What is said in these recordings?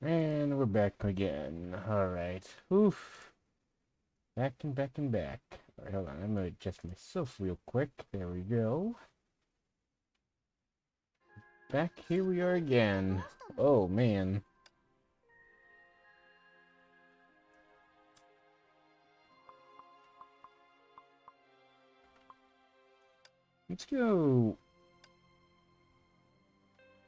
And we're back again. Alright. Oof. Back and back and back. Alright, hold on. I'm gonna adjust myself real quick. There we go. Back here we are again. Oh, man. Let's go.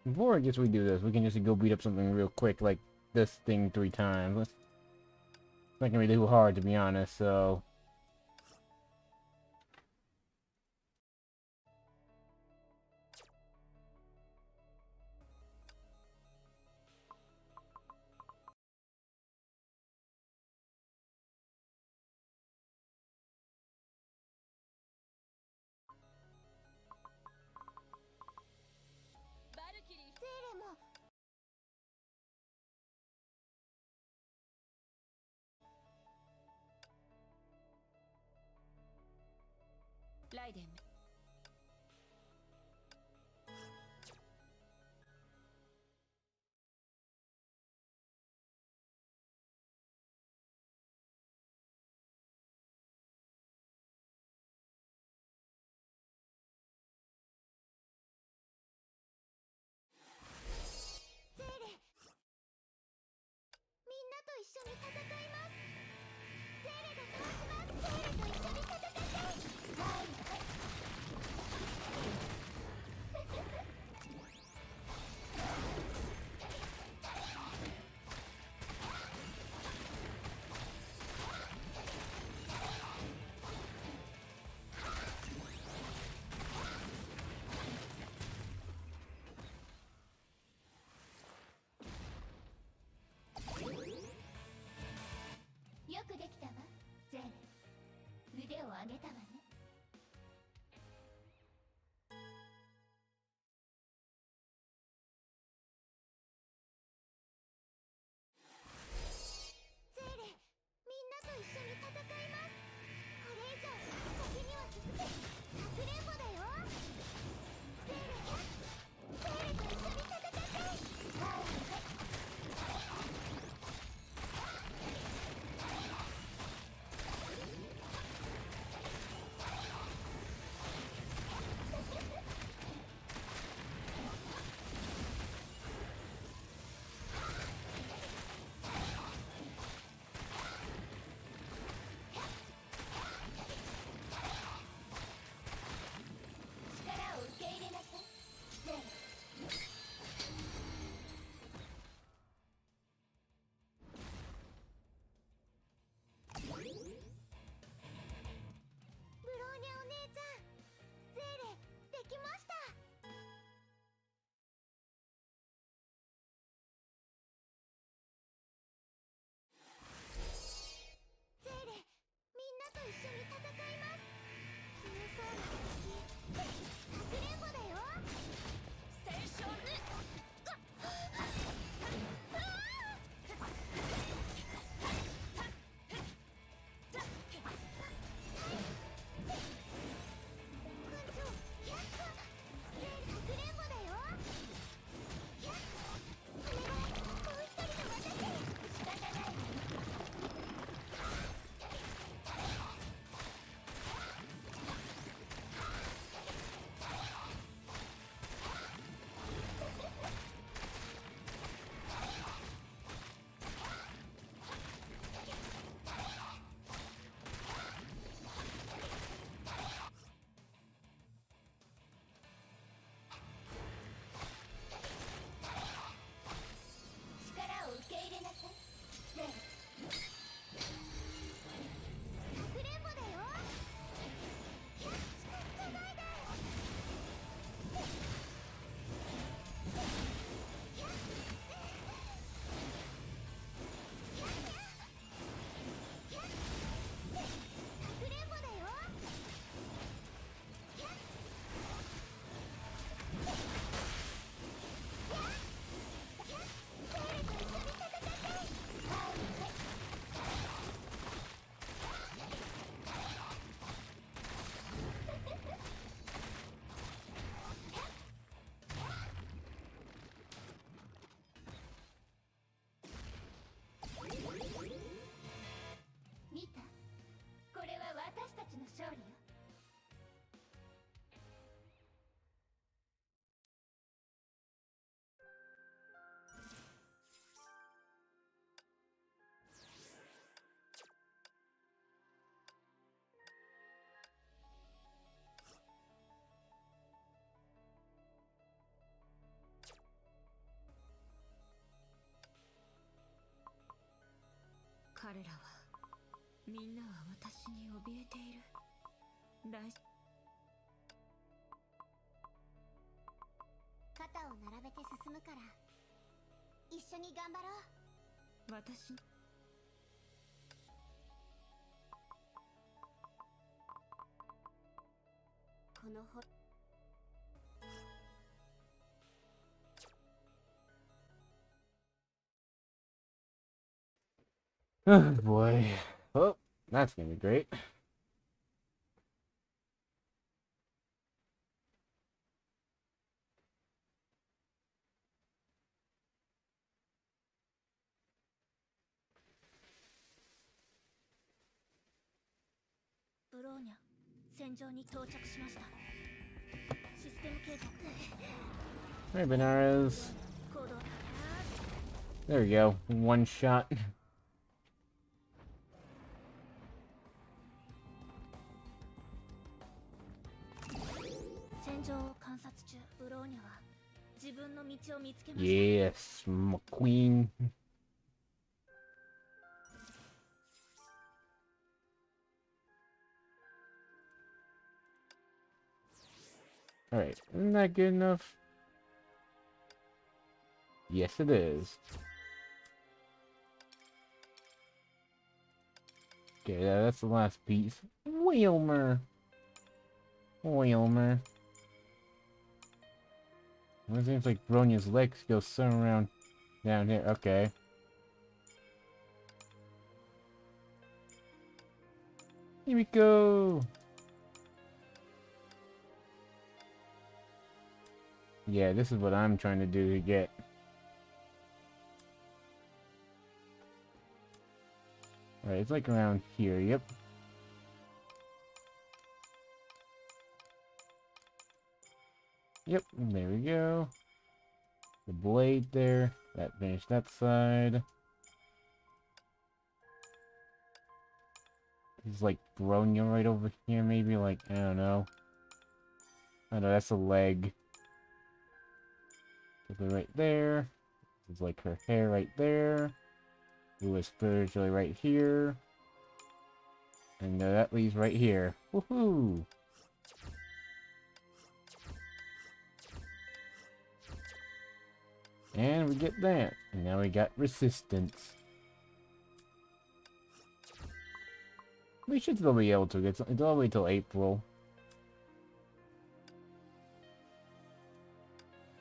Before I guess we do this, we can just go beat up something real quick, like this thing 3 times. It's not gonna be too hard, to be honest, so... らはみんなは私に怯えている。肩を並べて進むから一緒に頑張ろう。私このほ Oh boy. Oh, that's gonna be great. ブローニャ戦場に到着しました。システム計画 Hey, Benares. 行動 There we go. One shot. 戦場を観察中、ブローニャは自分の道を見つけました。 Yes, McQueen. Alright, isn't that good enough? Yes, it is. Okay, that's the last piece. Wilmer. Wilmer. It seems like Bronya's legs go somewhere around down here. Okay. Here we go. Yeah, this is what I'm trying to do to get. Alright, it's like around here. Yep. Yep, there we go. The blade there. That finished that side. He's like Bronya right over here, maybe, like, I don't know. I know, that's a leg. Right there. This is like her hair right there. Blue is spiritually right here. And that leaves right here. Woohoo! And we get that. And now we got resistance. We should still be able to get it's all the way till April.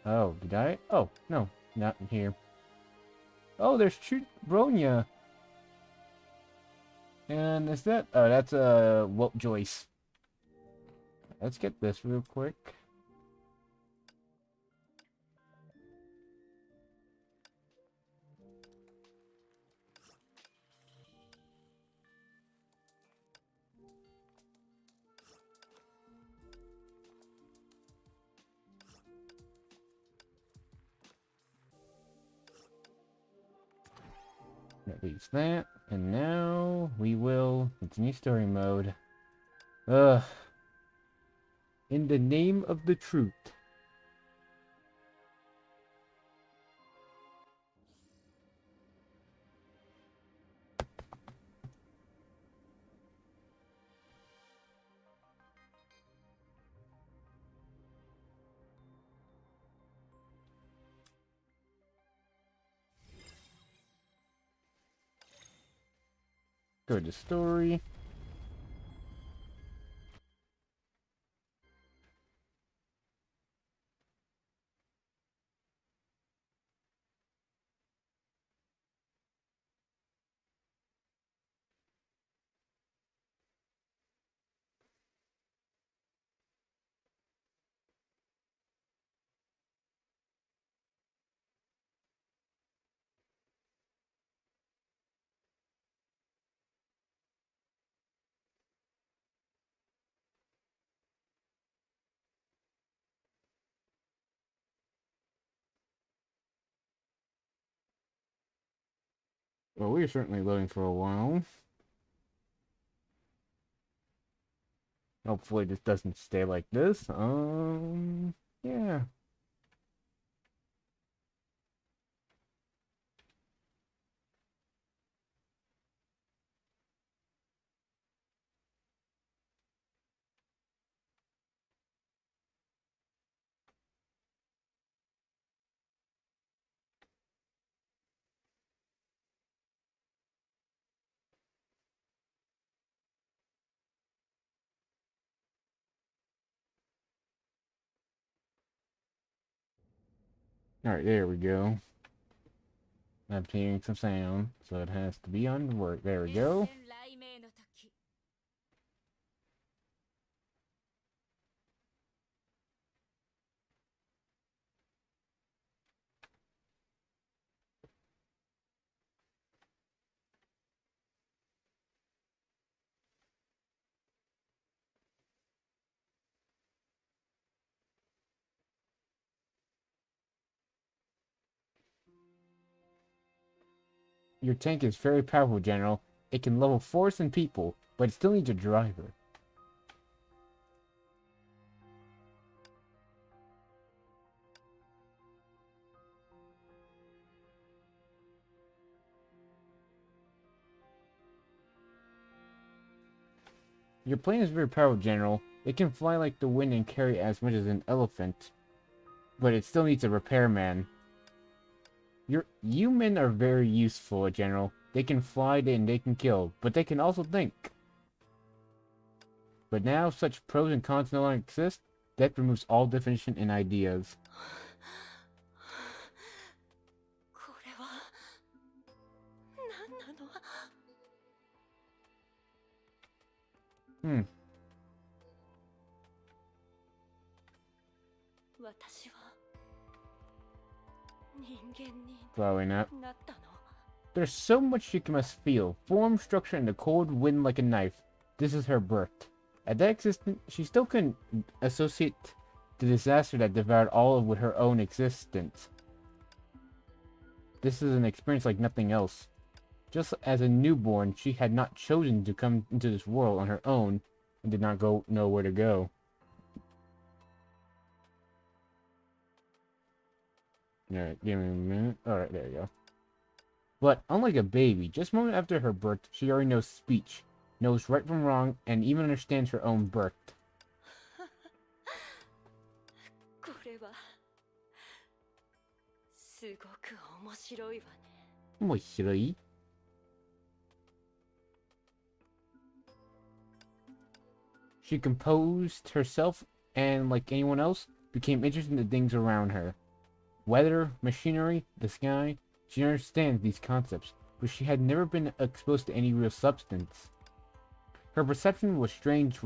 Oh, did I? Oh, no, not in here. Oh, there's Bronya. And is that? Oh, that's Walt Joyce. Let's get this real quick. At least that. And now we will continue story mode. Ugh. In the name of the truth. Go to story. Well, we're certainly loading for a while. Hopefully this doesn't stay like this. Yeah. Alright, there we go. I'm hearing some sound, so it has to be on work. There we go. Your tank is very powerful, General. It can level forests and people, but it still needs a driver. Your plane is very powerful, General. It can fly like the wind and carry as much as an elephant, but it still needs a repairman. You men are very useful, General. They can fly and they can kill, but they can also think. But now such pros and cons no longer exist. That removes all definition and ideas. これは何なの。私は人間に Growing up. なったの。 There's so much she must feel. Form, structure, and the cold wind like a knife. This is her birth. At that existence, she still couldn't associate the disaster that devoured all with her own existence. This is an experience like nothing else. Just as a newborn, she had not chosen to come into this world on her own and did not know where to go. Alright, give me a minute. Alright, there you go. But unlike a baby, just a moment after her birth, she already knows speech, knows right from wrong, and even understands her own birth. これはすごく面白いわね。面白い? She composed herself and, like anyone else, became interested in the things around her. Weather, machinery, the sky. She understands these concepts, but she had never been exposed to any real substance. Her perception was strange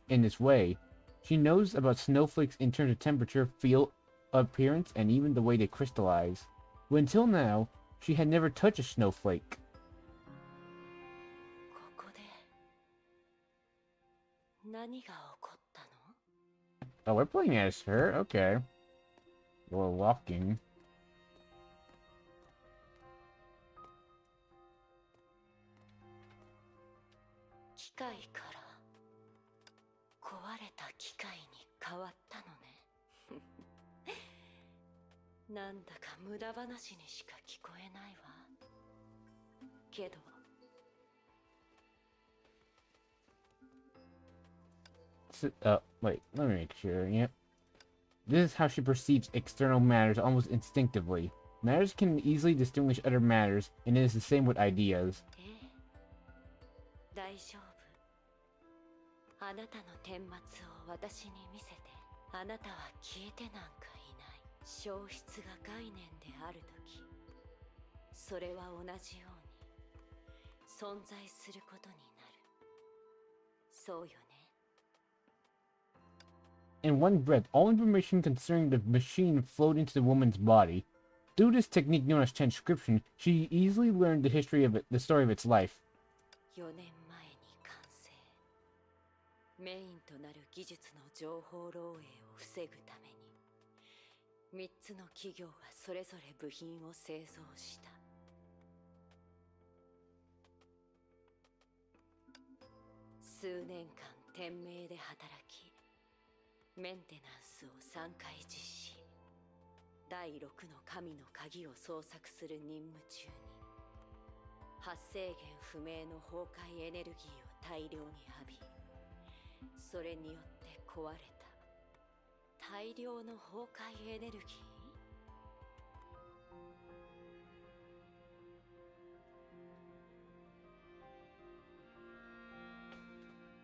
in this way. She knows about snowflakes in terms of temperature, feel, appearance, and even the way they crystallize. But until now, she had never touched a snowflake. ここで何が起こったの？ Oh, we're playing as her? Okay. We're walking. 機械から壊れた機械に変わったのね。なんだか無駄話にしか聞こえないわ。けど Wait, let me make sure. Yep. This is how she perceives external matters almost instinctively. Matters can easily distinguish other matters, and it is the same with ideas. ええ、大丈夫。あなたの顛末を私に見せて。あなたは消えてなんかいない。消失が概念であるとき、それは同じように存在することになる。そうよね。 In one breath, all information concerning the machine flowed into the woman's body. Through this technique known as transcription, she easily learned the story of its life. 4年前に完成。メインとなる技術の情報漏洩を防ぐために、3つの企業がそれぞれ部品を製造した。数年間天命で働き、メンテナンスを3回実施。第6の神の鍵を捜索する任務中に、発生源不明の崩壊エネルギーを大量に浴び、それによって壊れた大量の崩壊エネルギー。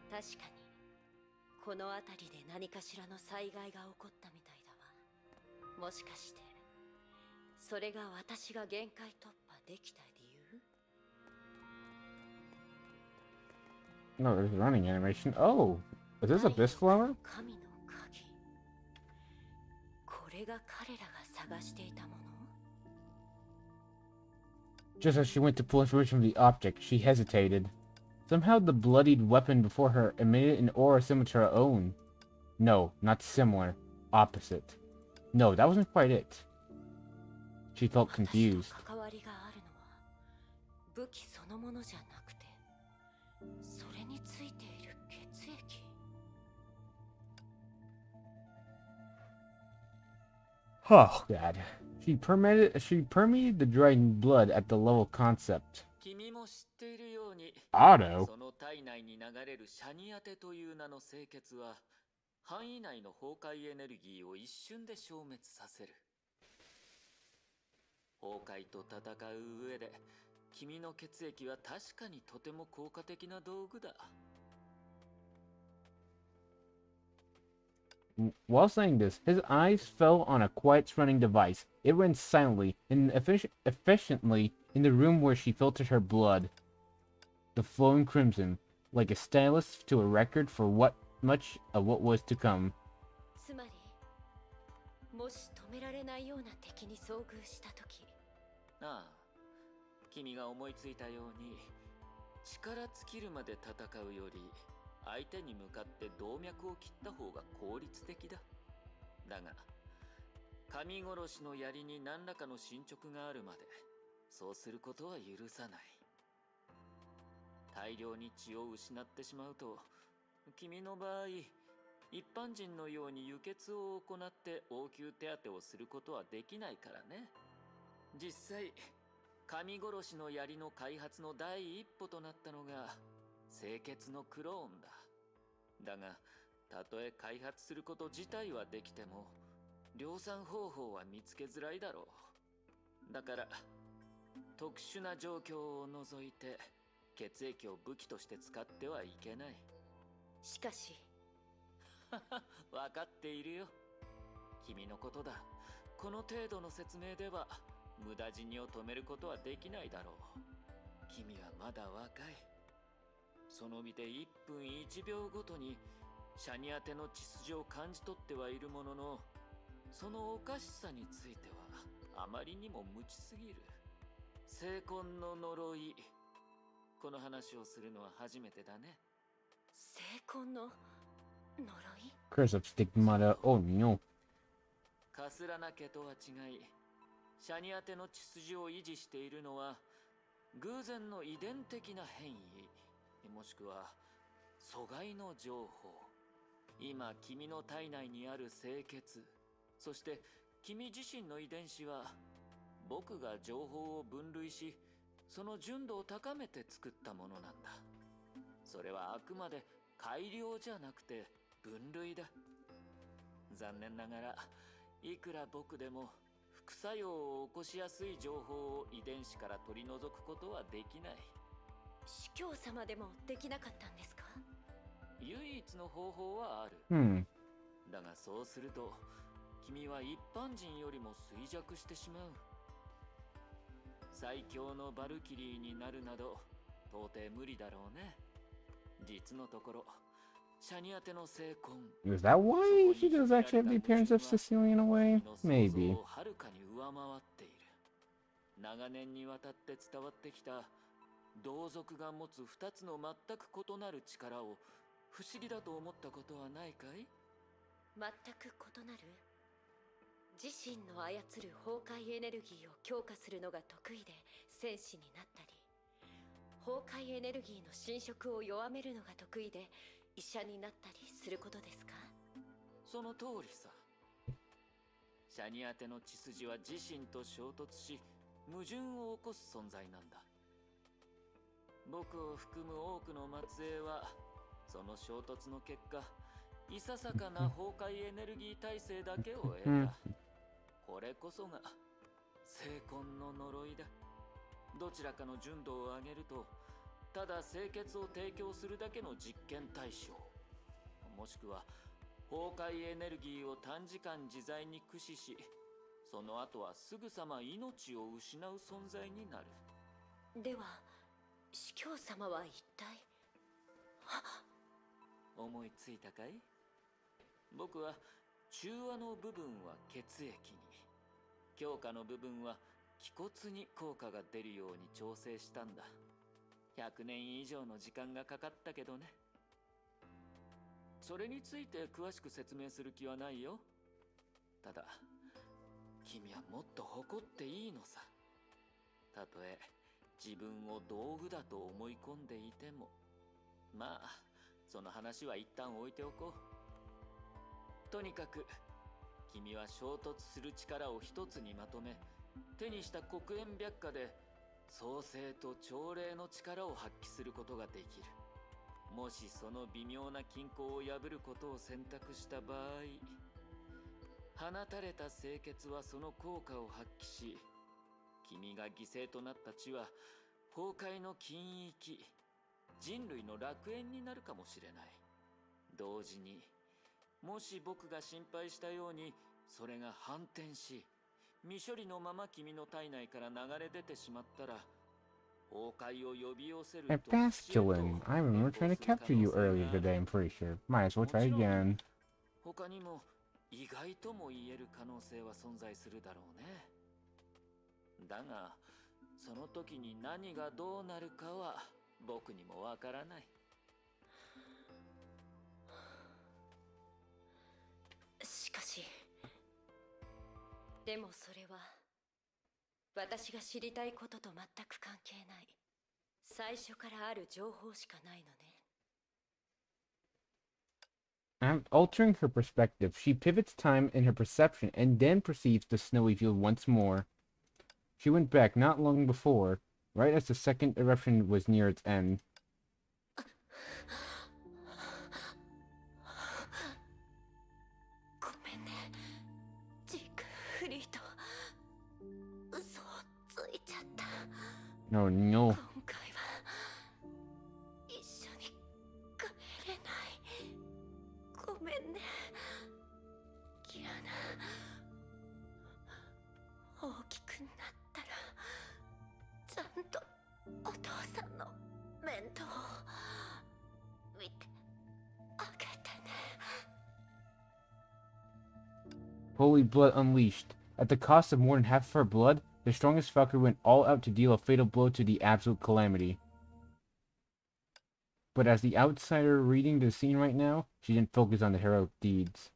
確かにこの辺りで何かしらの災害が起こったみたいだわ。もしかしてそれが私が限界突破できた理由？ No, there's running animation. Oh, is this a 第 Bisc 六の flower? 神の鍵。これが彼らが探していたもの？ Just as she went to pull information from the object, she hesitated. Somehow the bloodied weapon before her emitted an aura similar to her own. No, not similar. Opposite. No, that wasn't quite it. She felt 私 confused. と関わりがあるのは武器そのものじゃなくて、それについている血液。 Oh, God. She permeated the dried blood at the level concept. 君も知っているように、 Auto? その体内に流れるシャニアテという名の清血は、範囲内の崩壊エネルギーを一瞬で消滅させる。崩壊と戦う上で、君の血液は確かにとても効果的な道具だ。While saying this, his eyes fell on a quiet surrounding device. It ran silently and efficiently in the room where she filtered her blood. The flowing crimson, like a stylus to a record for much of what was to come. つまり、もし止められないような敵に遭遇したとき、ああ、君が思いついたように、力尽きるまで戦うより、相手に向かって動脈を切った方が効率的だ。だが、神殺しの槍に何らかの進捗があるまで、そうすることは許さない。大量に血を失ってしまうと、君の場合、一般人のように輸血を行って応急手当てをすることはできないからね。実際、神殺しの槍の開発の第一歩となったのが、清血のクローンだ。だが、たとえ開発すること自体はできても、量産方法は見つけづらいだろう。だから、特殊な状況を除いて、血液を武器として使ってはいけない。しかし、わかっているよ。君のことだ。この程度の説明では、無駄死にを止めることはできないだろう。君はまだ若い。その身で1分1秒ごとにシャニアテの血筋を感じ取ってはいるものの、そのおかしさについてはあまりにも無知すぎる。聖魂の呪い。この話をするのは初めてだね。聖魂の呪い？ Curse of Stigmata. Oh no. カスラナ家とは違い、シャニアテの血筋を維持しているのは偶然の遺伝的な変異、もしくは阻害の情報。今君の体内にある清血、そして君自身の遺伝子は僕が情報を分類し、その純度を高めて作ったものなんだ。それはあくまで改良じゃなくて分類だ。残念ながら、いくら僕でも副作用を起こしやすい情報を遺伝子から取り除くことはできない。司教様でもできなかったんですか？唯一の方法はある。だがそうすると、君は一般人よりも衰弱してしまう。最強のバルキリーになるなど、到底無理だろうね。実のところ、シャニアテの聖魂。 Is that why she does actually have the appearance of Sicilian in a way? Maybe. はるかに上回っている。長年にわたって伝わってきた同族が持つ2つの全く異なる力を不思議だと思ったことはないかい？全く異なる？自身の操る崩壊エネルギーを強化するのが得意で戦士になったり、崩壊エネルギーの侵食を弱めるのが得意で医者になったりすることですか？その通りさ。シャニアテの血筋は自身と衝突し、矛盾を起こす存在なんだ。僕を含む多くの末裔は、その衝突の結果、いささかな崩壊エネルギー耐性だけを得た。これこそが聖魂の呪いだ。どちらかの純度を上げると、ただ清血を提供するだけの実験対象、もしくは崩壊エネルギーを短時間自在に駆使し、その後はすぐさま命を失う存在になる。では司教様は一体。思いついたかい？僕は中和の部分は血液に、強化の部分は気骨に効果が出るように調整したんだ。100年以上の時間がかかったけどね。それについて詳しく説明する気はないよ。ただ君はもっと誇っていいのさ。たとえ自分を道具だと思い込んでいても。まあその話は一旦置いておこう。とにかく君は衝突する力を一つにまとめ、手にした黒煙白化で創生と朝礼の力を発揮することができる。もしその微妙な均衡を破ることを選択した場合、放たれた清潔はその効果を発揮し、君が犠牲となった地は崩壊の禁域、人類の楽園になるかもしれない。同時にもし僕が心配したようにそれが反転し、未処理のまま君の体内から流れ出てしまったら、崩壊を呼び寄せると Basculin, I remember trying to capture you earlier today, I'm pretty sure. Might as well try again. 他にも意外とも言える可能性は存在するだろうね。だがその時に何がどうなるかは僕にもわからない。しかし、でもそれは私が知りたいことと全く関係ない、最初からある情報しかないのね。Altering her perspective, she pivots time in her perception and then perceives the snowy field once more. She went back not long before, right as the second eruption was near its end. ごめんね、ジークフリート。嘘をついちゃった。No, no. 今回は一緒に帰れない。ごめんね、キアナ。大きくなったらちゃんとお父さんの面倒を見てあげてね。 Holy blood unleashed. At the cost of more than half of her blood, the strongest Valkyrie went all out to deal a fatal blow to the absolute calamity. But as the outsider reading the scene right now, she didn't focus on the heroic deeds.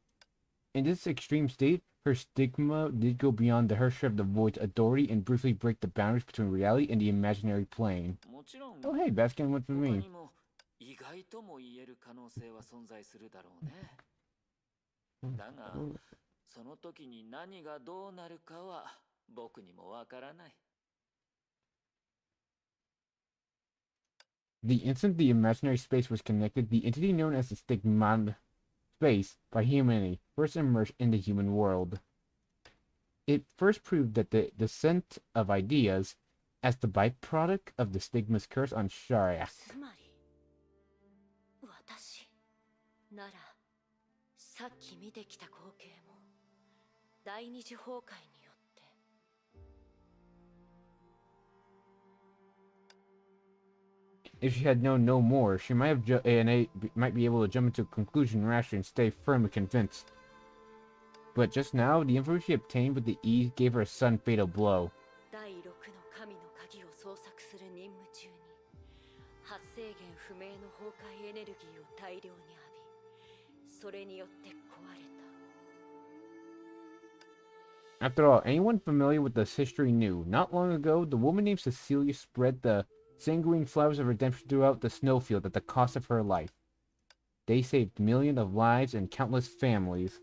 In this extreme state, her stigma did go beyond the Hersher of the Void's authority and briefly break the boundaries between reality and the imaginary plane. もちろん Oh hey, Baskin went for 他 me. にも意外とも言える可能性は存在するだろうね。だがその時に何がどうなるかは僕にもわからない。The instant the imaginary space was connected, the entity known as the Stigma space by humanity first emerged in the human world. It first proved that the descent of ideas as the byproduct of the Stigma's curse on Shariak. つまり私ならさっき見てきた光景も第二次崩壊によって。 If she had known no more, she might have might be able to jump into a conclusion rashly and stay firmly convinced. But just now, the information she obtained with the ease gave her a sudden fatal blow. 第6の神の鍵を捜索する任務中に発生源不明の崩壊エネルギーを大量に浴び、それによって壊れた。 After all, anyone familiar with this history knew, not long ago, the woman named Cecilia spread the sanguine flowers of redemption throughout the snowfield at the cost of her life. They saved millions of lives and countless families.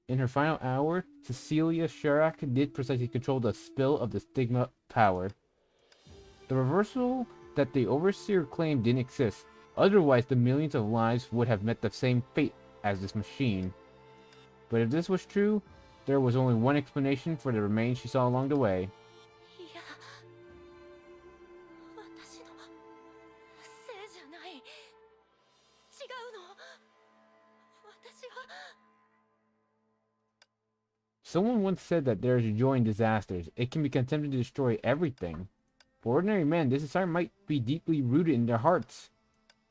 In her final hour, Cecilia Sharak did precisely control the spill of the Stigma power. The reversal that the Overseer claimed didn't exist, otherwise the millions of lives would have met the same fate as this machine. But if this was true, there was only one explanation for the remains she saw along the way. いや、私のせいじゃない。違うの。私は。Someone once said that there is joy in disasters. It can be attempted to destroy everything. For ordinary men, this desire might be deeply rooted in their hearts.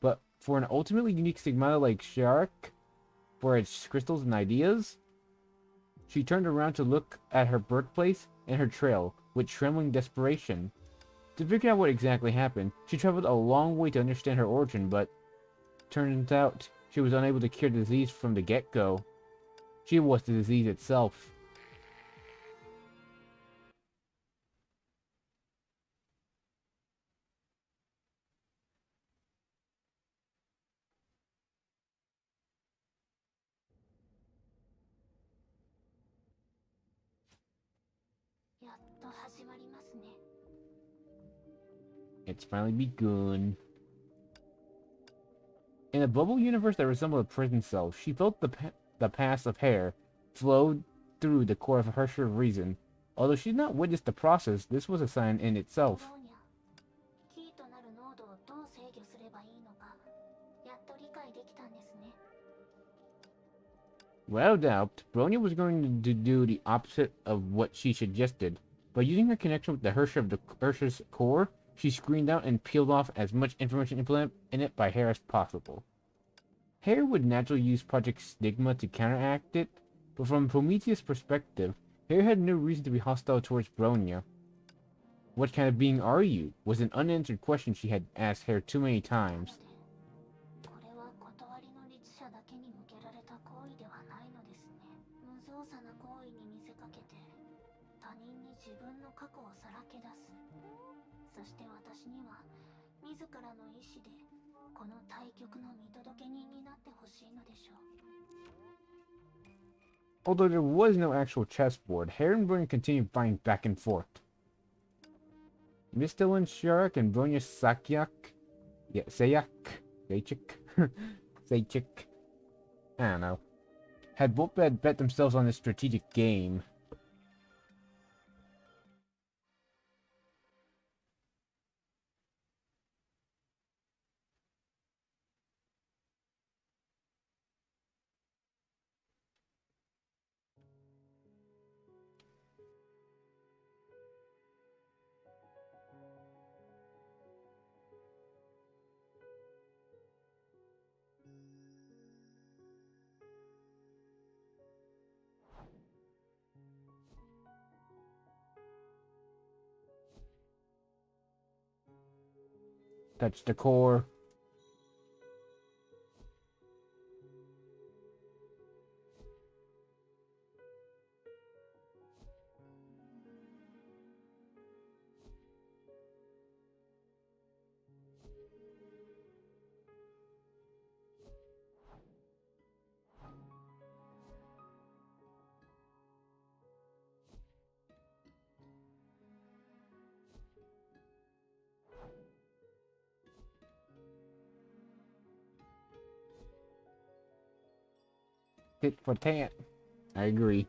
But for an ultimately unique stigmata like Shark, for its crystals and ideas, she turned around to look at her birthplace and her trail with trembling desperation. To figure out what exactly happened, she traveled a long way to understand her origin, but turns out she was unable to cure the disease from the get-go. She was the disease itself. It's finally begun. In a bubble universe that resembled a prison cell, she felt the pass of hair flowed through the core of her reason. Although she did not witness the process, this was a sign in itself. Without doubt, Bronya was going to do the opposite of what she suggested. By using her connection with the Hersha of the Hersha's core, she screened out and peeled off as much information implemented in it by Hair as possible. Hair would naturally use Project Stigma to counteract it, but from Prometheus' perspective, Hair had no reason to be hostile towards Bronya. What kind of being are you? Was an unanswered question she had asked Hair too many times. Although there was no actual chessboard, Hair and Bronya continued fighting back and forth. Mistlin Sharak and Bronya Sayak, Saychik, I don't know, had both bet themselves on this strategic game. Touch the core. Tit for tat. I agree.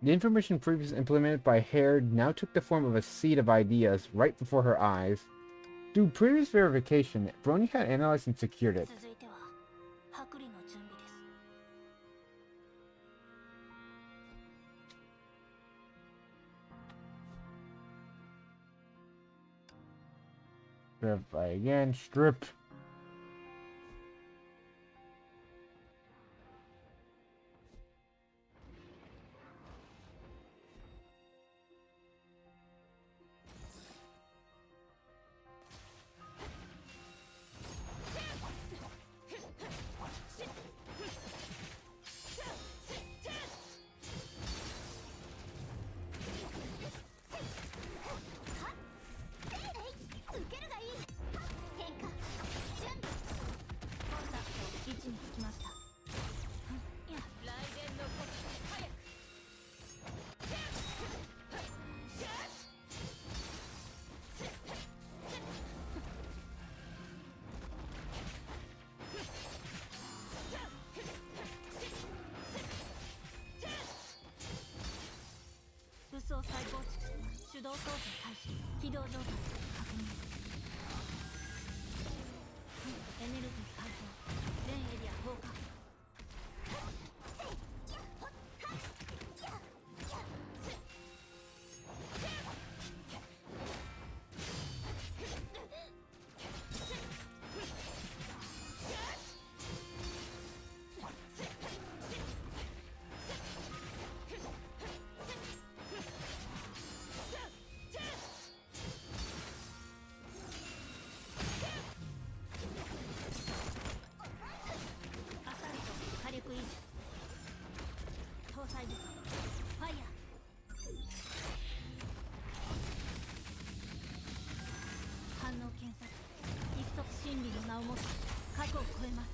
The information previously implemented by Hair now took the form of a seed of ideas right before her eyes. Through previous verification, Bronya had analyzed and secured it. Verify again, strip. 操作開始。起動状態確認。エネルギー解放。全エリア放火。搭載武装ファイヤー。反応検索。一足真理の名を持つ過去を超えます。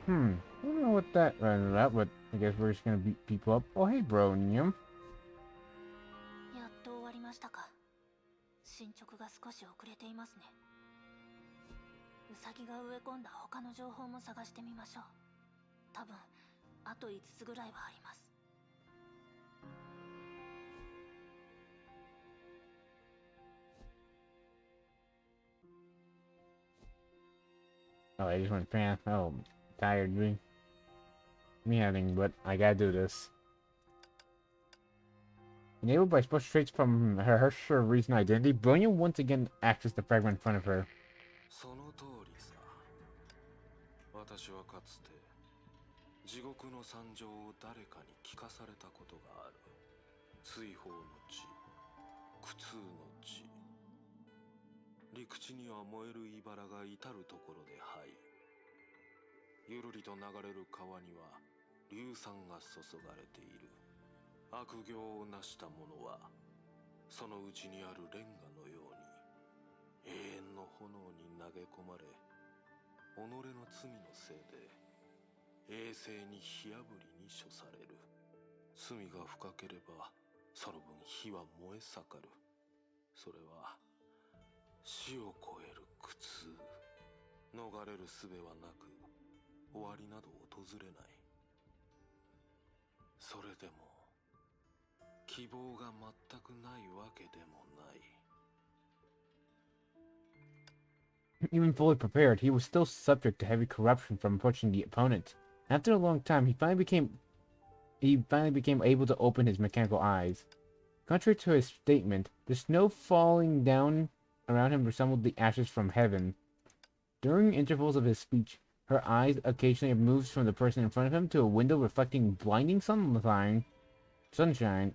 I don't know what that ran about, but I guess we're just gonna beat people up. Oh, hey, Bronium. やっと終わりましたか。進捗が少し遅れていますね。ウサギが植え込んだ他の情報も探してみましょう。多分あと5つぐらいはあります。Oh, I just went fan. Oh, tired me having, but I gotta do this. Enabled by special traits from her Herrscher Reason Identity, Bronium once again acts as the fragment in front of her. その通りさ。私はかつて地獄の惨状を誰かに聞かされたことがある。追放の地、苦痛の地。陸地には燃える茨が至るところで這い、ゆるりと流れる川には硫酸が注がれている。悪行を成した者はそのうちにあるレンガのように永遠の炎に投げ込まれ、己の罪のせいで永世に火あぶりに処される。罪が深ければその分火は燃え盛る。それは死を超える苦痛。逃れる術はなく、終わりなど訪れない。それでも希望が全くないわけでもない。 Even fully prepared, he was still subject to heavy corruption from approaching the opponent. After a long time, he finally became able to open his mechanical eyes. Contrary to his statement, the snow falling down around him resembled the ashes from heaven. During intervals of his speech, her eyes occasionally moved from the person in front of him to a window reflecting blinding sunshine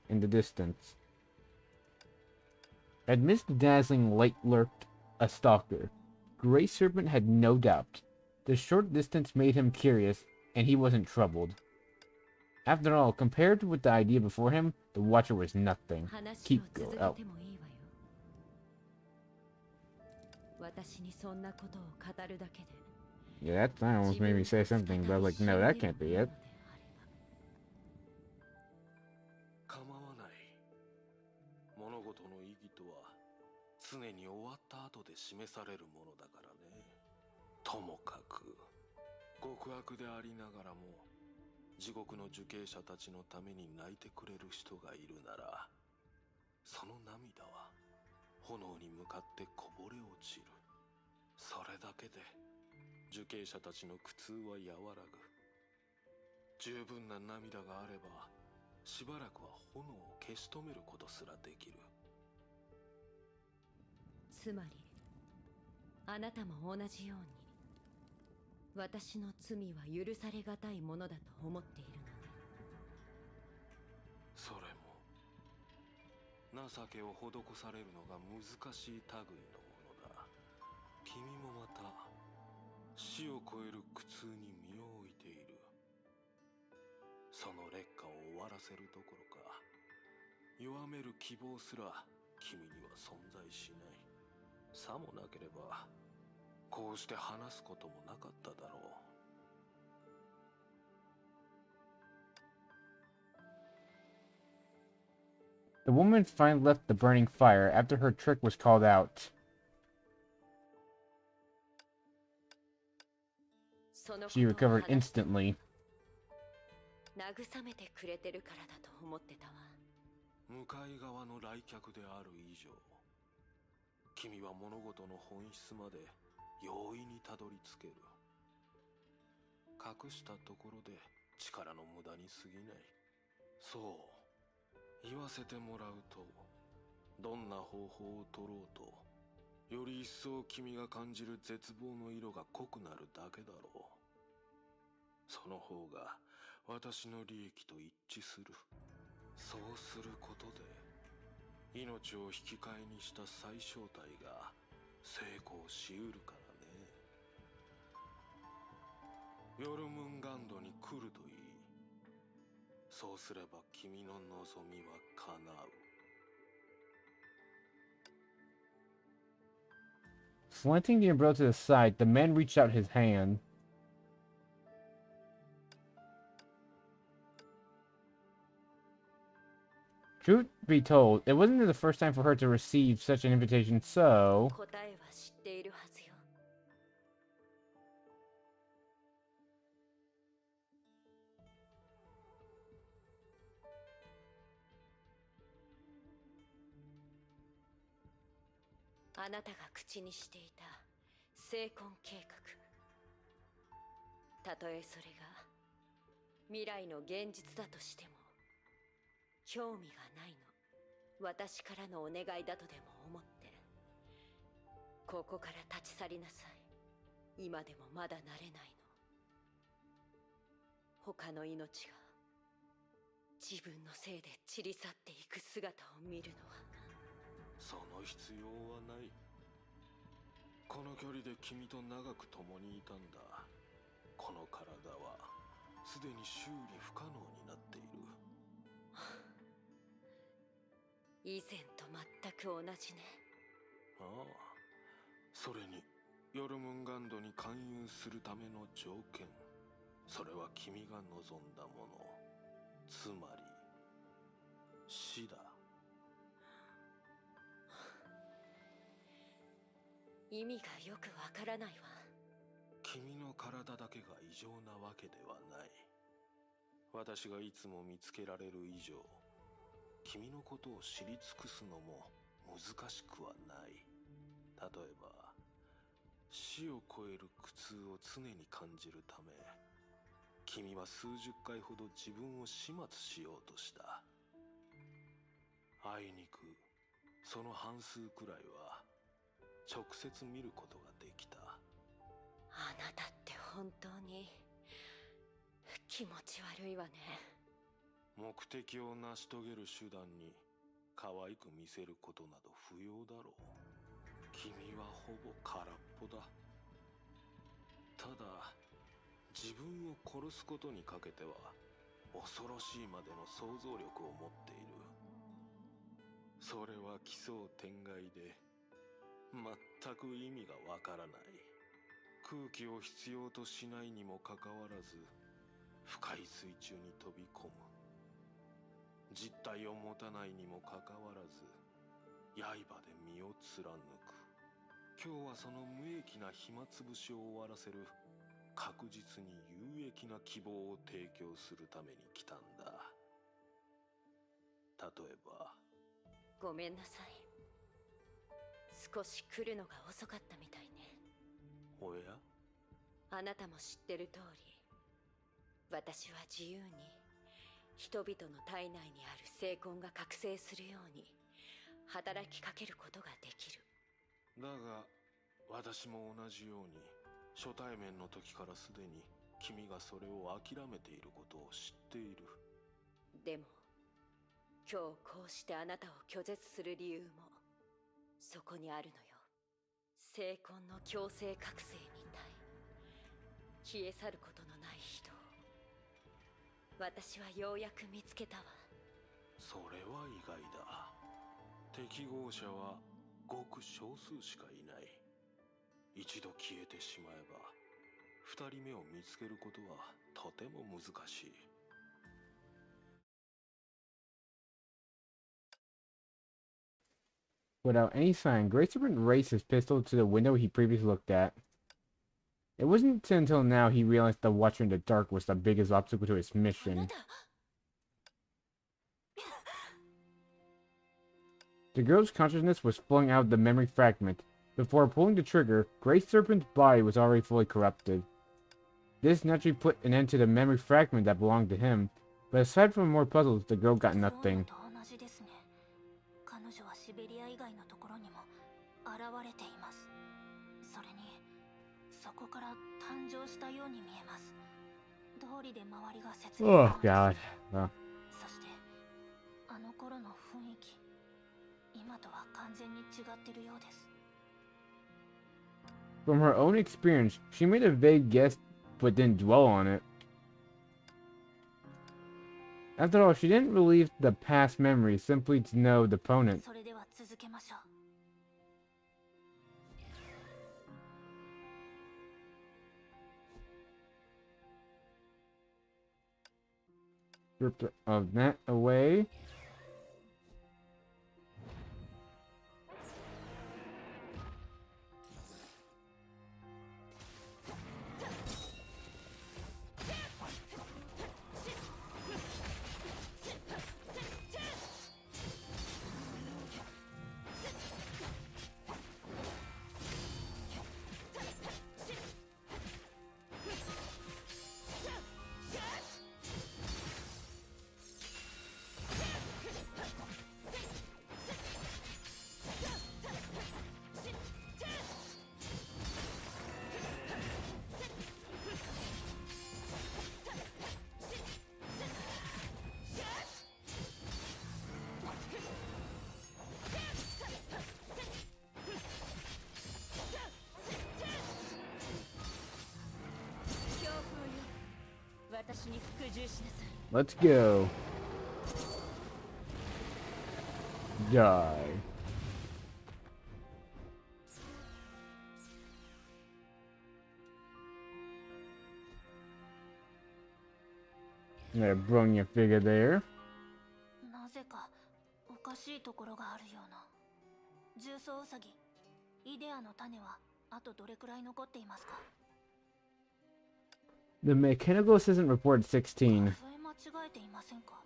in the distance. Amidst the dazzling light lurked a stalker. Grey Serpent had no doubt. The short distance made him curious, and he wasn't troubled. After all, compared with the idea before him, the Watcher was nothing. 話を Keep 続 going. け Oh, てもいいわよ。私にそんなことを語るだけで yeah, that almost made me say something, but I was like, no, that can't be it. 構わない。物事の意義とは常に終わった後で示されるものだからね。ともかく極悪でありながらも地獄の受刑者たちのために泣いてくれる人がいるなら、その涙は炎に向かってこぼれ落ちる。それだけで受刑者たちの苦痛は和らぐ。十分な涙があればしばらくは炎を消し止めることすらできる。つまりあなたも同じように私の罪は許されがたいものだと思っているのね。それも情けを施されるのが難しい類のものだ。君もまた死を超える苦痛に身を置いている。その劣化を終わらせるどころか弱める希望すら君には存在しない。さもなければこうして話すこともなかっただろう。The woman finally left the burning fire after her trick was called out. そのこ She とを recovered 話して instantly. 慰めてくれてるからだと思ってたわ。向かい側の来客である以上、君は物事の本質まで容易にたどり着ける。隠したところで力の無駄に過ぎない。そう言わせてもらうと、どんな方法を取ろうと、より一層君が感じる絶望の色が濃くなるだけだろう。その方が私の利益と一致する。そうすることで命を引き換えにした再招待が成功しうるからね。ヨルムンガンドに来るといい。そうすれば君の望みは叶う。Slanting the umbrella to the side, the man reached out his hand. Truth be told, it wasn't the first time for her to receive such an invitation, so... 答えは知っているはずよ。あなたが口にしていた成婚計画、たとえそれが未来の現実だとしても興味がないの。私からのお願いだとでも思ってここから立ち去りなさい。今でもまだ慣れないの。他の命が自分のせいで散り去っていく姿を見るのは。その必要はない。この距離で君と長く共にいたんだ。この体はすでに修理不可能になっている。以前と全く同じね。ああ、それにヨルムンガンドに勧誘するための条件、それは君が望んだもの、つまり死だ。意味がよくわからないわ。君の体だけが異常なわけではない。私がいつも見つけられる以上、君のことを知り尽くすのも難しくはない。例えば、死を超える苦痛を常に感じるため、君は数十回ほど自分を始末しようとした。あいにく、その半数くらいは直接見ることができた。あなたって本当に気持ち悪いわね。目的を成し遂げる手段に可愛く見せることなど不要だろう。君はほぼ空っぽだ。ただ、自分を殺すことにかけては恐ろしいまでの想像力を持っている。それは奇想天外で全く意味がわからない。空気を必要としないにもかかわらず深い水中に飛び込む。実体を持たないにもかかわらず刃で身を貫く。今日はその無益な暇つぶしを終わらせる確実に有益な希望を提供するために来たんだ。例えば、ごめんなさい。少し来るのが遅かったみたいね。おや？あなたも知ってる通り、私は自由に人々の体内にある精魂が覚醒するように働きかけることができる。だが私も同じように初対面の時からすでに君がそれを諦めていることを知っている。でも今日こうしてあなたを拒絶する理由もそこにあるのよ。精魂の強制覚醒みたい。消え去ることのない人を私はようやく見つけたわ。それは意外だ。適合者はごく少数しかいない。一度消えてしまえば二人目を見つけることはとても難しい。Without any sign, Grey Serpent raised his pistol to the window he previously looked at. It wasn't until now he realized the Watcher in the Dark was the biggest obstacle to his あな mission. た The girl's consciousness was flung out of the memory fragment. Before pulling the trigger, Grey Serpent's body was already fully corrupted. This naturally put an end to the memory fragment that belonged to him, but aside from more puzzles, the girl got ブローニャ nothing. と同じですね。彼女はシベリア以外のところにも現れています。それにそこから誕生したように見えます。通りで周りが切な Oh のです god. Well, そしてあの頃の雰囲気、今とは完全に違ってるようです。 from her own experience, she made a vague guess but didn't dwell on it. After all, she didn't relive the past memories simply to know the opponent. それでは続けましょう。 Stripped of that away. Let's go. Die. Got a Bronya figure there. なぜかおかしいところがあるような。重曹ウサギ、イデアの種はあとどれくらい残っていますか？ The mechanical assistant reported 16. 数え間違えていませんか？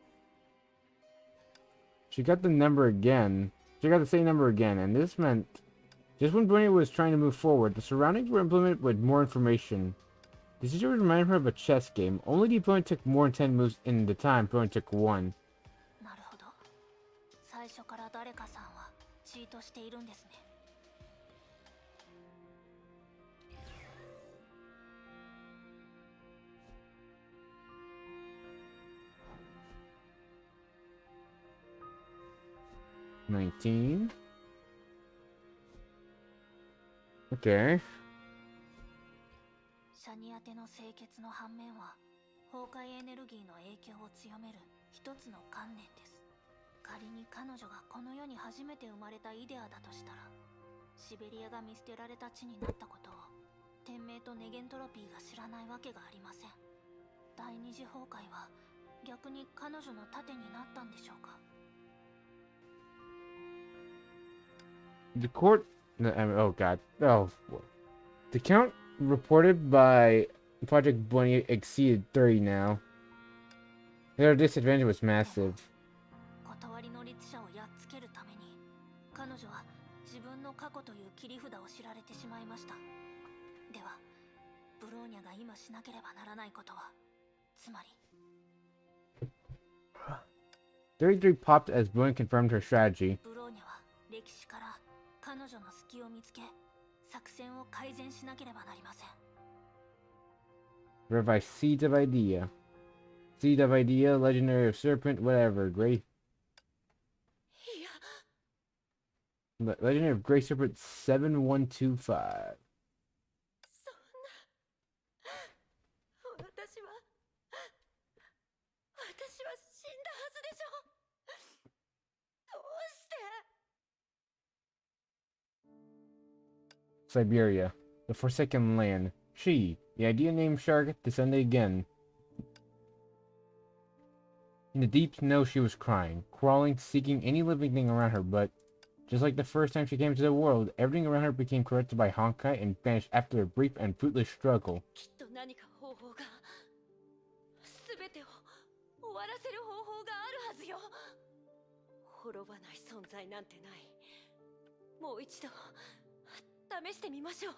She got the number again. She got the same number again, and this meant just when Bronya was trying to move forward, the surroundings were implemented with more information. The situation reminded her of a chess game. Only the opponent took more than 10 moves in the time opponent took 1. なるほど。最初から誰かさんはチートしているんですね。 19. Okay. シャニアテの清潔の反面は崩壊エネルギーの影響を強める一つの観念です。仮に彼女がこの世に初めて生まれたイデアだとしたら、シベリアが見捨てられた地になったことを天命とネゲントロピーが知らないわけがありません。第二次崩壊は逆に彼女の盾になったんでしょうか？ The court. Oh god. Oh boy. The count reported by Project Bunny exceeded 30 now. Their disadvantage was massive. 断りの律者をやっつけるために、彼女は自分の過去という切り札を知られてしまいました。では、ブローニャが今しなければならないことは、つまり 33 popped as Bunny confirmed her strategy. ブローニャは歴史から彼女の隙を見つけ、作戦を改善しなければなりません。 Revise Seeds of Idea. Seed of Idea, Legendary of Serpent, whatever. Great. いや、 Legendary of Grey Serpent 7125. そんな。私は死んだはずでしょ。どうして。 Siberia, the Forsaken Land. She, the idea named Shark, descended again. In the deep snow she was crying, crawling, seeking any living thing around her, but Just like the first time she came to the world, everything around her became corrupted by Honkai and vanished after a brief and fruitless struggle. きっと何か方法が全てを終わらせる方法があるはずよ。滅ばない存在なんてない。もう一度試してみましょう。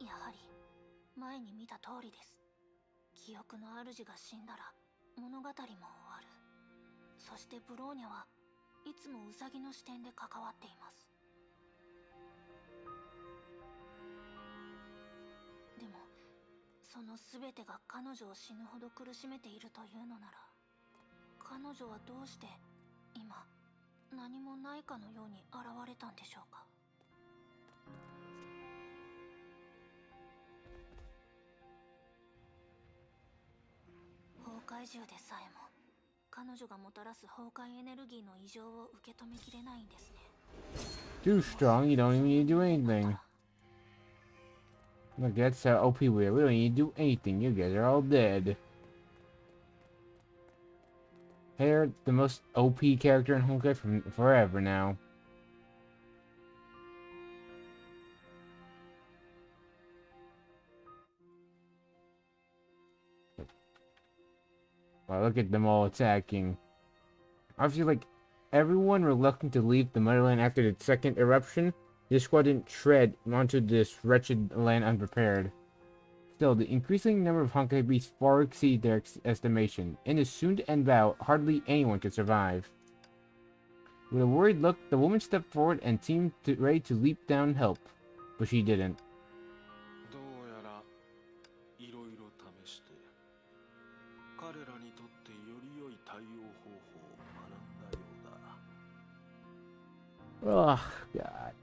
やはり前に見た通りです。記憶の主が死んだら物語も終わる。そしてブローニャはいつもウサギの視点で関わっています。でもその全てが彼女を死ぬほど苦しめているというのなら、彼女はどうして今何もないかのように現れたんでしょうか。崩壊獣でさえも彼女がもたらす崩壊エネルギーの異常を受け止めきれないんですね。 Too strong, you don't even need to do anything. Look, that's how OP we are. We don't need to do anything. You guys are all dead. They're the most OP character in Honkai from forever now. Wow, look at them all attacking. Obviously, like, everyone reluctant to leave the Motherland after the second eruption, this squad didn't tread onto this wretched land unprepared. Still, the increasing number of Honkai beasts far exceed their estimation. In this soon-to-end battle, hardly anyone could survive. With a worried look, the woman stepped forward and seemed ready to leap down and help, but she didn't. どうやらいろいろ試して彼らにとってより良い対応方法を学んだようだ。 Oh, God.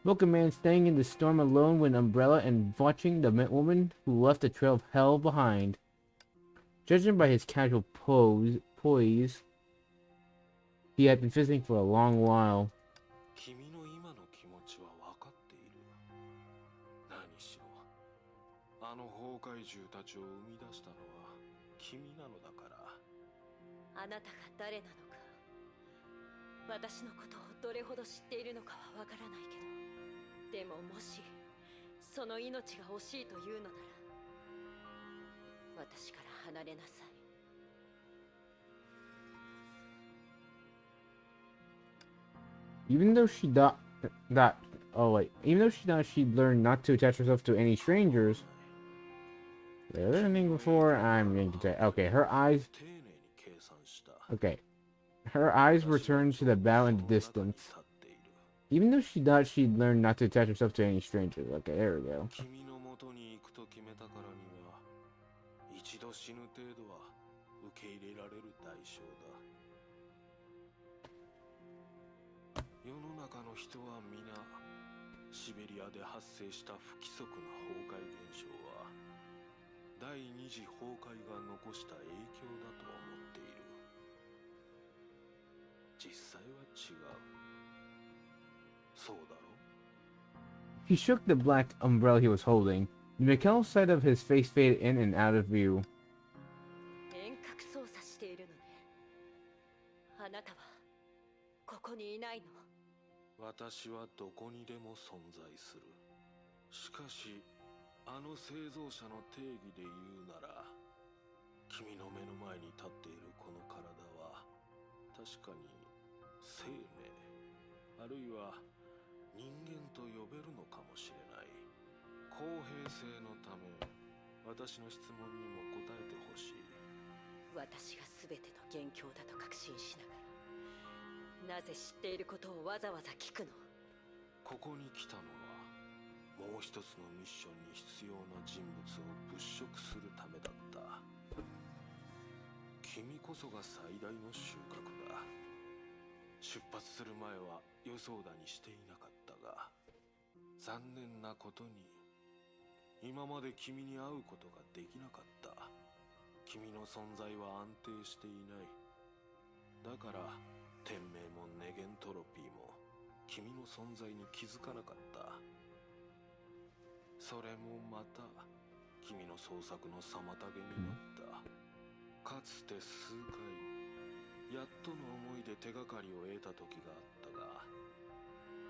Smoke Man staying in the storm alone with an umbrella and watching the woman who left a trail of hell behind. Judging by his casual poise, he had been visiting for a long while. 君の今の気持ちは分かっている。何しろあの崩壊獣たちを生み出したのは君なのだから。あなたが誰なのか、私のことをどれほど知っているのかはわからないけど、でももしその命が惜しいというのなら、私から離れなさい。Even though she thought even though she thought she'd learned not to attach herself to any strangers. There was anything before I'm going to say. Okay, her eyes. 丁寧に計算した。 Okay, her eyes returned to the battle in the distance. Even though she thought she'd learned not to attach herself to any strangers. Okay, there we go. 君の元に行くと決めたからには一度死ぬ程度は受け入れられる代償だ。世の中の人は皆シベリアで発生した不規則な崩壊現象は第二次崩壊が残した影響だと思っている。実際は違う。そうだろ？ He shook the black umbrella he was holding. The mechanical side of his face faded in and out of view. 遠隔操作しているのね。あなたはここにいないの？私はどこにでも存在する。しかし、あの製造者の定義で言うなら、君の目の前に立っているこの体は、確かに生命、あるいは人間と呼べるのかもしれない。公平性のため、私の質問にも答えてほしい。私が全ての元凶だと確信しながら、なぜ知っていることをわざわざ聞くの？ここに来たのはもう一つのミッションに必要な人物を物色するためだった。君こそが最大の収穫だ。出発する前は予想だにしていなかったが、残念なことに今まで君に会うことができなかった。君の存在は安定していない。だから天命もネゲントロピーも君の存在に気づかなかった。それもまた君の創作の妨げになった。かつて数回やっとの思いで手がかりを得た時があったが、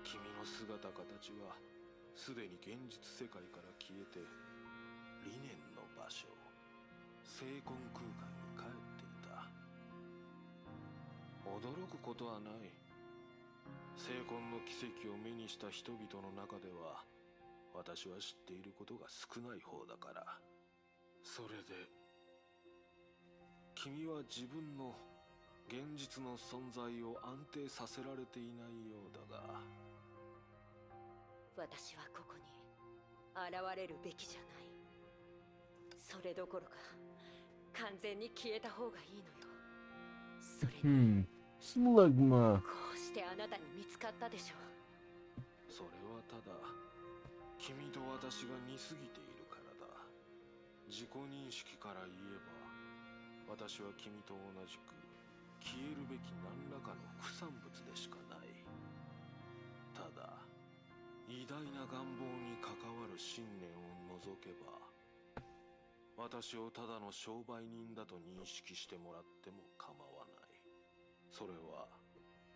君の姿形はすでに現実世界から消えて、理念の場所聖魂空間に帰っていた。驚くことはない。聖魂の奇跡を目にした人々の中では、私は知っていることが少ない方だから。それで君は自分の現実の存在を安定させられていないようだが、私はここに現れるべきじゃない。それどころか完全に消えた方がいいのよ。それにSlugma. こうしてあなたに見つかったでしょ。それはただ君と私が似すぎているからだ。自己認識から言えば、私は君と同じく消えるべき何らかの副産物でしかない。ただ偉大な願望に関わる信念を除けば、私をただの商売人だと認識してもらっても構わない。それは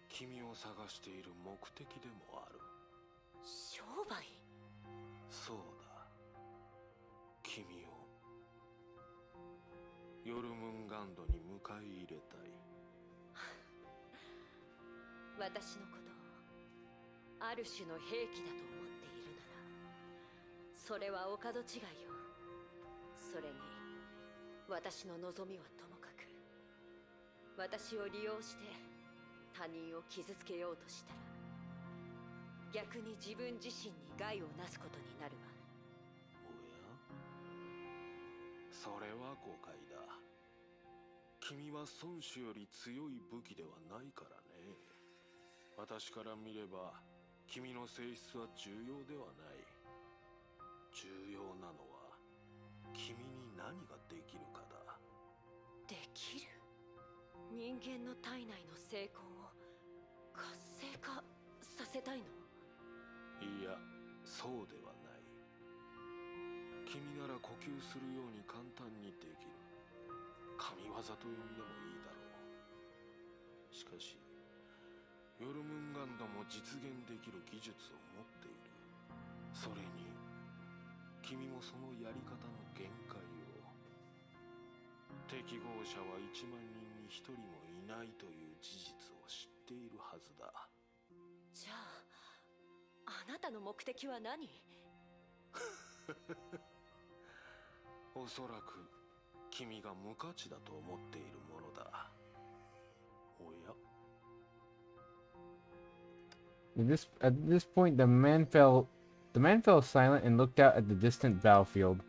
君を探している目的でもある。商売？そうだ。君をヨルムンガンドに迎え入れたい。私のことをある種の兵器だと思っているなら、それはお門違いよ。それに私の望みはともかく、私を利用して他人を傷つけようとしたら、逆に自分自身に害をなすことになるわ。おや？それは誤解だ。君は孫子より強い武器ではないからね。私から見れば君の性質は重要ではない。重要なのは君に何ができるかだ。できる？人間の体内の聖魂を活性化させたいの？いや、そうではない。君なら呼吸するように簡単にできる。神業と呼んでもいいだろう。しかしヨルムンガンドも実現できる技術を持っている。それに君もそのやり方の限界を。適合者は1万人に1人もいないという事実を知っているはずだ。じゃあ、あなたの目的は何？おそらく君が無価値だと思っているものだ。おや？ At this point, the man fell silent and looked out at the distant battlefield.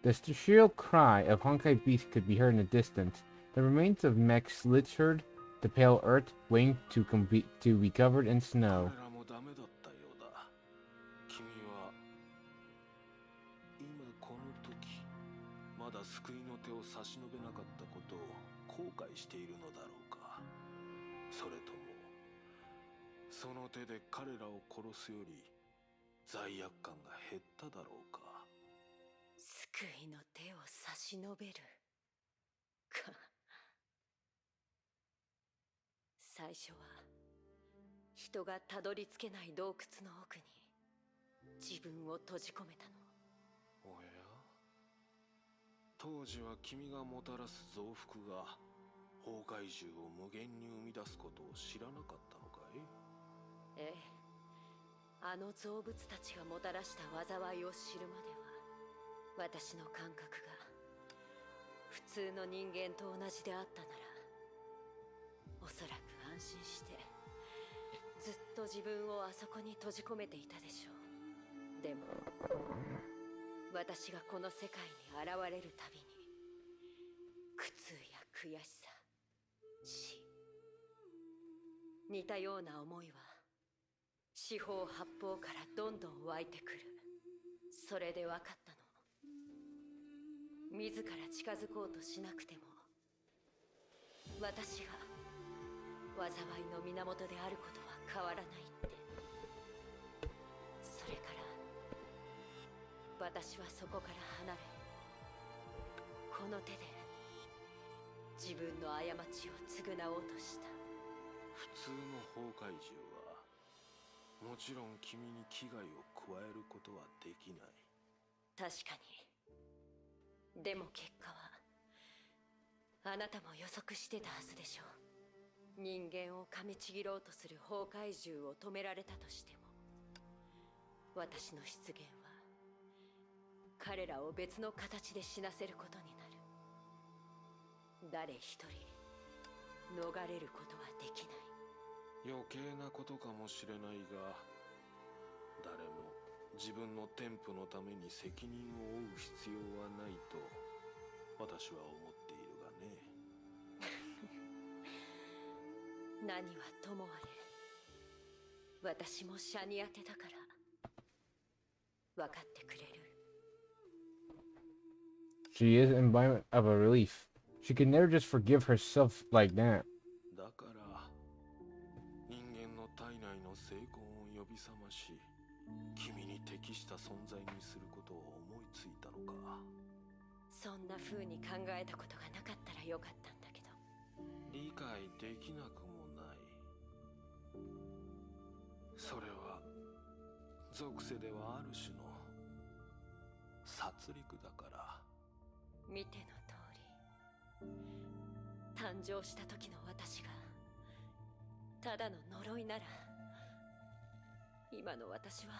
The shrill cry of Honkai Beast could be heard in the distance. The remains of mechs littered the pale earth, waiting to be covered in snow. 彼らもダメだったようだ。君は今この時まだ救いの手を差し伸べなかったことを後悔しているのだろうか。それともその手で彼らを殺すより罪悪感が減っただろうか。救いの手を差し伸べるか。最初は人がたどり着けない洞窟の奥に自分を閉じ込めたの。おや？当時は君がもたらす増幅が崩壊獣を無限に生み出すことを知らなかったのかい？ええ、あの造物たちがもたらした災いを知るまでは、私の感覚が普通の人間と同じであったなら、おそらく安心してずっと自分をあそこに閉じ込めていたでしょう。でも私がこの世界に現れるたびに、苦痛や悔しさ、死、似たような思いは四方八方からどんどん湧いてくる。それで分かったの。自ら近づこうとしなくても、私が災いの源であることは変わらないって。それから私はそこから離れ、この手で自分の過ちを償おうとした。普通の崩壊獣はもちろん君に危害を加えることはできない。確かに。でも結果はあなたも予測してたはずでしょう。人間を噛みちぎろうとする崩壊獣を止められたとしても、私の出現は彼らを別の形で死なせることになる。誰一人逃れることはできない。余計なことかもしれないが、誰も自分の天賦のために責任を負う必要はないと私は思っているがね。何はともあれ、私もシャニアテだから分かってくれる。 She is an embodiment of a relief. She could never just forgive herself like that. だから人間の体内の精魂を呼び覚まし、君に適した存在にすることを思いついたのか。そんな風に考えたことがなかったらよかったんだけど。理解できなくもない。それは属性ではある種の殺戮だから。見ての通り、誕生した時の私がただの呪いなら、今の私は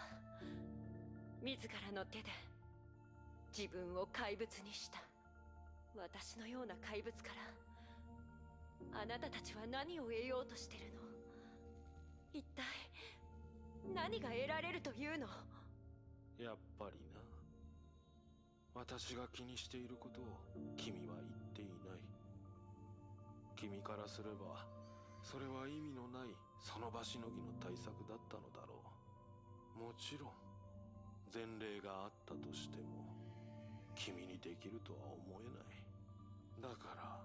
自らの手で自分を怪物にした。私のような怪物からあなたたちは何を得ようとしてるの？一体何が得られるというの？やっぱりな、私が気にしていることを君は言っていない。君からすればそれは意味のないその場しのぎの対策だったのだろう。もちろん前例があったとしても君にできるとは思えない。だから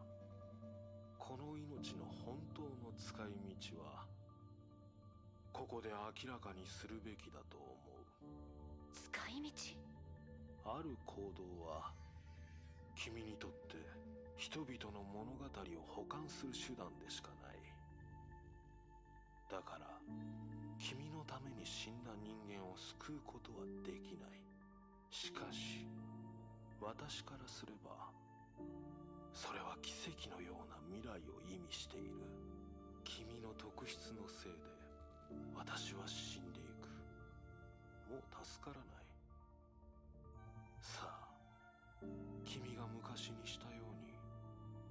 この命の本当の使い道はここで明らかにするべきだと思う。使い道？ある行動は君にとって人々の物語を補完する手段でしかない。だから君のために死んだ人間を救うことはできない。しかし私からすればそれは奇跡のような未来を意味している。君の特質のせいで私は死んでいく。もう助からない。さあ、君が昔にしたように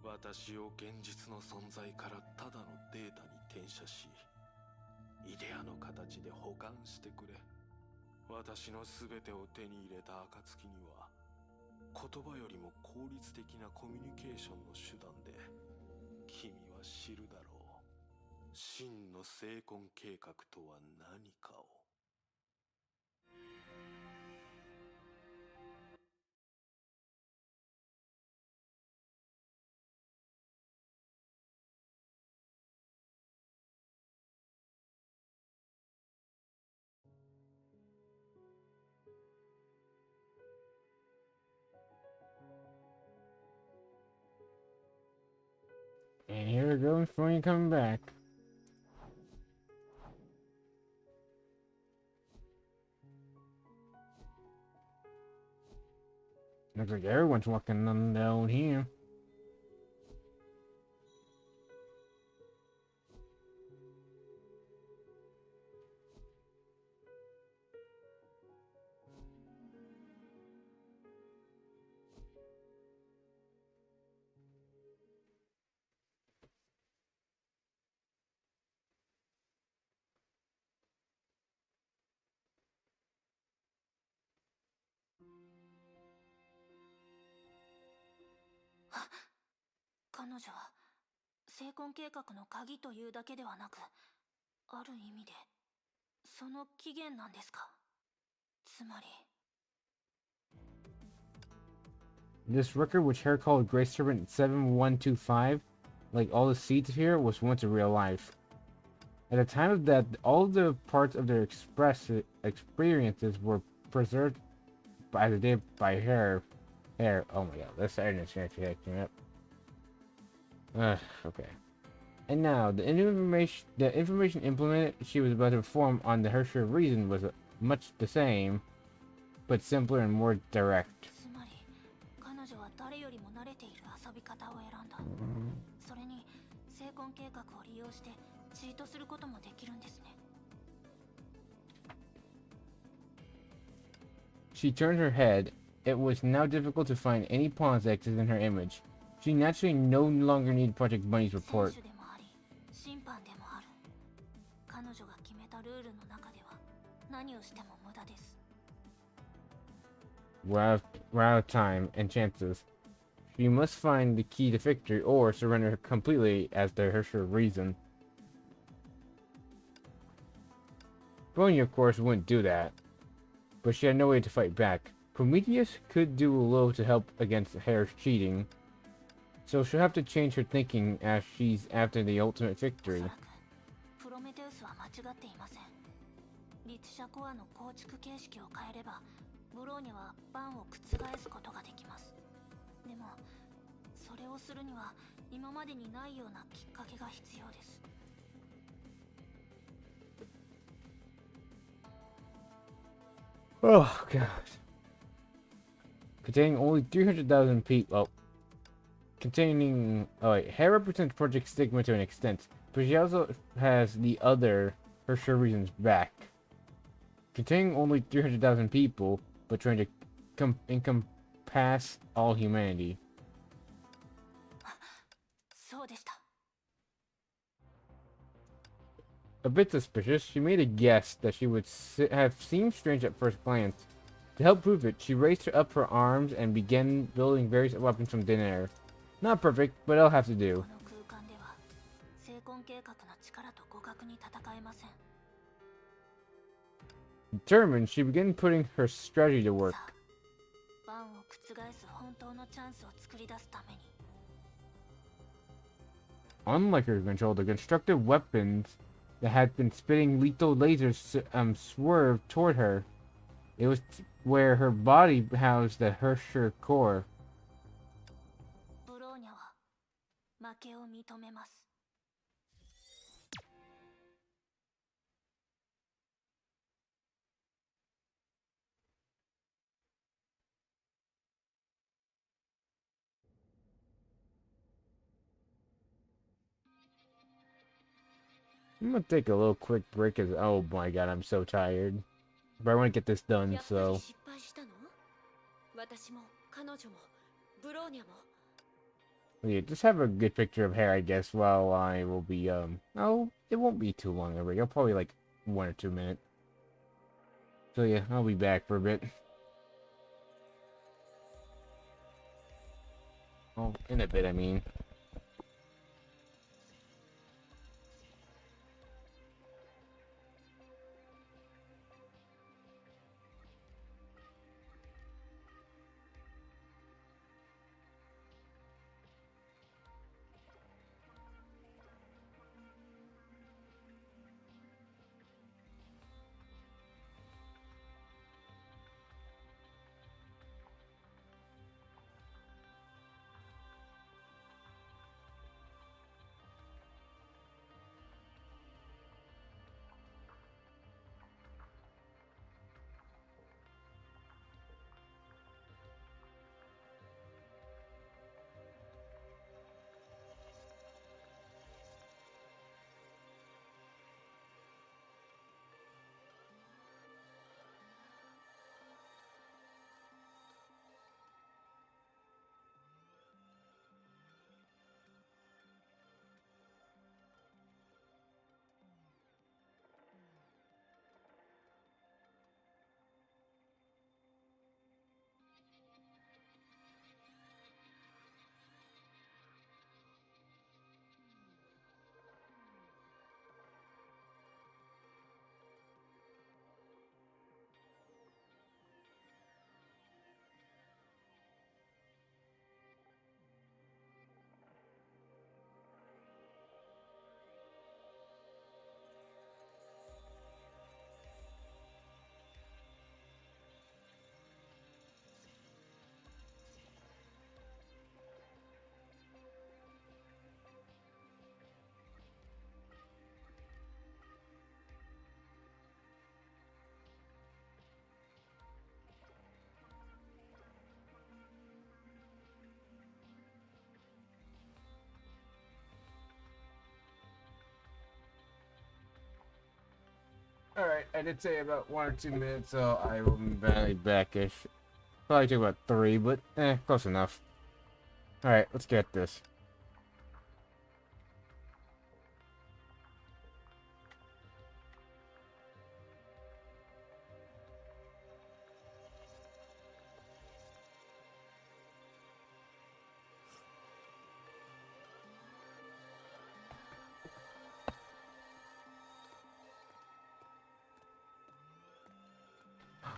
私を現実の存在からただのデータに転写し、イデアの形で保管してくれ。私の全てを手に入れた暁には言葉よりも効率的なコミュニケーションの手段で君は知るだろう。真の精魂計画とは何かを。And here we go, Florian coming back. Looks like everyone's walking on down here. Ah, 彼女は精魂計画の鍵というだけではなく、ある意味でその起源なんですか？つまり This record, which Hare called Grey Serpent 7125, like all the seeds here, was once a real life. At the time of that, all the parts of their experiences were preserved by the day by Hare. Oh my god, let's start this. Yep. Okay. And now, the information implemented she was about to perform on the Hersher reason was much the same, but simpler and more direct. つまり彼女は誰よりも慣れている遊び方を選んだ。それに成婚計画を利用してチートすることもできるんですね。 She turned her head. It was now difficult to find any pawns that existed in her image. She naturally no longer needed Project Bunny's 選 report. 手でもあり審判でもある。彼女が決めたルールの中では何をしても無駄です。 We're out of time and chances. She must find the key to victory or surrender completely as the Hersher reason. Boney, of course, wouldn't do that, but she had no way to fight back. Prometheus could do a little to help against Hare's cheating, so she'll have to change her thinking as she's after the ultimate おそ victory. らくプロメテウスは間違っていません。律者コアの構築形式を変えればブローニャはバンを覆すことができます。でもそれをするには今までにないようなきっかけが必要です。 Oh, God. Containing only 300,000 people. Oh. Containing. Oh, wait. Hare represents Project Stigma to an extent, but she also has the other Hersher reasons back. Containing only 300,000 people, but trying to encompass all humanity. そうでした。 A bit suspicious, she made a guess that she would have seemed strange at first glance. To help prove it, she raised up her arms and began building various weapons from thin air. Not perfect, but it'll have to こ do. の空間では成婚計画の力と互角に戦えません。 Determined, she began putting her strategy to work. さあ、バンを覆す本当のチャンスを作り出すために。 Unlike her control, the constructed weapons that had been spitting lethal lasers swerved toward her. It was where her body housed the Hersher core. ブローニャは負けを認めます。 I'm gonna take a little quick break as oh my god, I'm so tired. But I want to get this done, やっぱり so 失敗したの？私も彼女もブローニャも。 yeah, just have a good picture of Hare, I guess, while I will be oh, it won't be too long a break. I'll probably like 1 or 2 minutes. So yeah, I'll be back for a bit. Oh, in a bit, I mean. Alright, I did say about 1 or 2 minutes, so I will be backish. Probably took about 3, but close enough. Alright, let's get this.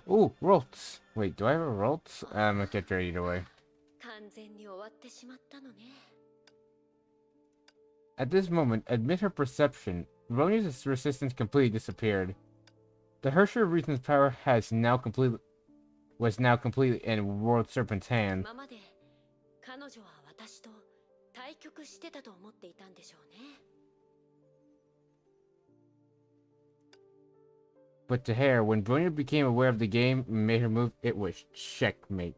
Ooh, Rolts. Wait, do I have a Rolts? I'm gonna get ready either way. 完全に終わってしまったのね。 At this moment, amid her perception, Ronia's resistance completely disappeared. The Hersher of Reason's power was now completely in World Serpent's hand. 今まで彼女は私と対局してたと思っていたんでしょうね。 But to Hare, when Bronya became aware of the game and made her move, it was checkmate.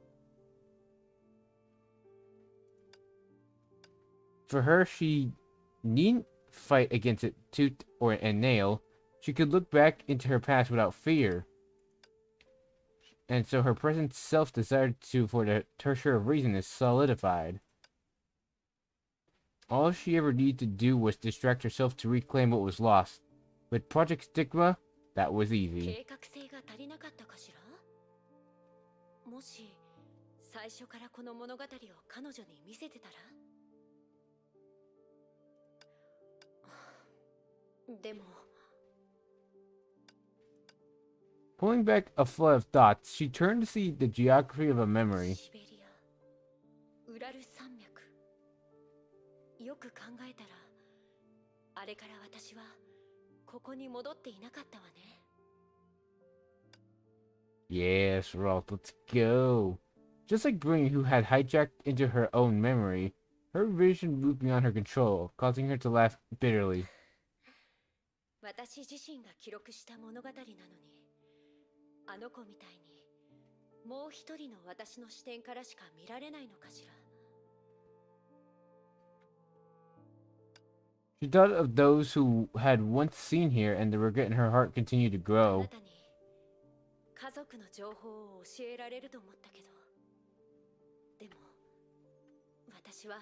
For her, she needn't fight against it tooth and nail. She could look back into her past without fear. And so her present self desired for the Tertiary of Reason is solidified. All she ever needed to do was distract herself to reclaim what was lost. With Project Stigma, that was easy. 計画性が足りなかったかしら。もし最初からこの物語を彼女に見せてたら。でも。 Pulling back a flood of thoughts, she turned to see the geography of a memory. シベリア、ウラル山脈。よく考えたら、あれから私はここに戻っていなかったわね。 Yes, Rolf, let's go. Just like Bring, who had hijacked into her own memory, her vision moved beyond her control, causing her to laugh bitterly. 私自身が記録した物語なのに、あの子みたいにもう一人の私の視点からしか見られないのかしら。 She thought of those who had once seen her, and the regret in her heart continued to あ grow. なたに家族の情報を教えられると思ったけど、でも私は。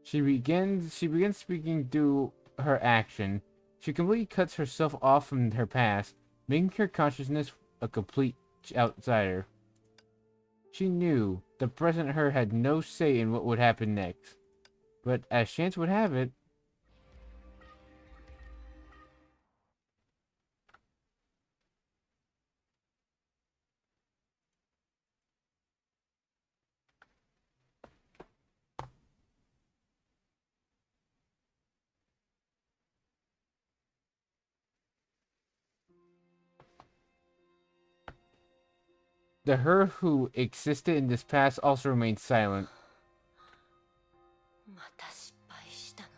She begins speaking through her action. She completely cuts herself off from her past, making her consciousness a complete outsider. She knew the present her had no say in what would happen next. But as chance would have it, the her who existed in this past also remained silent. また失敗したの。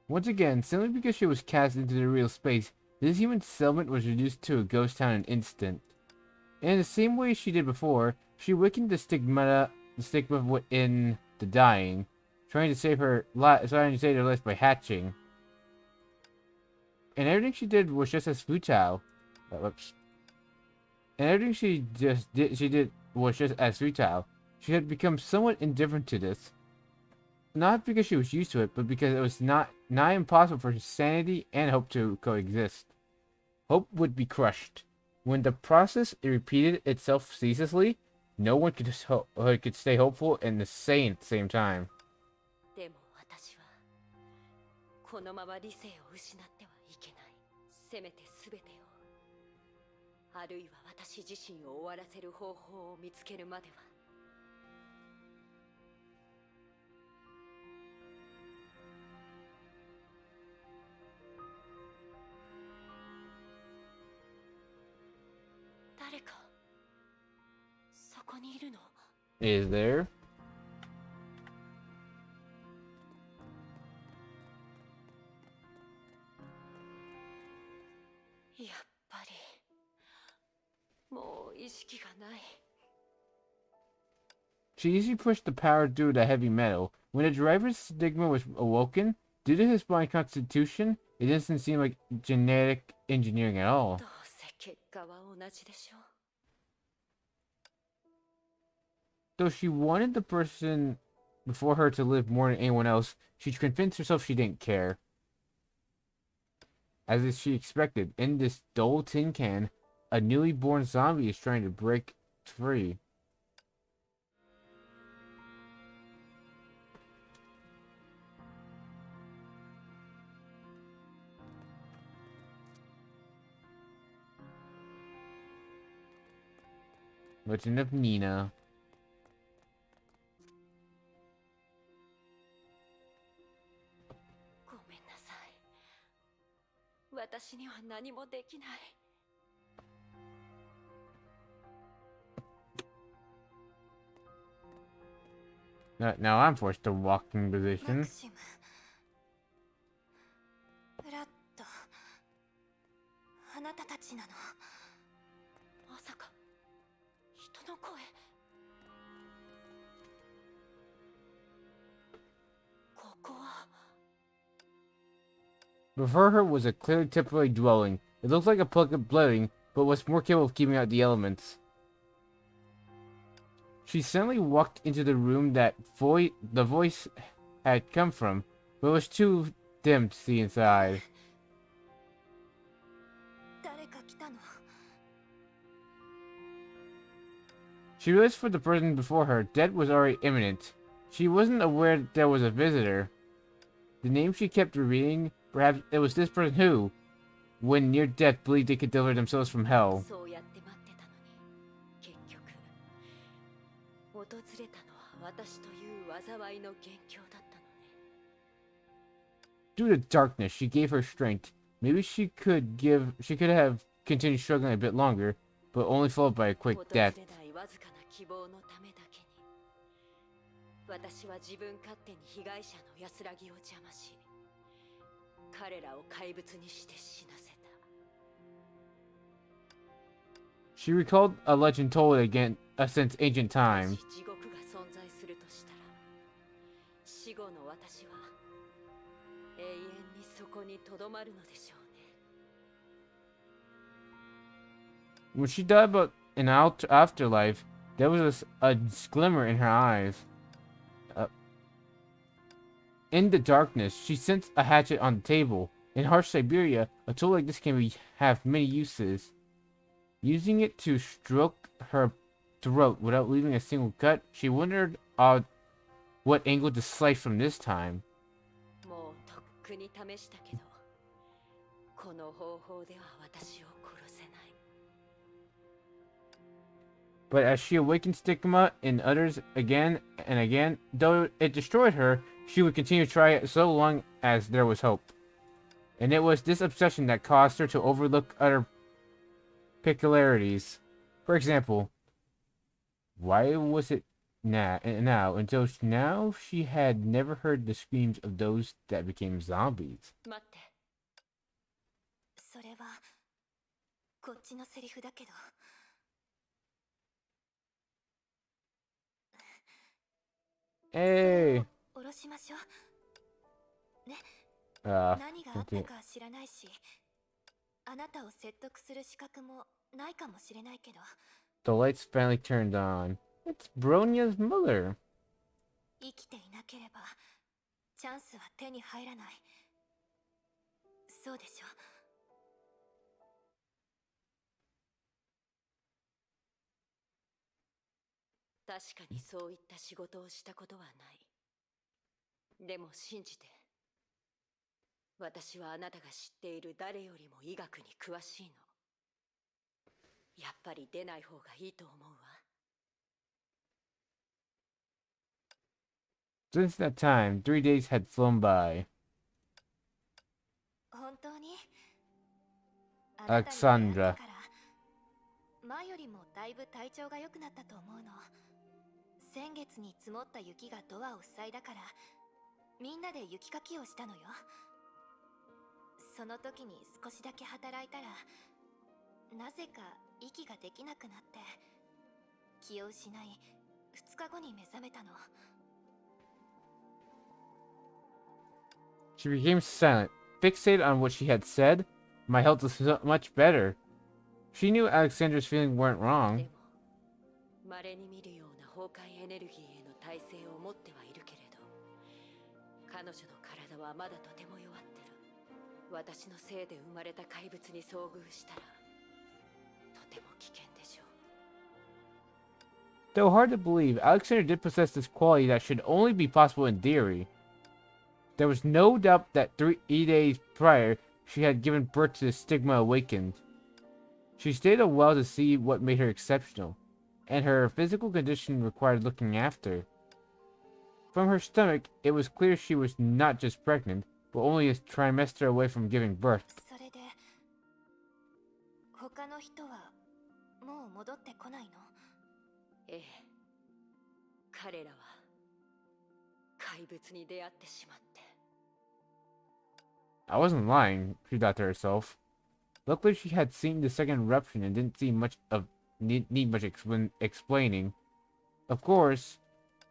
Once again, simply because she was cast into the real space, this human settlement was reduced to a ghost town in an instant. And in the same way she did before, she awakened the stigma within the dying, trying to save her life by hatching. And everything she did was just as futile. Whoops. And everything she did was just as futile. She had become somewhat indifferent to this. Not because she was used to it, but because it was not impossible for sanity and hope to coexist. Hope would be crushed. When the process repeated itself ceaselessly, no one could stay hopeful and sane at the same time. でも私はこのまま理性を失ってはいけない。せめて全てを、あるいは私自身を終わらせる方法を見つけるまでは。 誰かそこにいるの？ Is there? やっぱりもう意識がない。She easily pushed the power due to heavy metal. When the driver's stigma was awoken, due to his fine constitution, it doesn't seem like genetic engineering at all. どうせ結果は同じでしょう。 Though she wanted the person before her to live more than anyone else, she convinced herself she didn't care. As if she expected, in this dull tin can, a newly born zombie is trying to break free. Legend of Nina. ごめんなさい。私には何もできない。 Now I'm forced to walking マ position. クシムブラッドあなたたちなの？まさか人の声。ここは Before her was a clearly temporary dwelling. It looked like a public building, but was more capable of keeping out the elements. She suddenly walked into the room that the voice had come from, but it was too dim to see inside. 誰か来たの？ She realized for the person before her, death was already imminent. She wasn't aware that there was a visitor. The name she kept repeating, perhaps it was this person who, when near death, believed they could deliver themselves from hell. そうやって待ってたのに、結局訪れたのは私という災いの元凶だったのね。 Due to darkness, she gave her strength. Maybe she could have continued struggling a bit longer, but only followed by a quick 訪れ death. ないわずかな希望のためだけに、私は自分勝手に被害者の安らぎを邪魔し、彼らを怪物にして死なせた。 She recalled a legend told again since ancient も time. し地獄が存在するとしたら、死後の私は永遠にそこにとどまるのでしょうね。 When she died about an afterlife, there was a glimmer in her eyes. In the darkness, she sensed a hatchet on the table. In harsh Siberia, a tool like this can have many uses. Using it to stroke her throat without leaving a single cut, she wondered what angle to slice from this time. もうとっくに試したけど、この方法では私を殺せない。 But as she awakened stigma in others again and again, though it destroyed her, she would continue to try it so long as there was hope. And it was this obsession that caused her to overlook other peculiarities. For example, why was it until now she had never heard the screams of those that became zombies? 待って、それはこっちのセリフだけど。 Hey! 下ろしましょう。 Uh, 何があったか知らないし、あなたを説得する資格もないかもしれないけど、 the lights finally turned on. It's Bronya's mother. 生きていなければチャンスは手に入らない。そうでしょ？ 確かにそういった仕事をしたことはない。でも信じて。私はあなたが知っている誰よりも医学に詳しいの。やっぱり出ない方がいいと思うわ。 Since that time, 3 days had flown by. 本当に？ Alexandra 前よりもだいぶ体調が良くなったと思うの。先月に積もった雪がドアを塞いだから、みんなで雪かきをしたのよ。その時に少しだけ働いたら、なぜか息ができなくなって、気を失い、2日後に目覚めたの。 She became silent, fixated on what she had said. My health was so much better. She knew Alexander's feelings weren't で wrong. も稀に見るような崩壊エネルギーへの耐性を持ってはいるけれど、彼女の体はまだとても弱ってる。私のせいで生まれた怪物に遭遇したらとても危険でしょう。 Though hard to believe, Alexander did possess this quality that should only be possible in theory. There was no doubt that 3 days prior, she had given birth to the stigma awakened. She stayed a while to see what made her exceptional, and her physical condition required looking after. From her stomach, it was clear she was not just pregnant, but only a trimester away from giving birth. それで他の人はもう戻ってこないの？ええ、彼らは怪物に出会ってしまって。 I wasn't lying, she thought to herself. Luckily, she had seen the second eruption and didn't see much of need much explaining. Of course,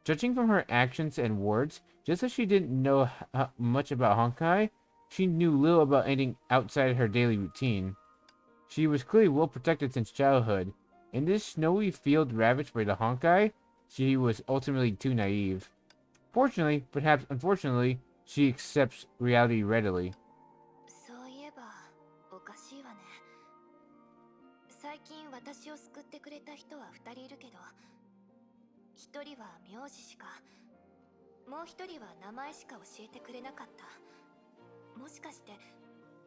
judging from her actions and words, just as she didn't know much about Honkai, she knew little about anything outside her daily routine. She was clearly well protected since childhood. In this snowy field ravaged by the Honkai, she was ultimately too naive. Fortunately, perhaps unfortunately, she accepts reality readily. そういえばおかしいわね。最近私を救ってくれた人は2人いるけど、1人は名字しか、もう1人は名前しか教えてくれなかった。もしかして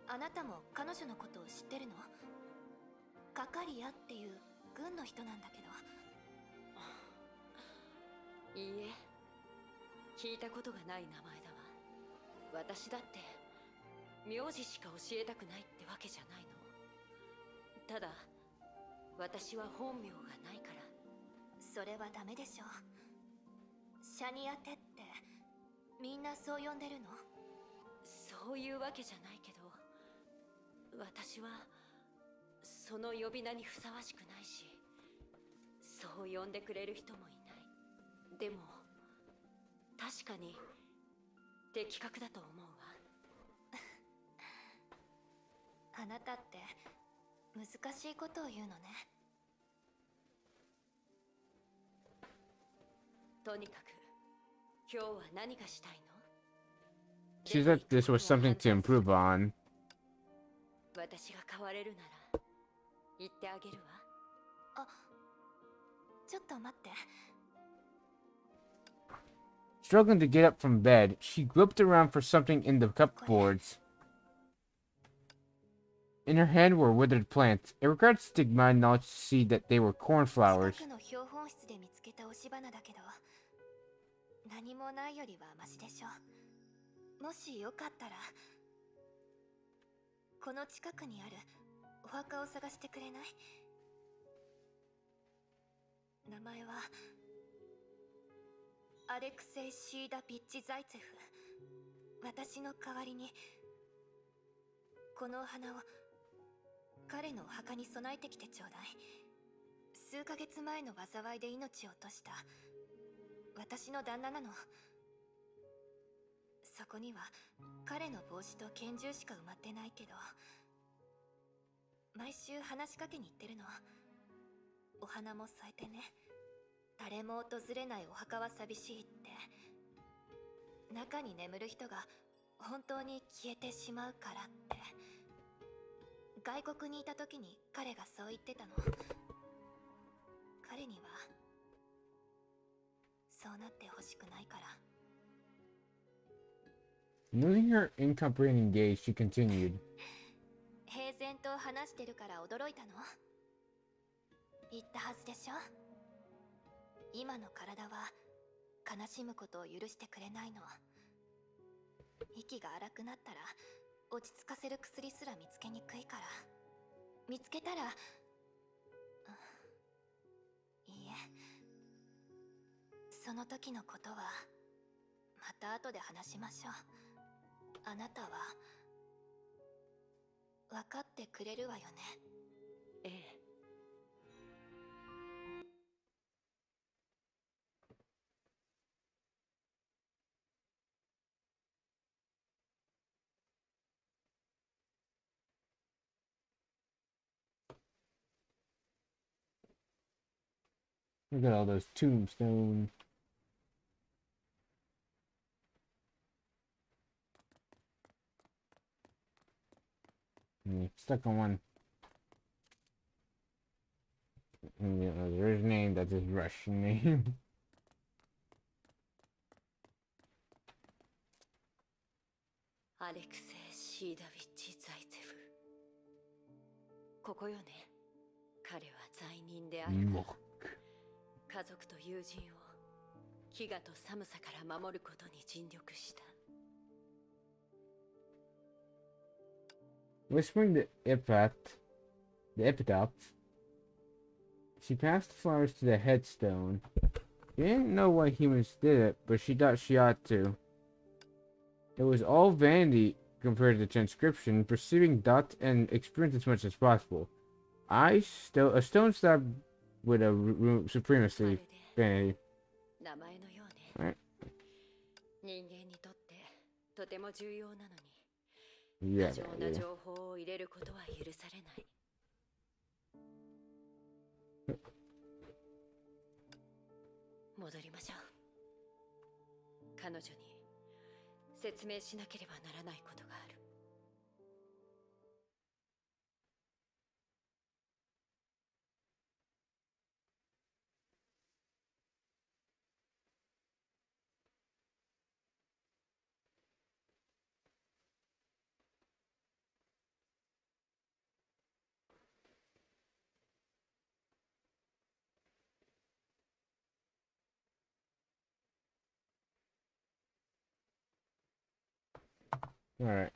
あなたも彼女のことを知ってるの？カカリアっていう軍の人なんだけど。いいえ、聞いたことがない名前だわ。私だって名字しか教えたくないってわけじゃないの。ただ私は本名がないから。それはダメでしょ。シャニアテってみんなそう呼んでるの？そういうわけじゃないけど、私はその呼び名にふさわしくないし、そう呼んでくれる人もいない。でも確かに的確だと思うわ。あなたって難しいことを言うのね。とにかく今日は何がしたいの？ She said this was something to improve on. 私が変われるなら言ってあげるわ。あ、ちょっと待って。Struggling to get up from bed, she groped around for something in the cupboards. In her hand were withered plants. It required stigma and knowledge to see that they were cornflowers. 近くの標本室で見つけた押し花だけど、何もないよりはマシでしょ。もしよかったらこの近くにあるお墓を探してくれない？名前はアレクセイ・シーダ・ピッチ・ザイツェフ。私の代わりにこのお花を彼のお墓に備えてきてちょうだい。数ヶ月前の災いで命を落とした私の旦那なの。そこには彼の帽子と拳銃しか埋まってないけど、毎週話しかけに行ってるの。お花も添えてね。誰も訪れないお墓は寂しいって。中に眠る人が本当に消えてしまうからって。外国にいた時に彼がそう言ってたの。彼にはそうなってほしくないから。Moving her incomprehending gaze, she continued. 平然と話してるから驚いたの？言ったはずでしょ。今の体は悲しむことを許してくれないの。息が荒くなったら落ち着かせる薬すら見つけにくいから。見つけたら、いいえ、その時のことはまた後で話しましょう。あなたは分かってくれるわよね？ええ。Look at all those tombstones. Stuck on one. There's a name that's his Russian name. アレクセイ・シーダビッチ・ザイツェフ。ここよね。彼は罪人であるが、家族と友人を飢餓と寒さから守ることに尽力した。Whispering the epitaph, she passed the flowers to the headstone. She didn't know why humans did it, but she thought she ought to. It was all vanity compared to the transcription, perceiving dot and experience as much as possible. A stone stabbed with a supremacy vanity. 名前のよう Right. ね。人間にとってとても重要なのに、 Yeah. 過剰な情報を入れることは許されない。戻りましょう。彼女に説明しなければならないことがある。All right.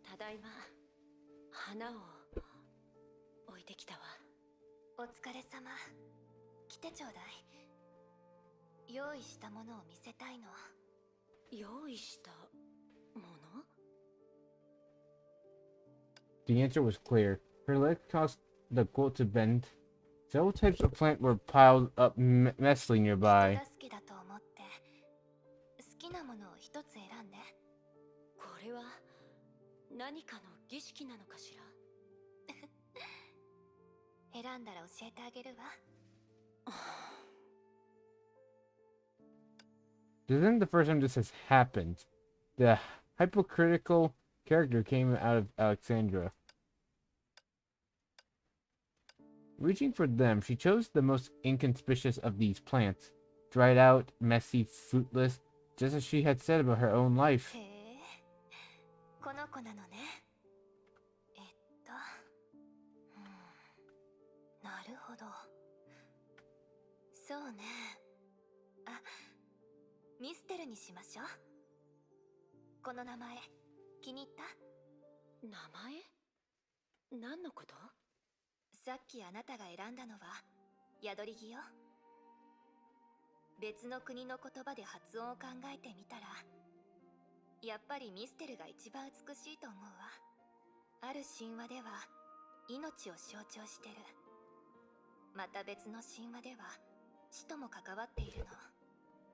ただいま、花を置いてきたわ。お疲れ様。来てちょうだい。用意したものを見せたいの。用意したもの？ The answer was clear. Her leg caused the quilt to bend. Several types of plant were piled up messily nearby. 手助けだと思って、好きなものを一つ選んで。これは何かの儀式なのかしら？選んだら教えてあげるわ。This isn't the first time this has happened. The hypocritical character came out of Alexandra. Reaching for them, she chose the most inconspicuous of these plants. Dried out, messy, fruitless, just as she had said about her own life. へえ、この子なのね。なるほど。そうね。あ、ミステルにしましょう。この名前、気に入った？名前？何のこと？さっきあなたが選んだのは宿り木よ。別の国の言葉で発音を考えてみたら、やっぱりミステルが一番美しいと思うわ。ある神話では命を象徴してる。また別の神話では死とも関わっているの。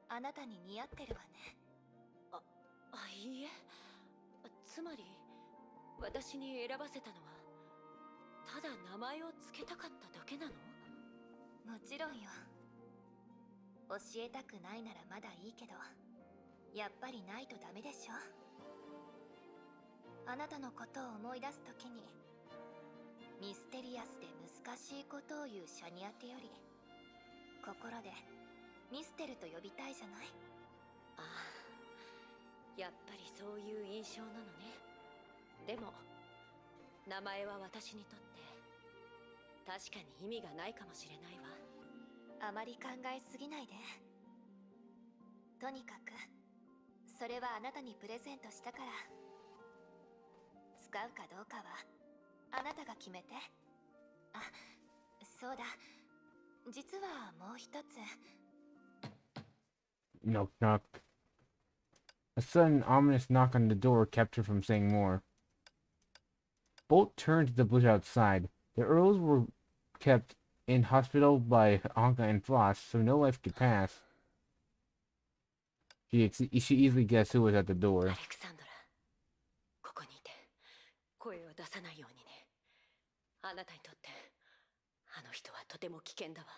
あなたに似合ってるわね。いいえ。つまり私に選ばせたのはただ名前を付けたかっただけなの？もちろんよ。教えたくないならまだいいけど、やっぱりないとダメでしょ。あなたのことを思い出すときに、ミステリアスで難しいことを言うシャニアテより、心でミステルと呼びたいじゃない。ああ、やっぱりそういう印象なのね。でも名前は私にとって確かに意味がないかもしれないわ。あまり考えすぎないで。とにかくそれはあなたにプレゼントしたから、使うかどうかはあなたが決めて。あ、そうだ、実はもう一つ。 Knock knock. A sudden ominous knock on the door kept her from saying more. Bolt turned to the bush outside. The Earls were kept in hospital by Anka and Floss, so no life could pass. She easily guessed who was at the ア door. レクサンドラ、ここにいて声を出さないようにね。あなたにとってあの人はとても危険だわ。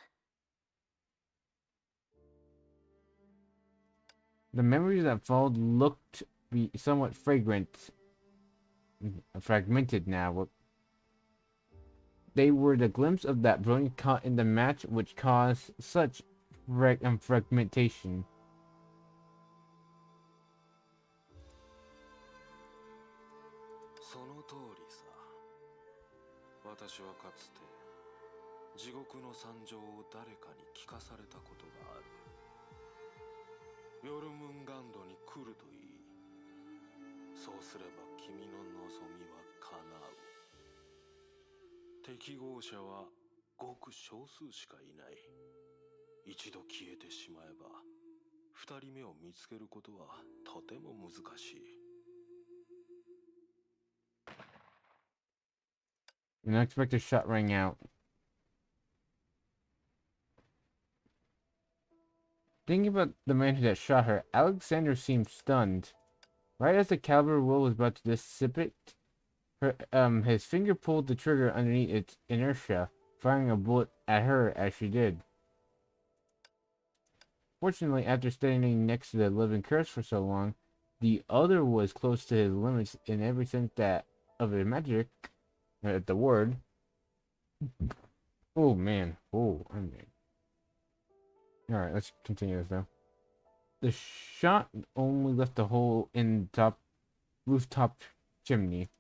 The memories that followed looked to be somewhat fragmented now. They were the glimpse of that brilliant caught in the match which caused such fragmentation. その通りさ。私はかつて地獄の惨状を誰かに聞かされたことがある。ヨルムンガンドに来るといい。そうすれば君の望みは叶う。適合者はごく少数しかいない。一度消えてしまえば二人目を見つけることはとても難しい。 An unexpected shot rang out. Thinking about the man who had shot her, Alexandra seemed stunned. Right as the caliber will was about to dissipate, his finger pulled the trigger underneath its inertia, firing a bullet at her as she did. Fortunately, after standing next to the living curse for so long, the other was close to his limits in every sense that of his magic. The word. Oh man. Oh, I mean. Alright, let's continue this though. The shot only left a hole in the rooftop chimney.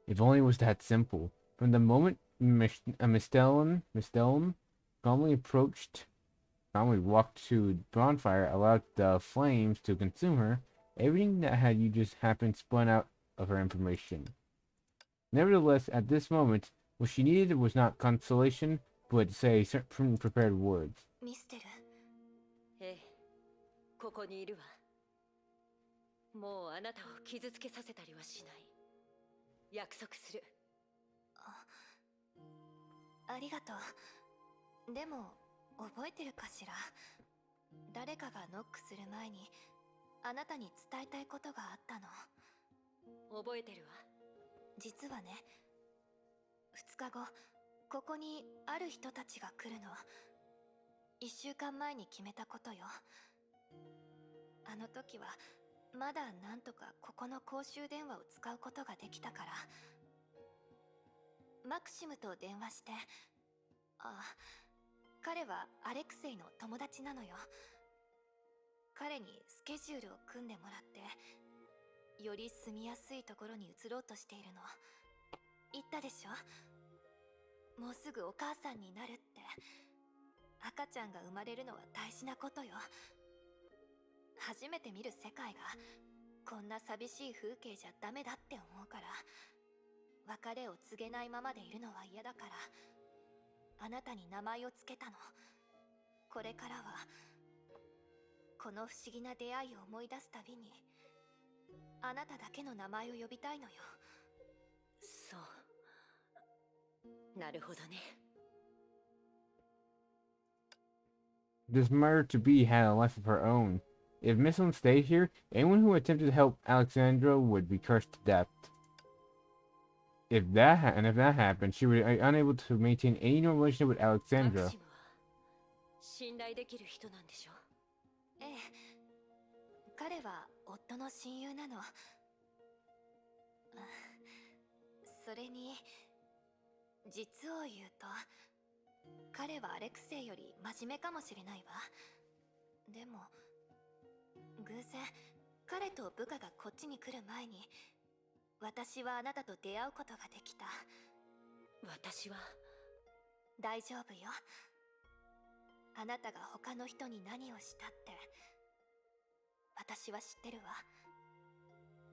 If only it was that simple. From the moment Mistelon calmly walked to the bonfire, allowed the flames to consume her, everything that had just happened spun out of her information. Nevertheless, at this moment, what she needed was not consolation, but say certain prepared words. ミステル、ええ、ここにいるわ。もうあなたを傷つけさせたりはしない。約束する。ありがとう。でも覚えてるかしら。誰かがノックする前にあなたに伝えたいことがあったの。覚えてるわ。実はね、2日後ここにある人たちが来るの。1週間前に決めたことよ。あの時はまだなんとかここの公衆電話を使うことができたから。マクシムと電話して、彼はアレクセイの友達なのよ。彼にスケジュールを組んでもらって、より住みやすいところに移ろうとしているの。言ったでしょ。もうすぐお母さんになるって。赤ちゃんが生まれるのは大事なことよ。初めて見る世界がこんな寂しい風景じゃダメだって思うから、別れを告げないままでいるのは嫌だから、あなたに名前をつけたの。これからはこの不思議な出会いを思い出すたびにあなただけの名前を呼びたいのよ。そう。なるほどね。This murder-to-be had a life of her own. If Misslin stayed here, anyone who attempted to help Alexandra would be cursed to death. If that happened, she would be unable to maintain any normal relationship with マ Alexandra. クシムは信頼できる人なんでしょ。ええ、彼は夫の親友なの。それに実を言うと、彼はアレクセイより真面目かもしれないわ。でも偶然彼と部下がこっちに来る前に、私はあなたと出会うことができた。私は大丈夫よ。あなたが他の人に何をしたって私は知ってるわ。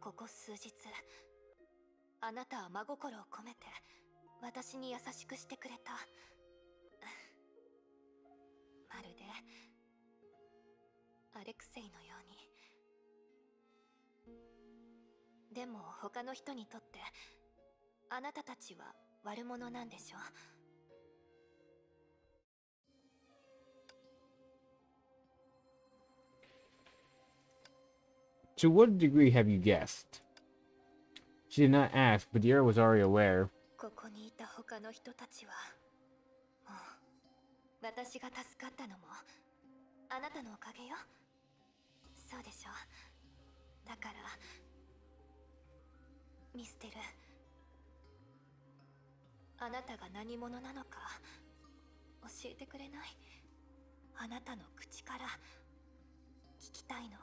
ここ数日あなたは真心を込めて私に優しくしてくれた。まるでアレクセイのように。でも他の人にとってあなたたちは悪者なんでしょ。To what degree have you guessed? She did not ask, but the other was already aware. ここにいた他の人たちはもう私が助かったのもあなたのおかげよ。そうでしょ。だからミステル、あなたが何者なのか教えてくれない？あなたの口から聞きたいの。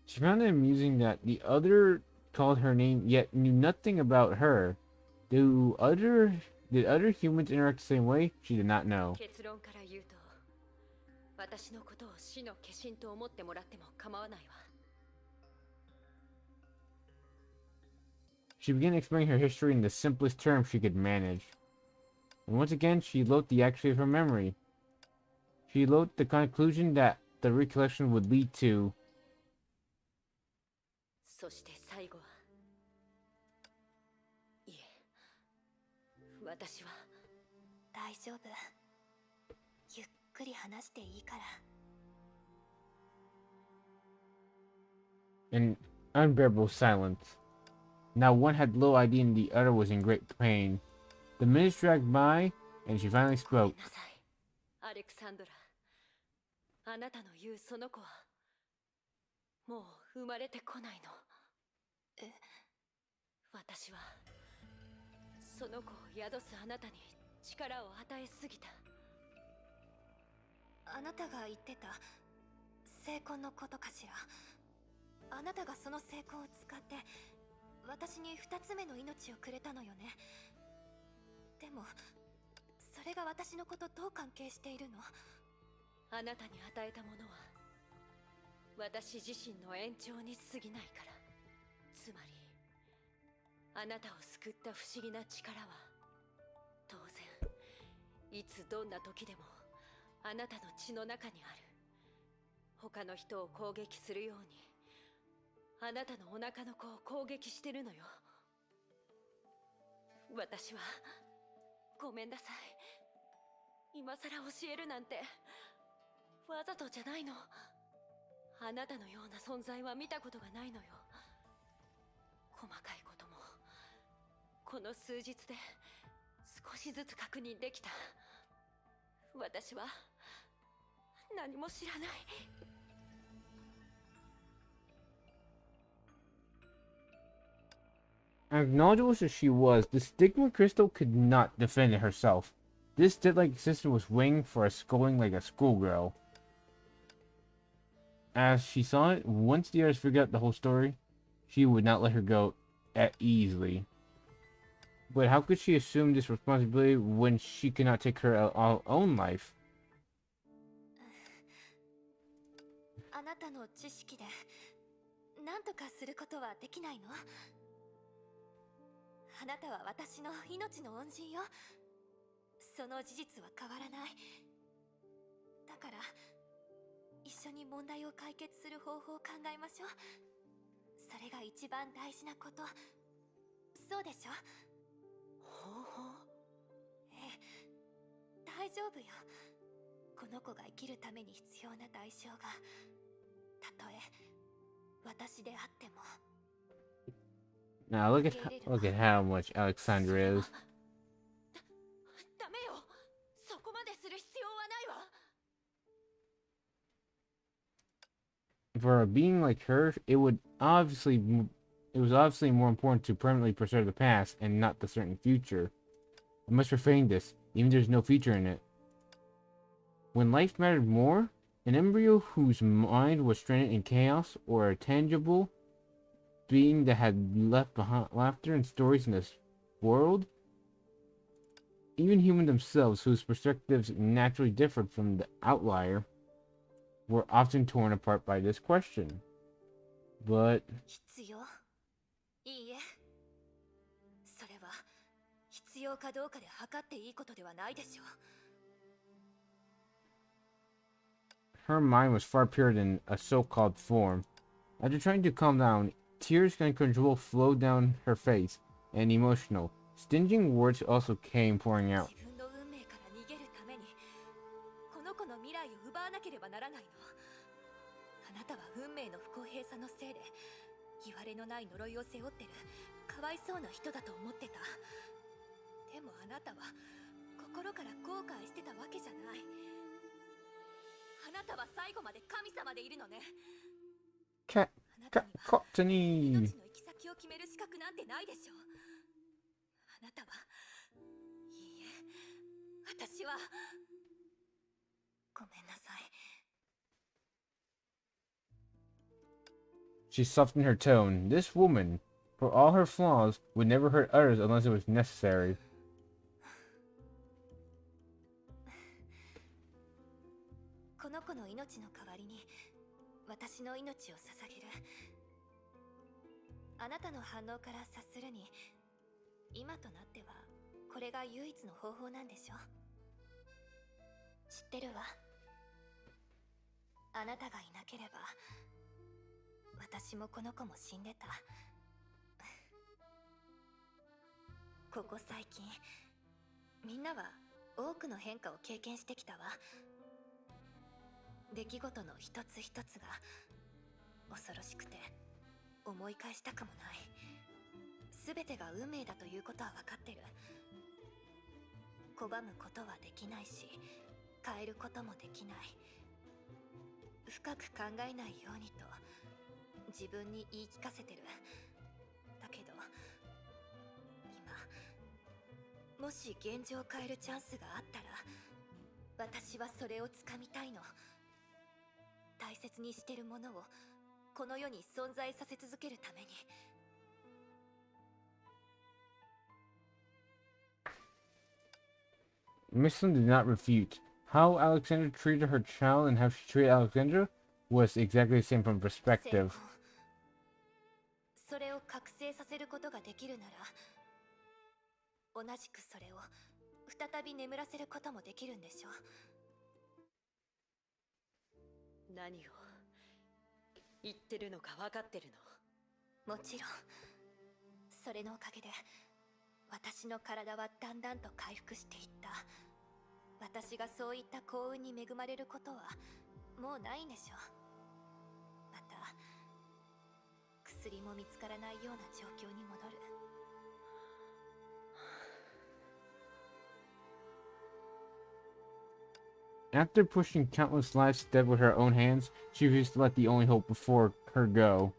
She found it amusing that the other called her name yet knew nothing about her. Did other humans interact the same way? She did not know. 結論から言うと、私のことを死の化身と思ってもらっても構わないわ。She began explaining her history in the simplest terms she could manage. And once again, she loathed the accuracy of her memory. She loathed the conclusion that the recollection would lead to. そして最後は、いえ、私は大丈夫。ゆっくり話していいから。An unbearable silence. Now one had little idea and the other was in great pain. The minutes dragged by, and she finally ごめ spoke. んなさい、アレクサンドラ。あなたの言うその子はもう生まれてこないの。私はその子を宿すあなたに力を与えすぎた。あなたが言ってた成婚のことかしら。あなたがその成功を使って私に2つ目の命をくれたのよね。でもそれが私のことどう関係しているの？あなたに与えたものは私自身の延長に過ぎないから。つまりあなたを救った不思議な力は当然いつどんな時でもあなたの血の中にある。他の人を攻撃するようにあなたのお腹の子を攻撃してるのよ。私はごめんなさい。今さら教えるなんてわざとじゃないの。あなたのような存在は見たことがないのよ。細かいこともこの数日で少しずつ確認できた。私は何も知らない。As knowledgeable as she was, the Stigma Crystal could not defend it herself. This dead-like existence was waiting for a scolding like a schoolgirl. As she saw it, once the others figured out the whole story, she would not let her go easily. But how could she assume this responsibility when she could not take her own life? あなたの知識で何とかすることはできないの？あなたは私の命の恩人よ。その事実は変わらない。だから一緒に問題を解決する方法を考えましょう。それが一番大事なこと。そうでしょ？方法？ええ、大丈夫よ。この子が生きるために必要な代償がたとえ私であっても。 Now look at how much Alexandra is. ダメよ。そこまでする必要はないわ。 For a being like her, it was obviously more important to permanently preserve the past and not the certain future. I must refrain this, even there's no future in it. When life mattered more, an embryo whose mind was stranded in chaos, or a tangible being that had left behind laughter and stories in this world, even humans themselves, whose perspectives naturally differed from the outlier, were often torn apart by this question. But 必要？いいえ。それは必要かどうかで測っていいことではないでしょう。 her mind was far purer than a so-called form. After trying to calm down, tears uncontrollable flowed down her face, and emotional, stinging words also came pouring out. 自分の運命から逃げるためにこの子の未来を奪わなけれならないの？あなたは運命の不公平さのせいで言われのない呪いを背負ってるかわいそうな人だと思ってた。でもあなたは心から後悔してたわけじゃない。あなたは最後まで神様でいるのね。 Cat, あなた cat, には Cottony. 命の行き先を決める資格なんてないでしょ。あなたはいいえ、私はごめんなさい。 She softened her tone. This woman, for all her flaws, would never hurt others unless it was necessary. この子の命の代わりに私の命を捧げる。あなたの反応から察するに今となってはこれが唯一の方法なんでしょ。知ってるわ。あなたがいなければ私もこの子も死んでた。ここ最近みんなは多くの変化を経験してきたわ。出来事の一つ一つが恐ろしくて思い返したくもない。全てが運命だということは分かってる。拒むことはできないし変えることもできない。深く考えないようにと自分に言い聞かせてる。だけど今もし現状を変えるチャンスがあったら私はそれをつかみたいの。大切にしてるものをこの世に存在させ続けるために。 Miss Lin did not refute. How Alexandra treated her child and how she treated Alexandra was exactly the same from perspective. それを覚醒させることができるなら同じくそれを再び眠らせることもできるんでしょ。何を言ってるのか分かってるの？もちろん。それのおかげで私の体はだんだんと回復していった。私がそういった幸運に恵まれることはもうないんでしょ。また薬も見つからないような状況に戻る。 After pushing countless lives to death with her own hands, she refused to let the only hope before her go.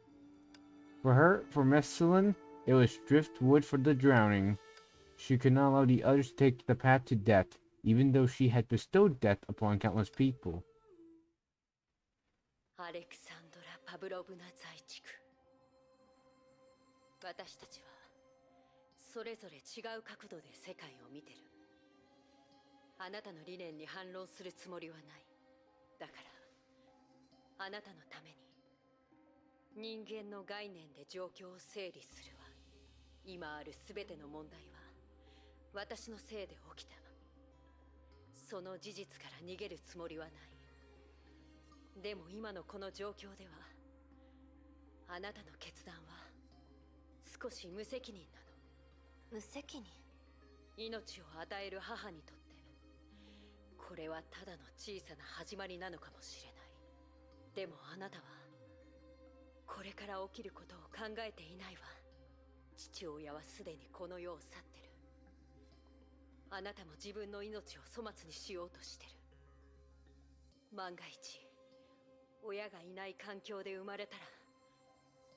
For Messalin, it was driftwood for the drowning. She could not allow the others to take the path to death, even though she had bestowed death upon countless people. アレクサンドラ・パブロブナ在地区。私たちはそれぞれ違う角度で世界を見てる。あなたの理念に反論するつもりはない。だからあなたのために人間の概念で状況を整理するわ。今ある全ての問題は私のせいで起きた。その事実から逃げるつもりはない。でも今のこの状況ではあなたの決断は少し無責任なの。無責任？命を与える母にとってこれはただの小さな始まりなのかもしれない。でもあなたはこれから起きることを考えていないわ。父親はすでにこの世を去ってる。あなたも自分の命を粗末にしようとしてる。万が一親がいない環境で生まれたら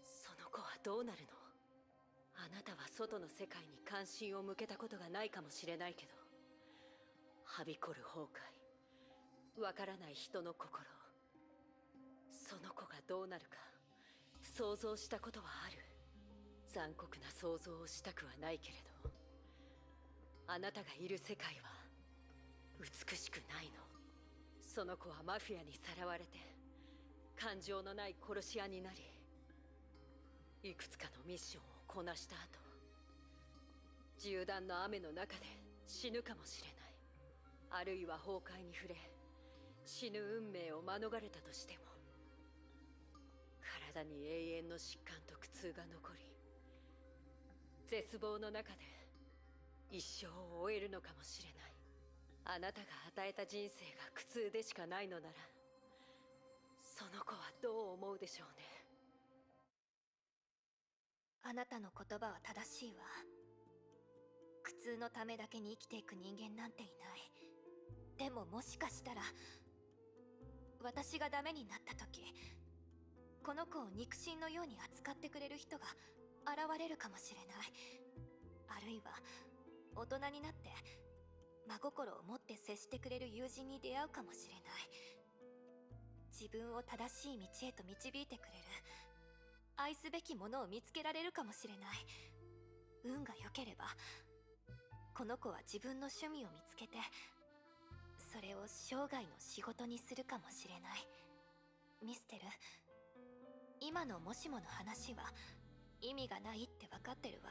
その子はどうなるの？あなたは外の世界に関心を向けたことがないかもしれないけど、はびこる崩壊、わからない人の心、その子がどうなるか想像したことはある。残酷な想像をしたくはないけれど、あなたがいる世界は美しくないの。その子はマフィアにさらわれて感情のない殺し屋になり、いくつかのミッションをこなした後、銃弾の雨の中で死ぬかもしれない。あるいは崩壊に触れ死ぬ運命を免れたとしても、体に永遠の疾患と苦痛が残り、絶望の中で一生を終えるのかもしれない。あなたが与えた人生が苦痛でしかないのなら、その子はどう思うでしょうね。あなたの言葉は正しいわ。苦痛のためだけに生きていく人間なんていない。でももしかしたら私がダメになった時、この子を肉親のように扱ってくれる人が現れるかもしれない。あるいは大人になって真心を持って接してくれる友人に出会うかもしれない。自分を正しい道へと導いてくれる、愛すべきものを見つけられるかもしれない。運が良ければこの子は自分の趣味を見つけて、それを生涯の仕事にするかもしれない。ミステル、今のもしもの話は意味がないって分かってるわ。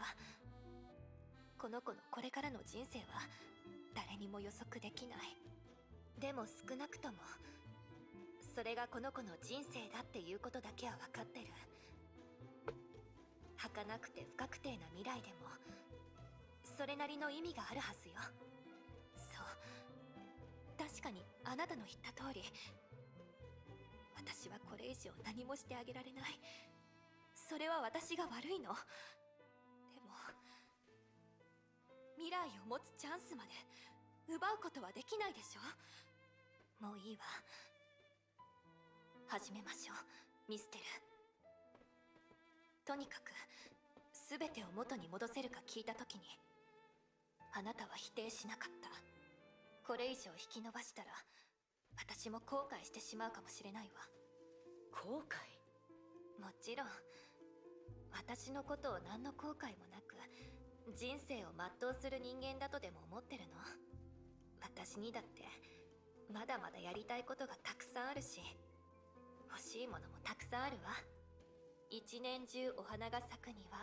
この子のこれからの人生は誰にも予測できない。でも少なくともそれがこの子の人生だっていうことだけは分かってる。儚くて不確定な未来でもそれなりの意味があるはずよ。そう、確かにあなたの言った通り、私はこれ以上何もしてあげられない。それは私が悪いの。でも未来を持つチャンスまで奪うことはできないでしょ。もういいわ。始めましょう、ミステル。とにかく全てを元に戻せるか聞いた時にあなたは否定しなかった。これ以上引き延ばしたら私も後悔してしまうかもしれないわ。後悔？もちろん私のことを何の後悔もなく人生を全うする人間だとでも思ってるの？私にだってまだまだやりたいことがたくさんあるし、欲しいものもたくさんあるわ。一年中お花が咲くには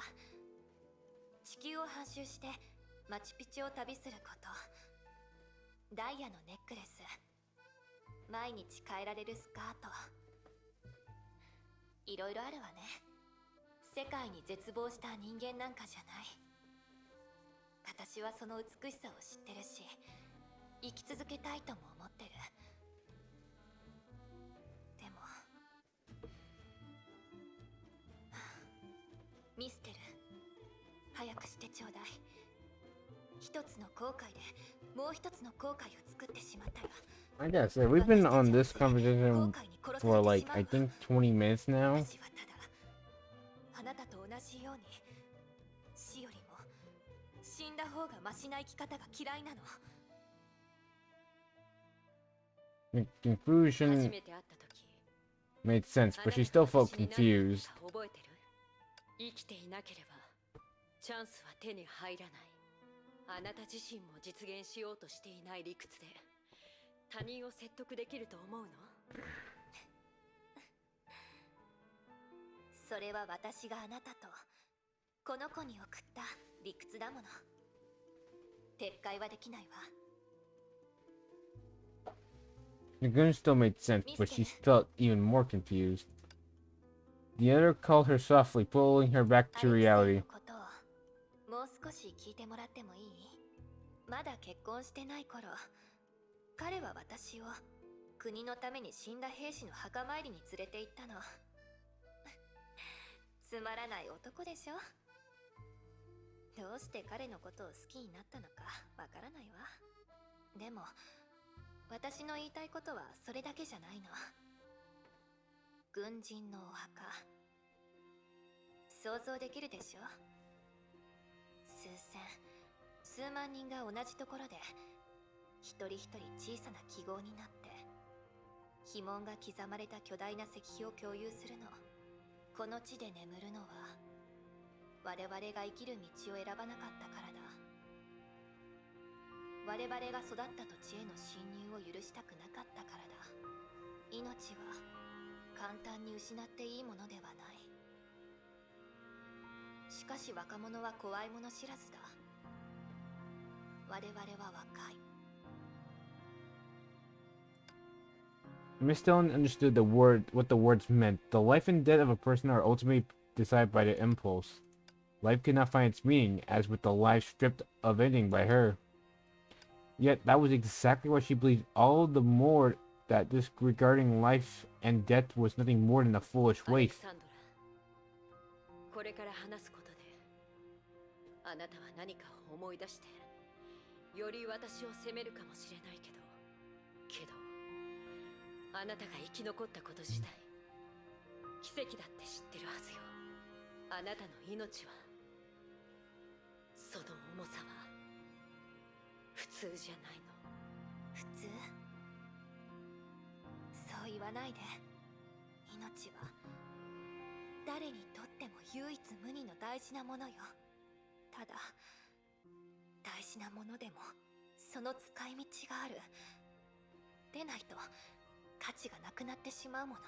地球を半周してマチュピチュを旅すること、ダイヤのネックレス、毎日変えられるスカート、いろいろあるわね。世界に絶望した人間なんかじゃない。私はその美しさを知ってるし、生き続けたいとも思ってる。でもミステル、早くしてちょうだい。一つの後悔でもう一つの後悔を作ってしまったら I guess we've been on this conversation for like I think 20 minutes now. 私はただあなたと同じように死よりも死んだ方がマシな生き方が嫌いなの。 The 初 conclusion めて会った時、 made sense, but she still felt confused. 覚えてる？生きていなければチャンスは手に入らない。あなた自身も実現しようとしていない理屈で他人を説得できると思うの？それは私があなたとこの子に送った理屈だもの。撤回はできないわ。 The gun still made sense, but she felt even more confused. The other called her softly, pulling her back ア to レクセイ reality. のことをもう少し聞いてもらってもいい？まだ結婚してない頃、彼は私を国のために死んだ兵士の墓参りに連れて行ったの。つまらない男でしょ。どうして彼のことを好きになったのかわからないわ。でも私の言いたいことはそれだけじゃないの。軍人のお墓、想像できるでしょ。数千数万人が同じところで一人一人小さな記号になって碑文が刻まれた巨大な石碑を共有するの。この地で眠るのは我々が生きる道を選ばなかったからだ。我々が育った土地への侵入を許したくなかったからだ。命は簡単に失っていいものではない。しかし若者は怖いもの知らずだ。我々は若い。 Miss Dillon understood what the words meant. The life and death of a person are ultimately decided by the impulse. Life could not find its meaning, as with the life stripped of anything by her. Yet that was exactly what she believed, all the more that disregarding life and death was nothing more than a foolish アレク waste. サンドラ、これから話すことであなたは何かを思い出してより私を責めるかもしれないけどあなたが生き残ったこと自体奇跡だって知ってるはずよ。あなたの命はその重さは普通じゃないの。普通？そう言わないで。命は誰にとっても唯一無二の大事なものよ。ただ大事なものでもその使い道がある。でないと価値がなくなってしまうもの。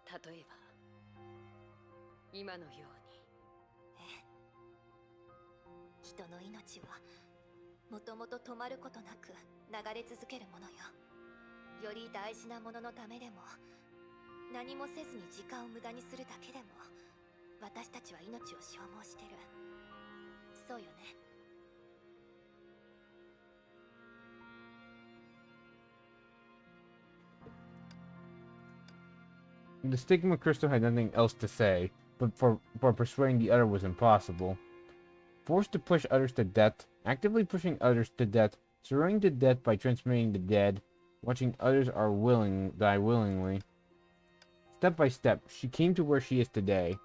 例えば今のように。人の命はもともと止まることなく流れ続けるものよ。より大事なもののためでも何もせずに時間を無駄にするだけでも私たちは命を消耗してる。そうよね。The Stigma Crystal had nothing else to say, but for persuading the other was impossible. Forced to push others to death, actively pushing others to death, surrendering to death by transmitting the dead, watching others die willingly. Step by step, she came to where she is today.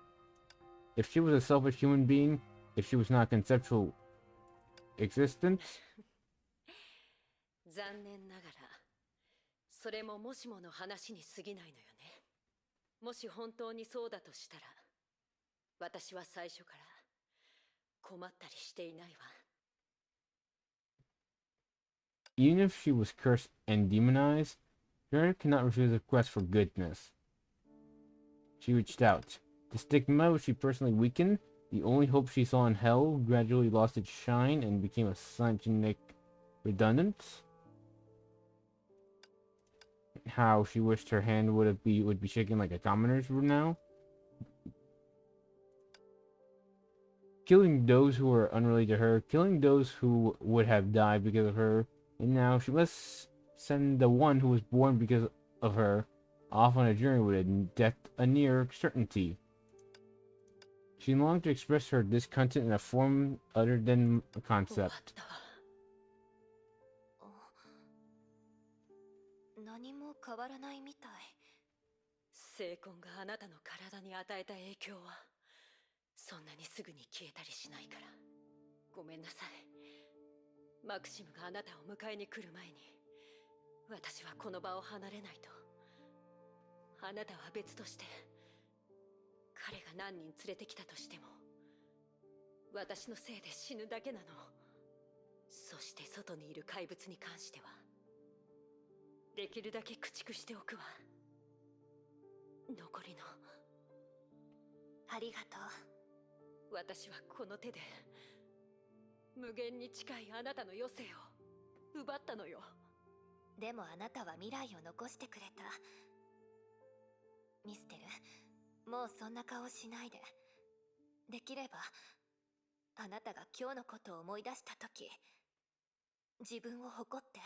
If she was a selfish human being, if she was not conceptual existence, 残念ながらそれももしもの話に過ぎないのよね。もし本当にそうだとしたら私は最初から困ったりしていないわ。even if she was cursed and demonized, Jared could not refuse a request for goodness. She reached out. The stigma which she personally weakened, the only hope she saw in hell, gradually lost its shine and became a scientific redundance. How she wished her hand would be shaken like a commoner's now. Killing those who were unrelated to her, killing those who would have died because of her, and now she must send the one who was born because of her off on a journey with death a near certainty. She longed to express her discontent in a form other than a 終わっ concept. たわ。何も変わらないみたい。聖魂があなたの体に与えた影響はそんなにすぐに消えたりしないから。ごめんなさい。マクシムがあなたを迎えに来る前に私はこの場を離れないと。あなたは別として、彼が何人連れてきたとしても私のせいで死ぬだけなの。そして外にいる怪物に関してはできるだけ駆逐しておくわ。残りの。ありがとう。私はこの手で無限に近いあなたの余生を奪ったのよ。でもあなたは未来を残してくれた。ミステル、もうそんな顔しないで。できればあなたが今日のことを思い出した時、自分を誇って。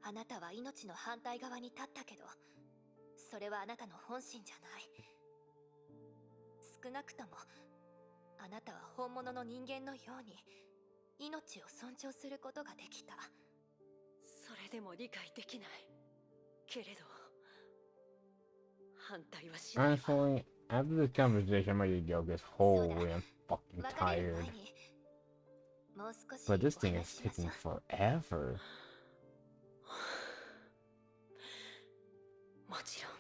あなたは命の反対側に立ったけど、それはあなたの本心じゃない。少なくともあなたは本物の人間のように命を尊重することができた。それでも理解できないけれど反対はしないわ。 Honestly, after this conversation, I'm ready to go because holy, I'm fucking 別れる tired. 前にもう少し But this お thing 話 is ししましょ taking う。 forever. もちろん。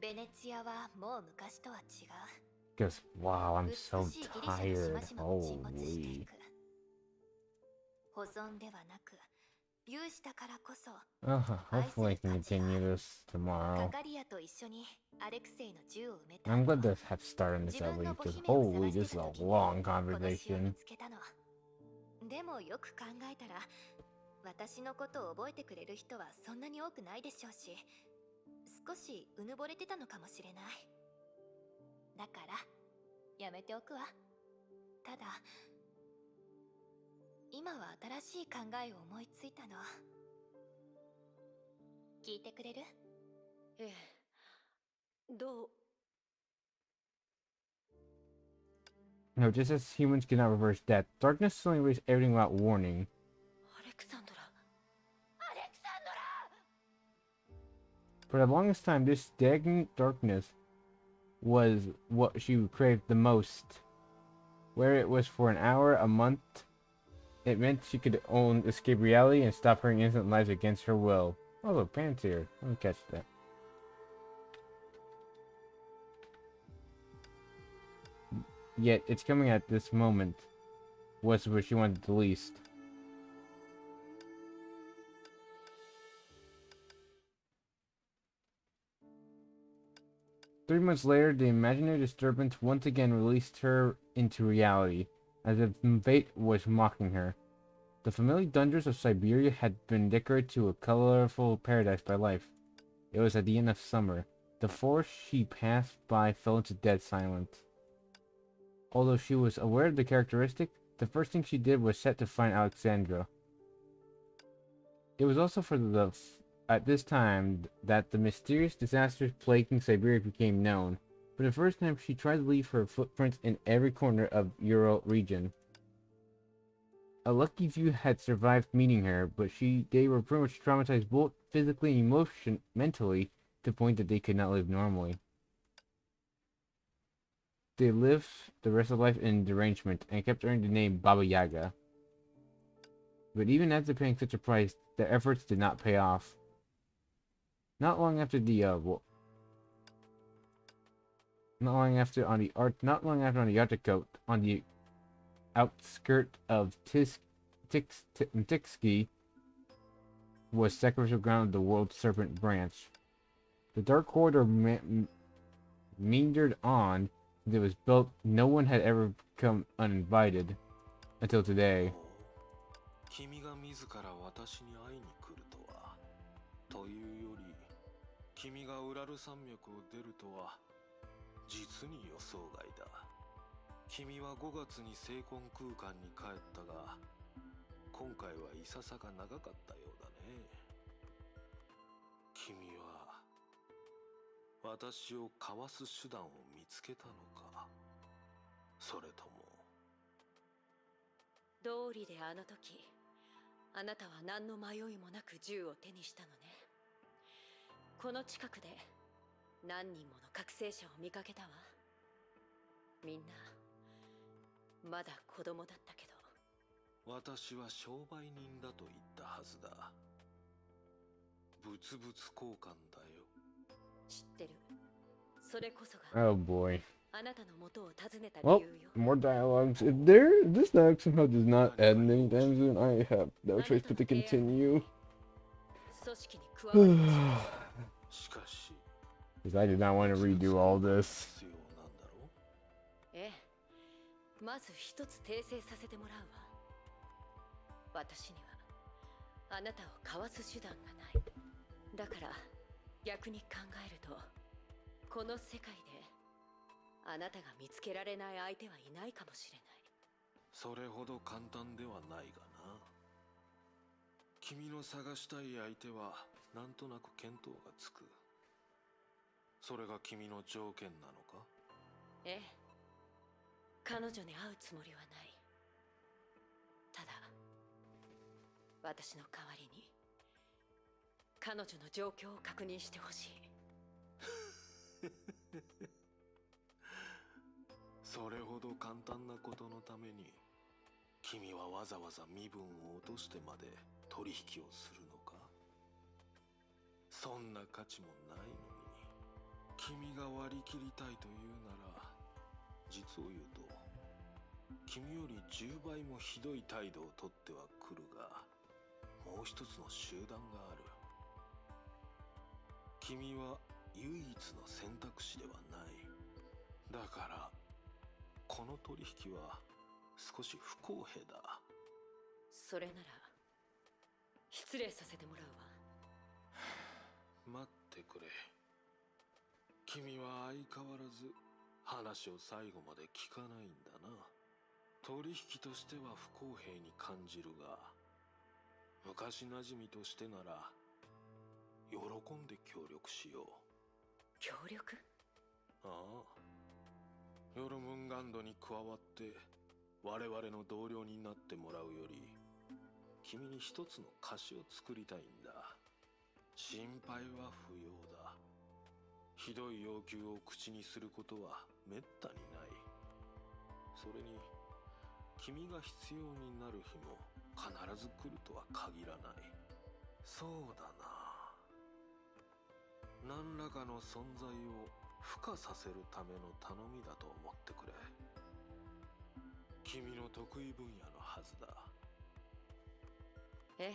ベネツィアはもう昔とは違う。 Because, wow, I'm 美 so しいギリシャの tired. 島々も沈没してい Holy. く。保存ではなく有志だからこそ。 Hopefully I can continue this カ tomorrow. カリアと一緒にアレクセイの銃を埋めた I'm 後、 glad to have started this 自 at 分の least 母 because 姫を holy, 探 this し is て a た時に long この詩を conversation. 見つけたの。でもよく考えたら私のことを覚えてくれる人はそんなに多くないでしょうし、少しうぬぼれてたのかもしれない。だからやめておくわ。ただ今は新しい考えを思いついたの。聞いてくれる？ええ、どう？ No, just as humans cannot reverse death, darkness suddenly erased everything without warning. アレクサンドラ。アレクサンドラ！ For the longest time, this stagnant darkness was what she craved the most. Where it was for an hour, a month, it meant she could escape reality and stop hurting innocent lives against her will. Oh, look, Pam's here. Let me catch that. Yet, it's coming at this moment was what she wanted the least. Three months later, the imaginary disturbance once again released her into reality, as if fate was mocking her. The familiar dungeons of Siberia had been decorated to a colorful paradise by life. It was at the end of summer. The forest she passed by fell into dead silence. Although she was aware of the characteristic, the first thing she did was set to find Alexandra. It was also at this time that the mysterious disasters plaguing Siberia became known. For the first time, she tried to leave her footprints in every corner of Ural region. A lucky few had survived meeting her, but they were pretty much traumatized both physically and mentally to the point that they could not live normally. They lived the rest of life in derangement and kept earning the name Baba Yaga. But even after paying such a price, their efforts did not pay off. Not long after on the Arctic on the outskirt of Tixki was sacrificial ground of the world's serpent branch. The dark corridor meandered on. It was built. No one had ever come uninvited until today. 君が自ら私に会いに来るとは。というより、君がウラル山脈を出るとは、実に予想外だ。君は5月に聖魂空間に帰ったが、今回はいささか長かったようだね。君は私をかわす手段を見つけたのか、それとも。道理であの時、あなたは何の迷いもなく銃を手にしたのね。この近くで何人もの覚醒者を見かけたわ。みんなまだ子供だったけど。私は商売人だと言ったはずだ。物々交換だよ。知ってる。それこそが Oh boy. あなたの元を訪ねた Well, 理由よ。 more dialogues. If this dialogue somehow does not end anytime soon, I have no choice but to continue. 組織に加わる しかし、 Because I did not want to redo all this. 必要なんだろう。ええ、まず一つ訂正させてもらうわ。私にはあなたをかわす手段がない。だから逆に考えると、この世界であなたが見つけられない相手はいないかもしれない。それほど簡単ではないがな。君の探したい相手はなんとなく見当がつく。それが君の条件なのか？ええ、彼女に会うつもりはない。ただ私の代わりに彼女の状況を確認してほしい。それほど簡単なことのために君はわざわざ身分を落としてまで取引をするのか？そんな価値もないのに、君が割り切りたいというなら、実を言うと君より10倍もひどい態度をとってはくるが、もう一つの集団がある。君は唯一の選択肢ではない。だからこの取引は少し不公平だ。それなら失礼させてもらうわ。待ってくれ。君は相変わらず話を最後まで聞かないんだな。取引としては不公平に感じるが、昔なじみとしてなら喜んで協力しよう。協力？ああ、ヨルムンガンドに加わって我々の同僚になってもらうより、君に一つの貸しを作りたいんだ。心配は不要だ。ひどい要求を口にすることはめったにない。それに君が必要になる日も必ず来るとは限らない。そうだな、何らかの存在を付加させるための頼みだと思ってくれ。君の得意分野のはずだ。ええ、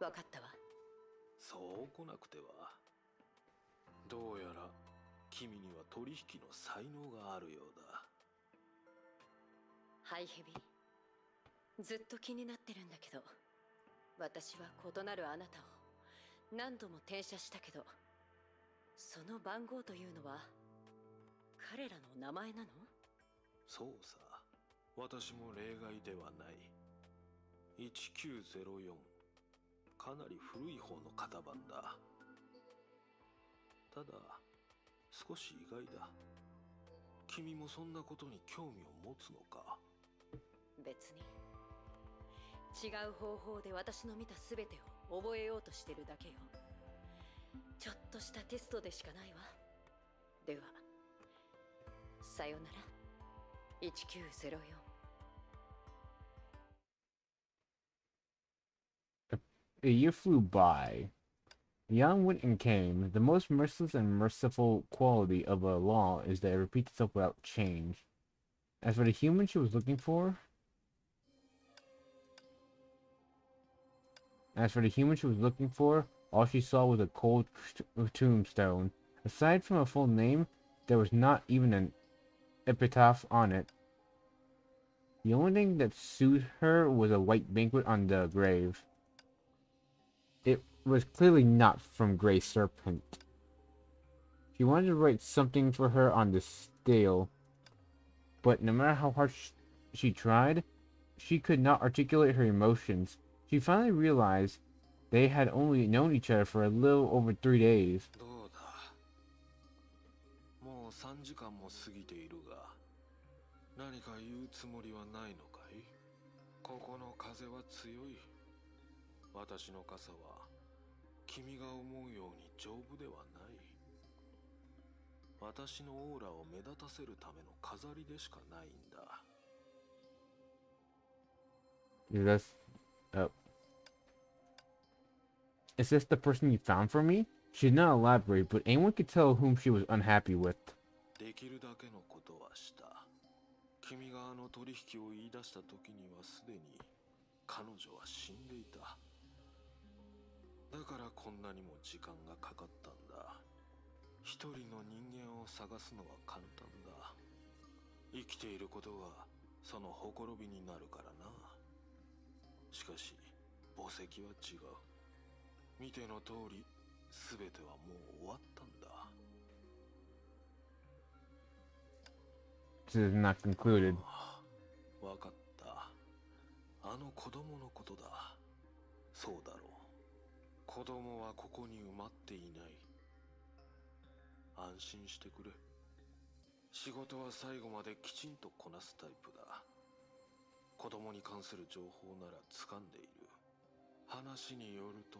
分かったわ。そう来なくては。どうやら君には取引の才能があるようだ。ハイヘビ、ずっと気になってるんだけど、私は異なるあなたを何度も転写したけど、その番号というのは彼らの名前なの？そうさ、私も例外ではない。1904、かなり古い方の型番だ。ただ少し意外だ。君もそんなことに興味を持つのか？別に。違う方法で私の見た全てを覚えようとしてるだけよ。ちょっとしたテストでしかないわ。ではさよなら、1904。A year flew by. The young went and came. The most merciless and merciful quality of a law is that it repeats itself without change. As for the human she was looking for, all she saw was a cold tombstone. Aside from a full name, there was not even an epitaph on it. The only thing that suited her was a white banquet on the grave. It was clearly not from Grey Serpent. She wanted to write something for her on the stele, but no matter how hard she tried, she could not articulate her emotions. She finally realized they had only known each other for a little over 3 days. どうだ、もう3時間も過ぎているが、何か言うつもりはないのかい？ここの風は強い。私の傘は君が思うように丈夫ではない。私のオーラを目立たせるための飾りでしかないんだ。Is this the person you found for me? She did not elaborate, but anyone could tell whom she was unhappy with. できるだけのことはした。君があの取引を言い出した時にはすでに彼女は死んでいた。だからこんなにも時間がかかったんだ。一人の人間を探すのは簡単だ。生きていることがそのほころびになるからな。しかし墓石は違う。見ての通り全てはもう終わったんだ。This is not concluded. わかった。あの子供のことだ。そうだろう。子供はここに埋まっていない。安心してくれ。仕事は最後まできちんとこなすタイプだ。子供に関する情報なら掴んでいる。話によると、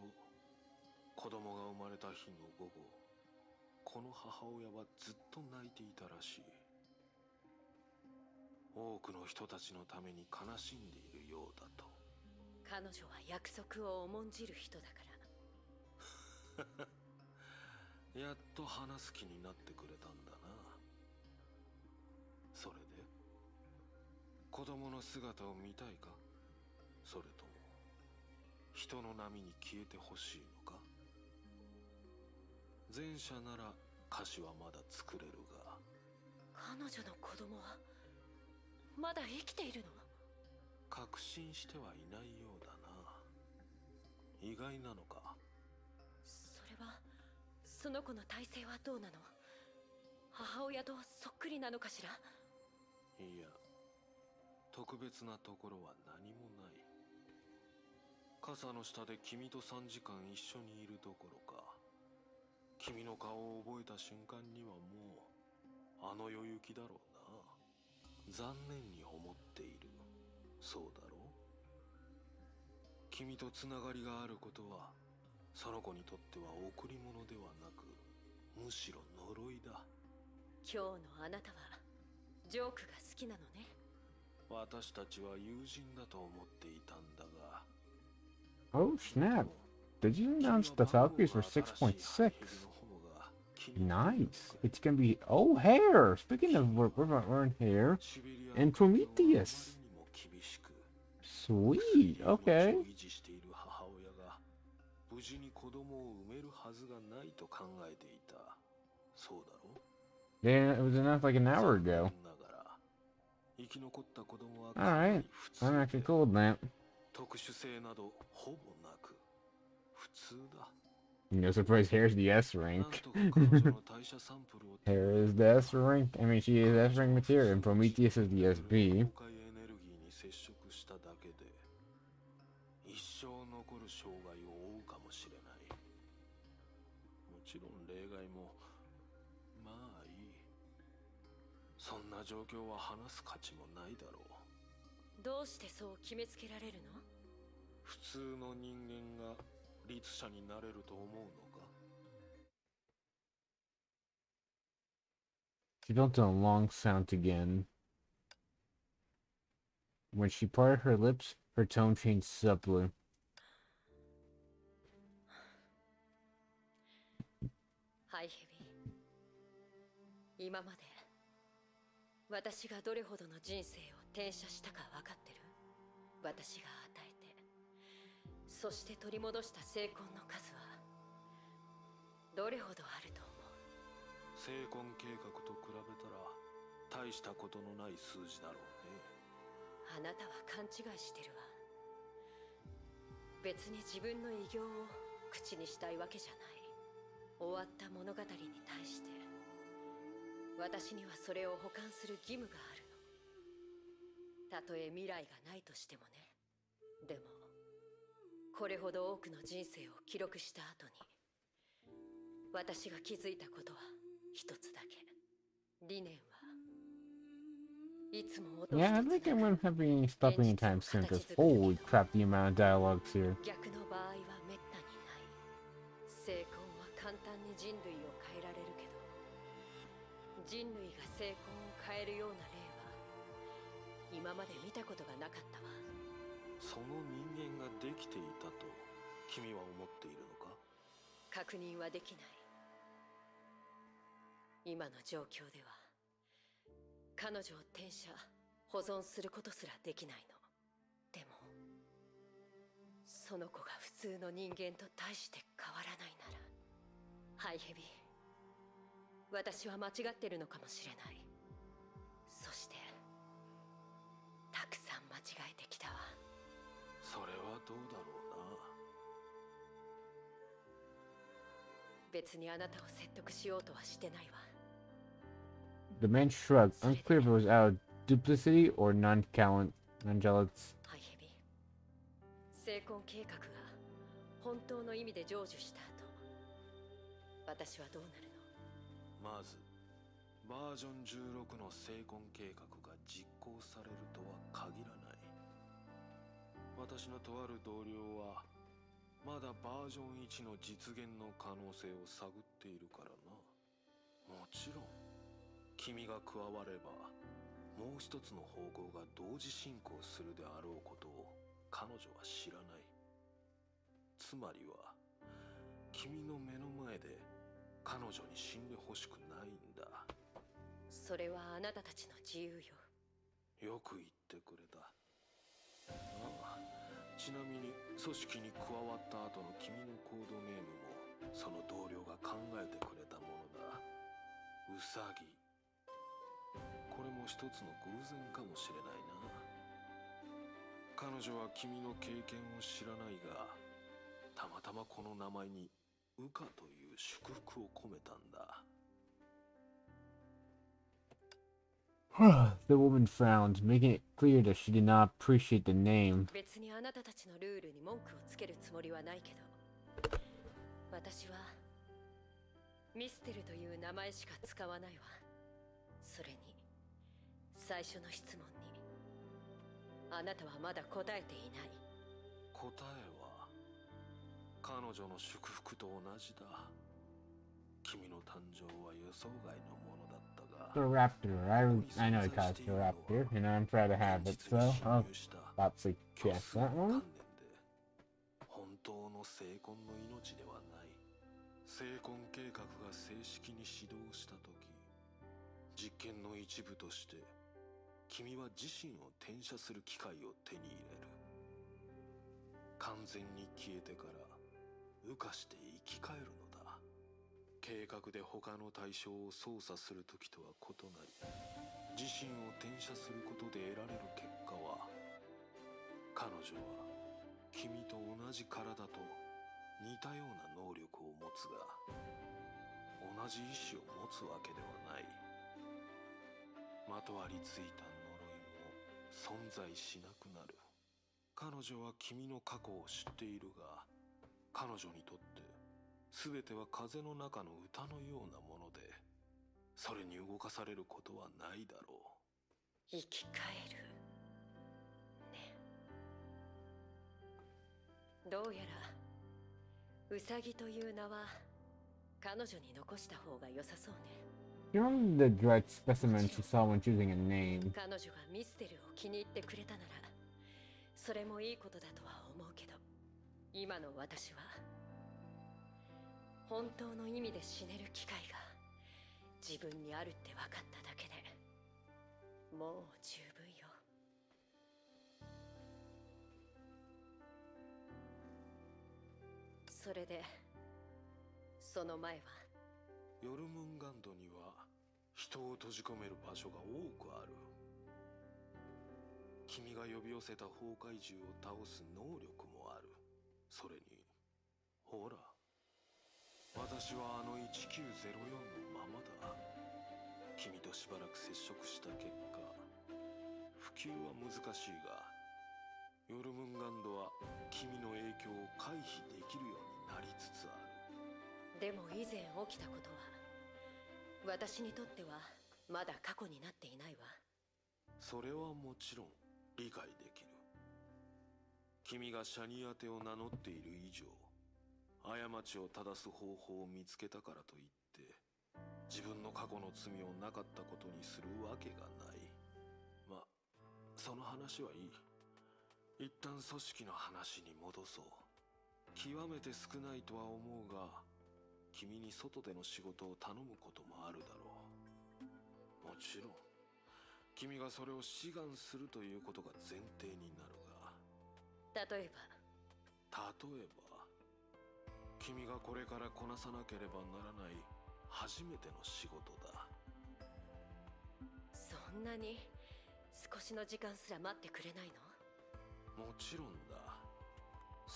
子供が生まれた日の午後、この母親はずっと泣いていたらしい。多くの人たちのために悲しんでいるようだと。彼女は約束を重んじる人だから。やっと話す気になってくれたんだな。それで子供の姿を見たいか？それとも人の波に消えてほしいのか？前者なら歌詞はまだ作れるが。彼女の子供はまだ生きているの？確信してはいないようだな。意外なのか？それは、その子の体勢はどうなの？母親とそっくりなのかしら？いや、特別なところは何もない。傘の下で君と3時間一緒にいるどころか、君の顔を覚えた瞬間にはもうあの世行きだろうな。残念に思っている。そうだろう。君とつながりがあることはその子にとっては贈り物ではなく、むしろ呪いだ。今日のあなたはジョークが好きなのね。私たちは友人だと思っていたんだが。 Oh snap! Did you announce the Valkyries were 6.6? Nice. It's gonna be. Oh, hair! Speaking of we're in hair. And Prometheus. Sweet. Okay. 無事に子供を産めるはずがないと考えていた。そうだろう。 Yeah, it was enough like an hour ago. Alright. I'm actually cool with that. 特殊性などほぼなく普通だ。 No surprise, Hair's the S rank. Hair is the S rank. I mean, she is S rank material, and Prometheus is the SB. 一生残る障害を負うかもしれない。もちろん例外もまあいい。そんな状況は話す価値もないだろう。どうしてそう決めつけられるの？普通の人間が律者になれると思うのか？ She built a long sound again. When she parted her lips, her tone changed subtly. ハイヘビー、今まで私がどれほどの人生を転写したか分かってる？私が与えて、そして取り戻した成婚の数はどれほどあると思う？成婚計画と比べたら大したことのない数字だろうね。あなたは勘違いしてるわ。別に自分の偉業を口にしたいわけじゃない。終わった物語に対して私にはそれを保管する義務があるの。たとえ未来がないとしてもね。でもこれほど多くの人生を記録した後に私が気づいたことは一つだけ。理念はいつも落とし Yeah, I think I'm gonna have any stopping anytime soon, because holy crap, the amount of dialogues here. 逆の場合はめったにない。成婚は簡単に人類を変えられるけど、人類が成婚を変えるような例は今まで見たことがなかったわ。その人間ができていたと君は思っているのか？確認はできない。今の状況では彼女を転写保存することすらできないの。でもその子が普通の人間と大して変わらないなら、ハイヘビー、私は間違ってるのかもしれない。そしてたくさん間違えてきたわ。それはどうだろうな。別にあなたを説得しようとはしてないわ。The man shrugged, unclear if it was out of duplicity or nonchalance. ハイヘビー、成婚計画が本当の意味で成就した後、私はどうなるの？まずバージョン16の成婚計画が実行されるとは限らない。私のとある同僚はまだバージョン1の実現の可能性を探っているからな。もちろん君が加わればもう一つの方向が同時進行するであろうことを彼女は知らない。つまりは君の目の前で彼女に死んでほしくないんだ。それはあなたたちの自由よ。よく言ってくれた。ああ、ちなみに組織に加わった後の君のコードネームもその同僚が考えてくれたものだ。ウサギ。これも一つの偶然かもしれないな。彼女は君の経験を知らないが、たまたまこの名前にウカという祝福を込めたんだ。The woman frowned, making it clear that she did not appreciate the name. 別にあなたたちのルールに文句をつけるつもりはないけど、私はミステルという名前しか使わないわ。それに最初の質問にあなたはまだ答えていない。答えは彼女の祝福と同じだ。君の誕生は予想外のものだったが、 The raptor. I know it calls the raptor, and I'm proud to have it, so I'll probably guess that one. 本当の成婚の命ではない。成婚計画が正式に始動した時、実験の一部として君は自身を転写する機械を手に入れる。完全に消えてから羽化して生き返るのだ。計画で他の対象を操作する時とは異なり、自身を転写することで得られる結果は、彼女は君と同じ体と似たような能力を持つが、同じ意志を持つわけではない。まとわりついた呪いも存在しなくなる。彼女は君の過去を知っているが、彼女にとって全ては風の中の歌のようなもので、それに動かされることはないだろう。生き返るね。どうやらウサギという名は彼女に残した方が良さそうね。You know the dread specimen she saw when choosing a name. 彼女がミステルを気に入ってくれたなら、それもいいことだとは思うけど、今の私は本当の意味で死ねる機会が自分にあるって分かっただけでもう十分よ。それでその前はヨルムンガンドには人を閉じ込める場所が多くある。君が呼び寄せた崩壊獣を倒す能力もある。それにほら、私はあの1904のままだ。君としばらく接触した結果、普及は難しいが、ヨルムンガンドは君の影響を回避できるようになりつつある。でも以前起きたことは私にとってはまだ過去になっていないわ。それはもちろん理解できる。君がシャニアテを名乗っている以上、過ちを正す方法を見つけたからといって自分の過去の罪をなかったことにするわけがない。ま、その話はいい。一旦組織の話に戻そう。極めて少ないとは思うが、君に外での仕事を頼むこともあるだろう。もちろん君がそれを志願するということが前提になるが、例えば君がこれからこなさなければならない初めての仕事だ。そんなに少しの時間すら待ってくれないの？もちろんだ。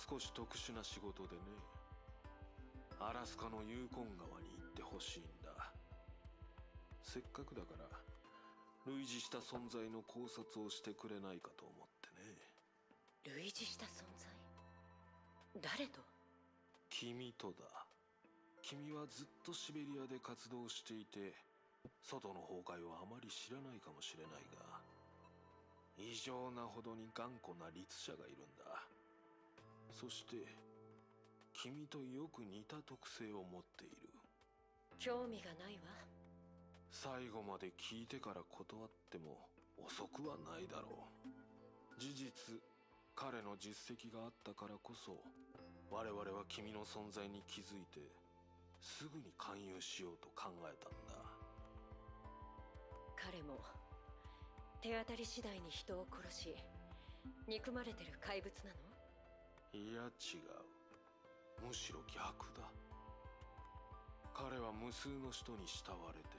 少し特殊な仕事でね。アラスカのユーコン川に行ってほしいんだ。せっかくだから類似した存在の考察をしてくれないかと思ってね。類似した存在？誰と？君とだ。君はずっとシベリアで活動していて、外の崩壊をあまり知らないかもしれないが、異常なほどに頑固な律者がいるんだ。そして君とよく似た特性を持っている。興味がないわ。最後まで聞いてから断っても遅くはないだろう。事実彼の実績があったからこそ、我々は君の存在に気づいてすぐに勧誘しようと考えたんだ。彼も手当たり次第に人を殺し憎まれてる怪物なの？いや違う。むしろ逆だ。彼は無数の人に慕われて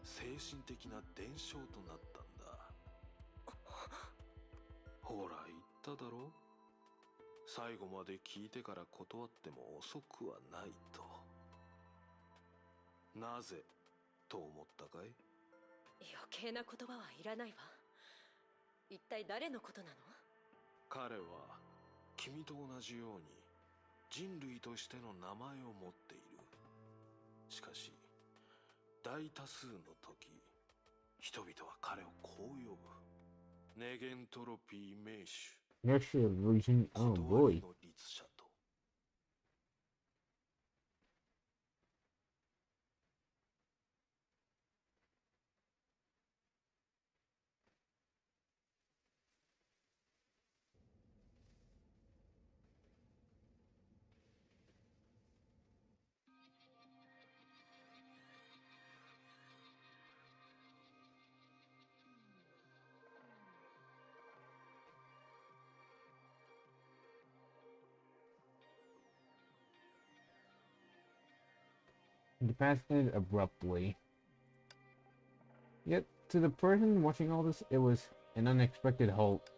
精神的な伝承となったんだ。ほら言っただろ。最後まで聞いてから断っても遅くはないと。なぜと思ったかい？余計な言葉はいらないわ。一体誰のことなの？彼は君と同じように人類としての名前を持っている。しかし大多数の時、人々は彼をこう呼ぶ。ネゲントロピー名手、 Nurse reason. Oh 断 boy. りの律者と。The path ended abruptly. Yet, to the person watching all this, it was an unexpected halt.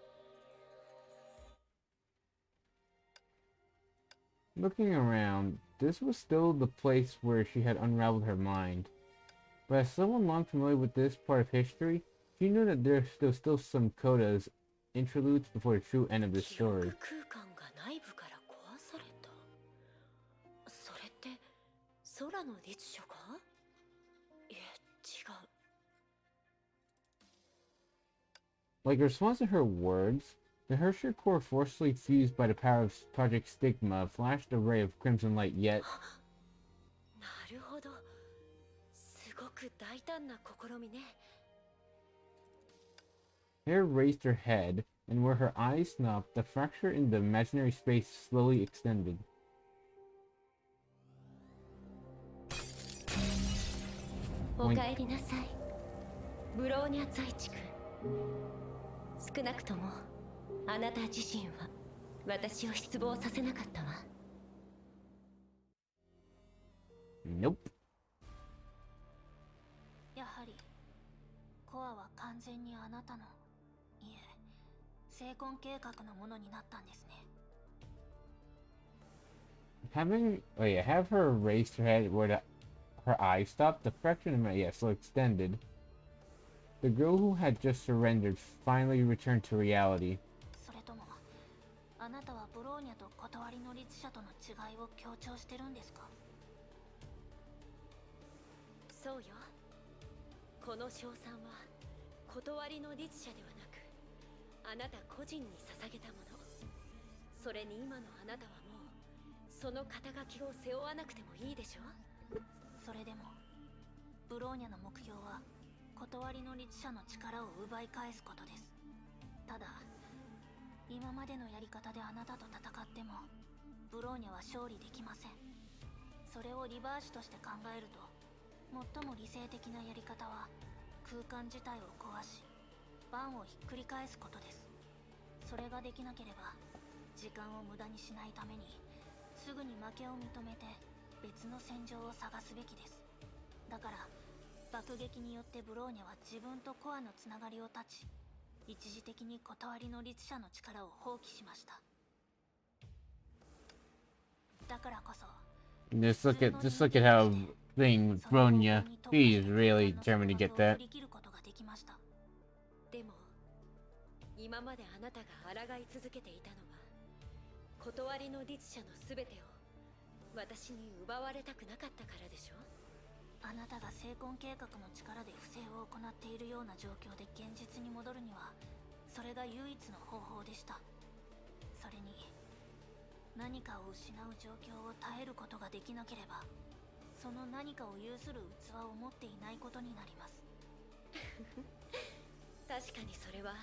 Looking around, this was still the place where she had unraveled her mind. But as someone long familiar with this part of history, she knew that there was still some codas, interludes before the true end of this 記憶 story. 空間が内部から壊された。それって空の律書か？いえ、違う。Like a response to her words, the Hersher core forcefully fused by the power of Project Stigma flashed a ray of crimson light yet なるほど。すごく大胆な試みね。Hare raised her head, and where her eyes stopped, the fracture in the imaginary space slowly extended. おかえりなさい。ブローニャ在地君。少なくともあなた自身は私を失望させなかったわ。Nope. やはりコアは完全にあなたの、いえ、成婚計画のものになったんですね。Have her raised her head where her eyes stopped, the fracture in my so extended. The girl who had just surrendered finally returned to reality. それともあなたはブローニャと断りの律者との違いを強調してるんですか？そうよ。この賞賛は断りの律者ではなく、あなた個人に捧げたもの。それに今のあなたはもうその肩書きを背負わなくてもいいでしょ。それでもブローニャの目標は断りの律者の力を奪い返すことです。ただ今までのやり方であなたと戦ってもブローニャは勝利できません。それをリバーシとして考えると、最も理性的なやり方は空間自体を壊し盤をひっくり返すことです。それができなければ時間を無駄にしないためにすぐに負けを認めて別の戦場を探すべきです。だから爆撃によってブローニャは自分とコアのつながりを断ち、一時的に断りの律者の力を放棄しました。だからこそ Just look at how thing with Bronya. He is really determined to get that. でも今まであなたが抗い続けていたのは断りの律者の全てを私に奪われたくなかったからでしょ。あなたが成婚計画の力で不正を行っているような状況で現実に戻るにはそれが唯一の方法でした。それに何かを失う状況を耐えることができなければ、その何かを有する器を持っていないことになります。確かにそれは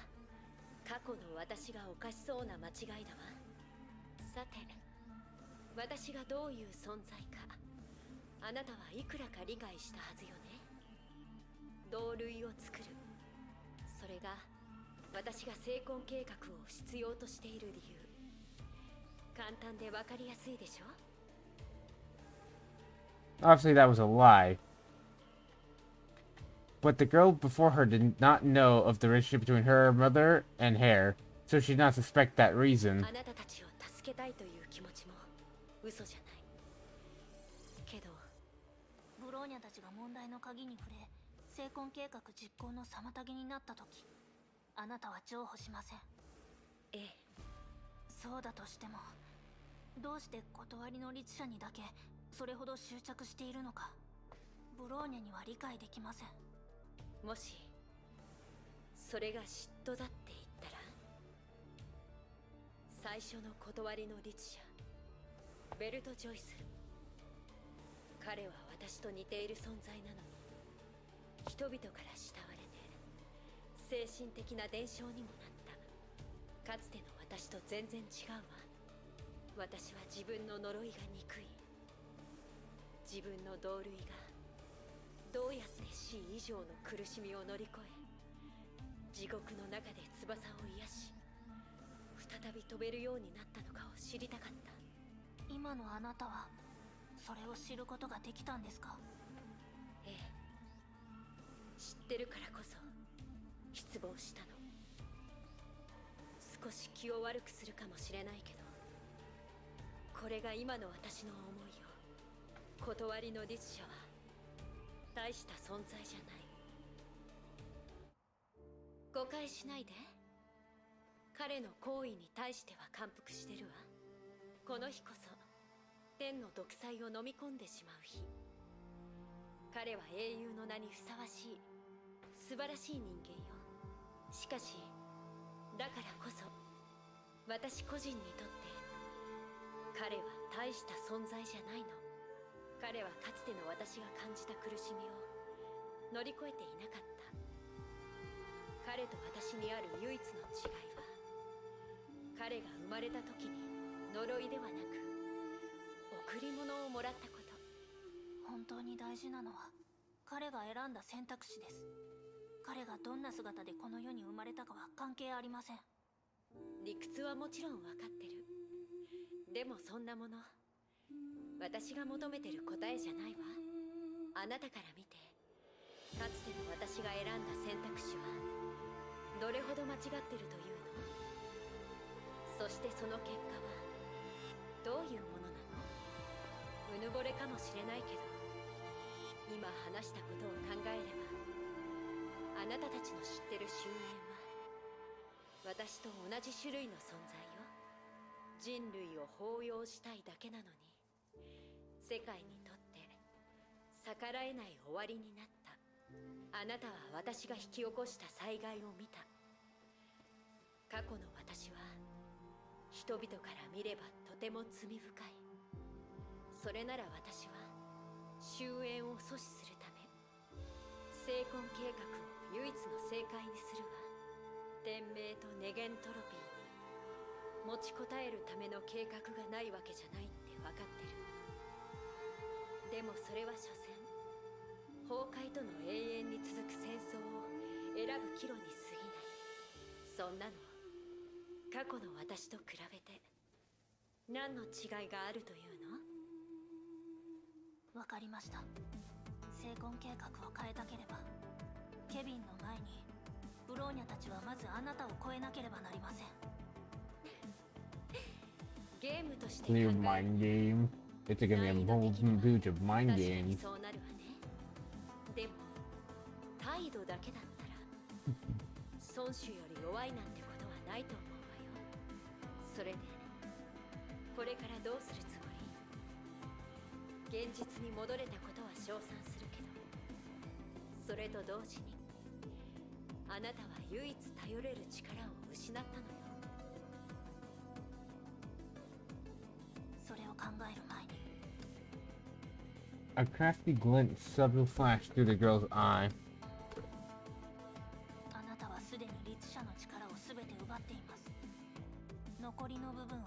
過去の私が犯しそうな間違いだわ。さて、私がどういう存在かあなたはいくらか理解したはずよね。同類を作る、それが私が成婚計画を必要としている理由。簡単でわかりやすいでしょ。 Obviously, that was a lie. But the girl before her did not know of the relationship between her mother and Hare, so she did not suspect that reason. あなたたちを助けたいという気持ちも嘘じゃない。けどブローニャたちが問題の鍵に触れ成婚計画実行の妨げになった時、あなたは譲歩しません。ええ。そうだとしても、どうして断りの律者にだけそれほど執着しているのか、ブローニャには理解できません。もしそれが嫉妬だって言ったら、最初の断りの律者ベルト・ジョイス、彼は私と似ている存在なのに人々から慕われて精神的な伝承にもなった。かつての私と全然違うわ。私は自分の呪いが憎い。自分の同類がどうやって死以上の苦しみを乗り越え、地獄の中で翼を癒し再び飛べるようになったのかを知りたかった。今のあなたはそれを知ることができたんですか？ええ、知ってるからこそ失望したの。少し気を悪くするかもしれないけど、これが今の私の思いよ。断りの律者は大した存在じゃない。誤解しないで。彼の行為に対しては感服してるわ。この日こそ天の独裁を飲み込んでしまう日。彼は英雄の名にふさわしい素晴らしい人間よ。しかしだからこそ私個人にとって彼は大した存在じゃないの。彼はかつての私が感じた苦しみを乗り越えていなかった。彼と私にある唯一の違いは、彼が生まれた時に呪いではなく贈り物をもらったこと。本当に大事なのは彼が選んだ選択肢です。彼がどんな姿でこの世に生まれたかは関係ありません。理屈はもちろん分かってる。でもそんなもの私が求めてる答えじゃないわ。あなたから見てかつての私が選んだ選択肢はどれほど間違ってるというの？そしてその結果はどういうものなの？うぬぼれかもしれないけど、今話したことを考えれば、あなたたちの知ってる終焉は私と同じ種類の存在よ。人類を抱擁したいだけなのに、世界にとって逆らえない終わりになった。あなたは私が引き起こした災害を見た。過去の私は人々から見ればとても罪深い。それなら私は終焉を阻止するため、成婚計画を唯一の正解にするわ。天命とネゲントロピーに持ちこたえるための計画がないわけじゃないって分かってる。でもそれは所詮崩壊との永遠に続く戦争を選ぶ岐路に過ぎない。そんなの過去の私と比べて何の違いがあるというの？わかりました。成婚計画を変えたければ、ケビンの前にブローニャたちはまずあなたを超えなければなりません。ゲームとして考え New mind game. It's gonna be a multitude of mind 確かに games. そうなるわね。でも態度だけだったら孫子より弱いなんてことはないと思うわよ。それでこれからどうするつもり？現実に戻れたことは称賛するけど、それと同時にあなたは唯一頼れる力を失ったのよ。それを考える前に、 A crafty glint suddenly flashed through the girl's eye. あなたはすでに律者の力を全て奪っています。残りの部分を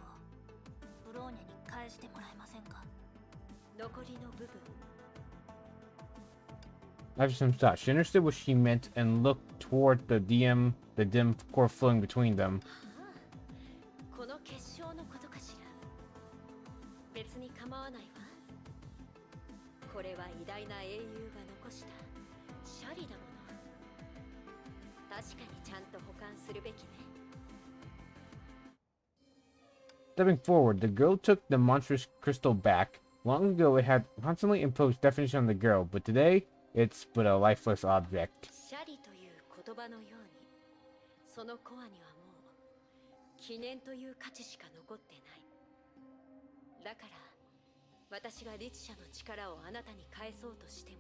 ブローニャに返してもらえませんか？残りの部分。 After some thought, she understood what she meant and looked toward the dim core flowing between them. この結晶のことかしら。別に構わないわ。これは偉大な英雄が残したシャリだもの。確かにちゃんと保管するべきね。 Stepping forward, the girl took the monstrous crystal back. Long ago, it had constantly imposed definition on the girl, but today, It's but a lifeless object. シャリという言葉のように、そのコアにはもう記念という価値しか残ってない。だから私が律者の力をあなたに返そうとしても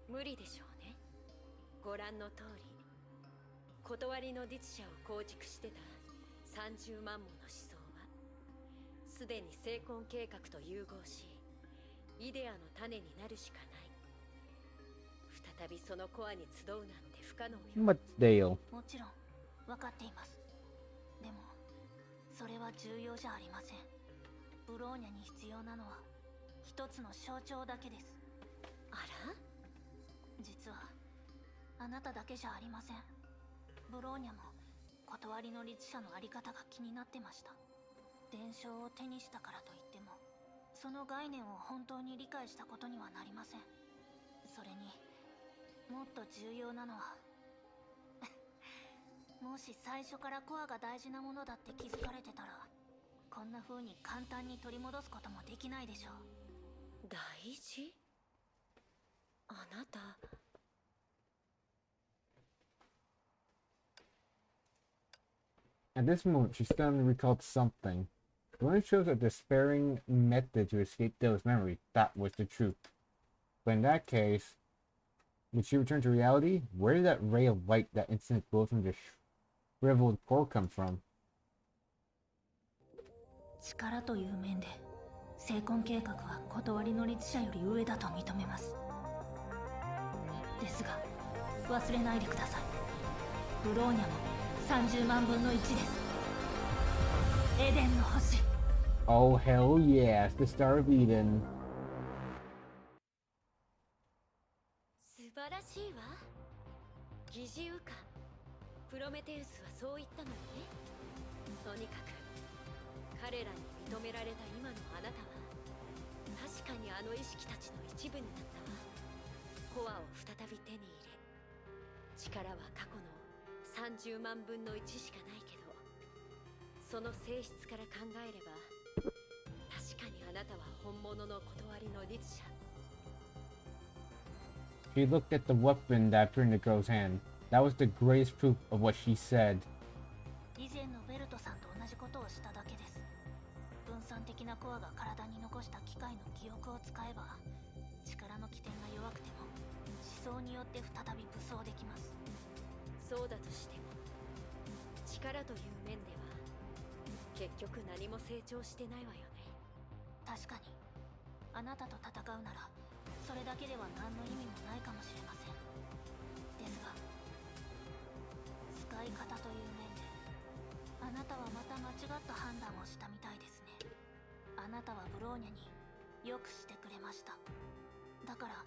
無理でしょうね。ご覧の通り、断りの律者を構築してた30万もの思想はすでに成婚計画と融合し、イデアの種になるしかない。再びそのコアに集うなんて不可能よ。 What's Dale? もちろん分かっています。でもそれは重要じゃありません。ブローニャに必要なのは一つの象徴だけです。あら、実はあなただけじゃありません。ブローニャも断りの律者のあり方が気になってました。伝承を手にしたからといってもその概念を本当に理解したことにはなりません。それにもっと重要なのはもし最初からコアが大事なものだって気づかれてたらこんな風に簡単に取り戻すこともできないでしょう。大事？あなた。At this moment, she suddenly recalled something. The one chose a despairing method to escape Dale's memory. That was the truth. But in that case, did she return to reality? Where did that ray of light that instantly glowed from the shriveled core come from? 力という面で成婚計画は断りの律者より上だと認めます。ですが忘れないでください。ブローニャも30万分の1です。エデンの星。 Oh hell yes, the Star of Eden. 素晴らしいわ。疑似羽化。プロメテウスはそう言ったのよね。とにかく彼らに認められた今のあなたは確かにあの意識たちの一部になったわ。コアを再び手に入れ、力は過去の30万分の1しかないけど、その性質から考えれば確かにあなたは本物の断りの律者。 She looked at the weapon that appeared in the girl's hand. That was the greatest proof of what she said. 以前のベルトさんと同じことをしただけです。分散的なコアが体に残した機械の記憶を使えば力の起点が弱くても思想によって再び武装できます。そうだとしても力という面では結局何も成長してないわよね。確かにあなたと戦うならそれだけでは何の意味もないかもしれません。ですが使い方という面であなたはまた間違った判断をしたみたいですね。あなたはブローニャによくしてくれました。だから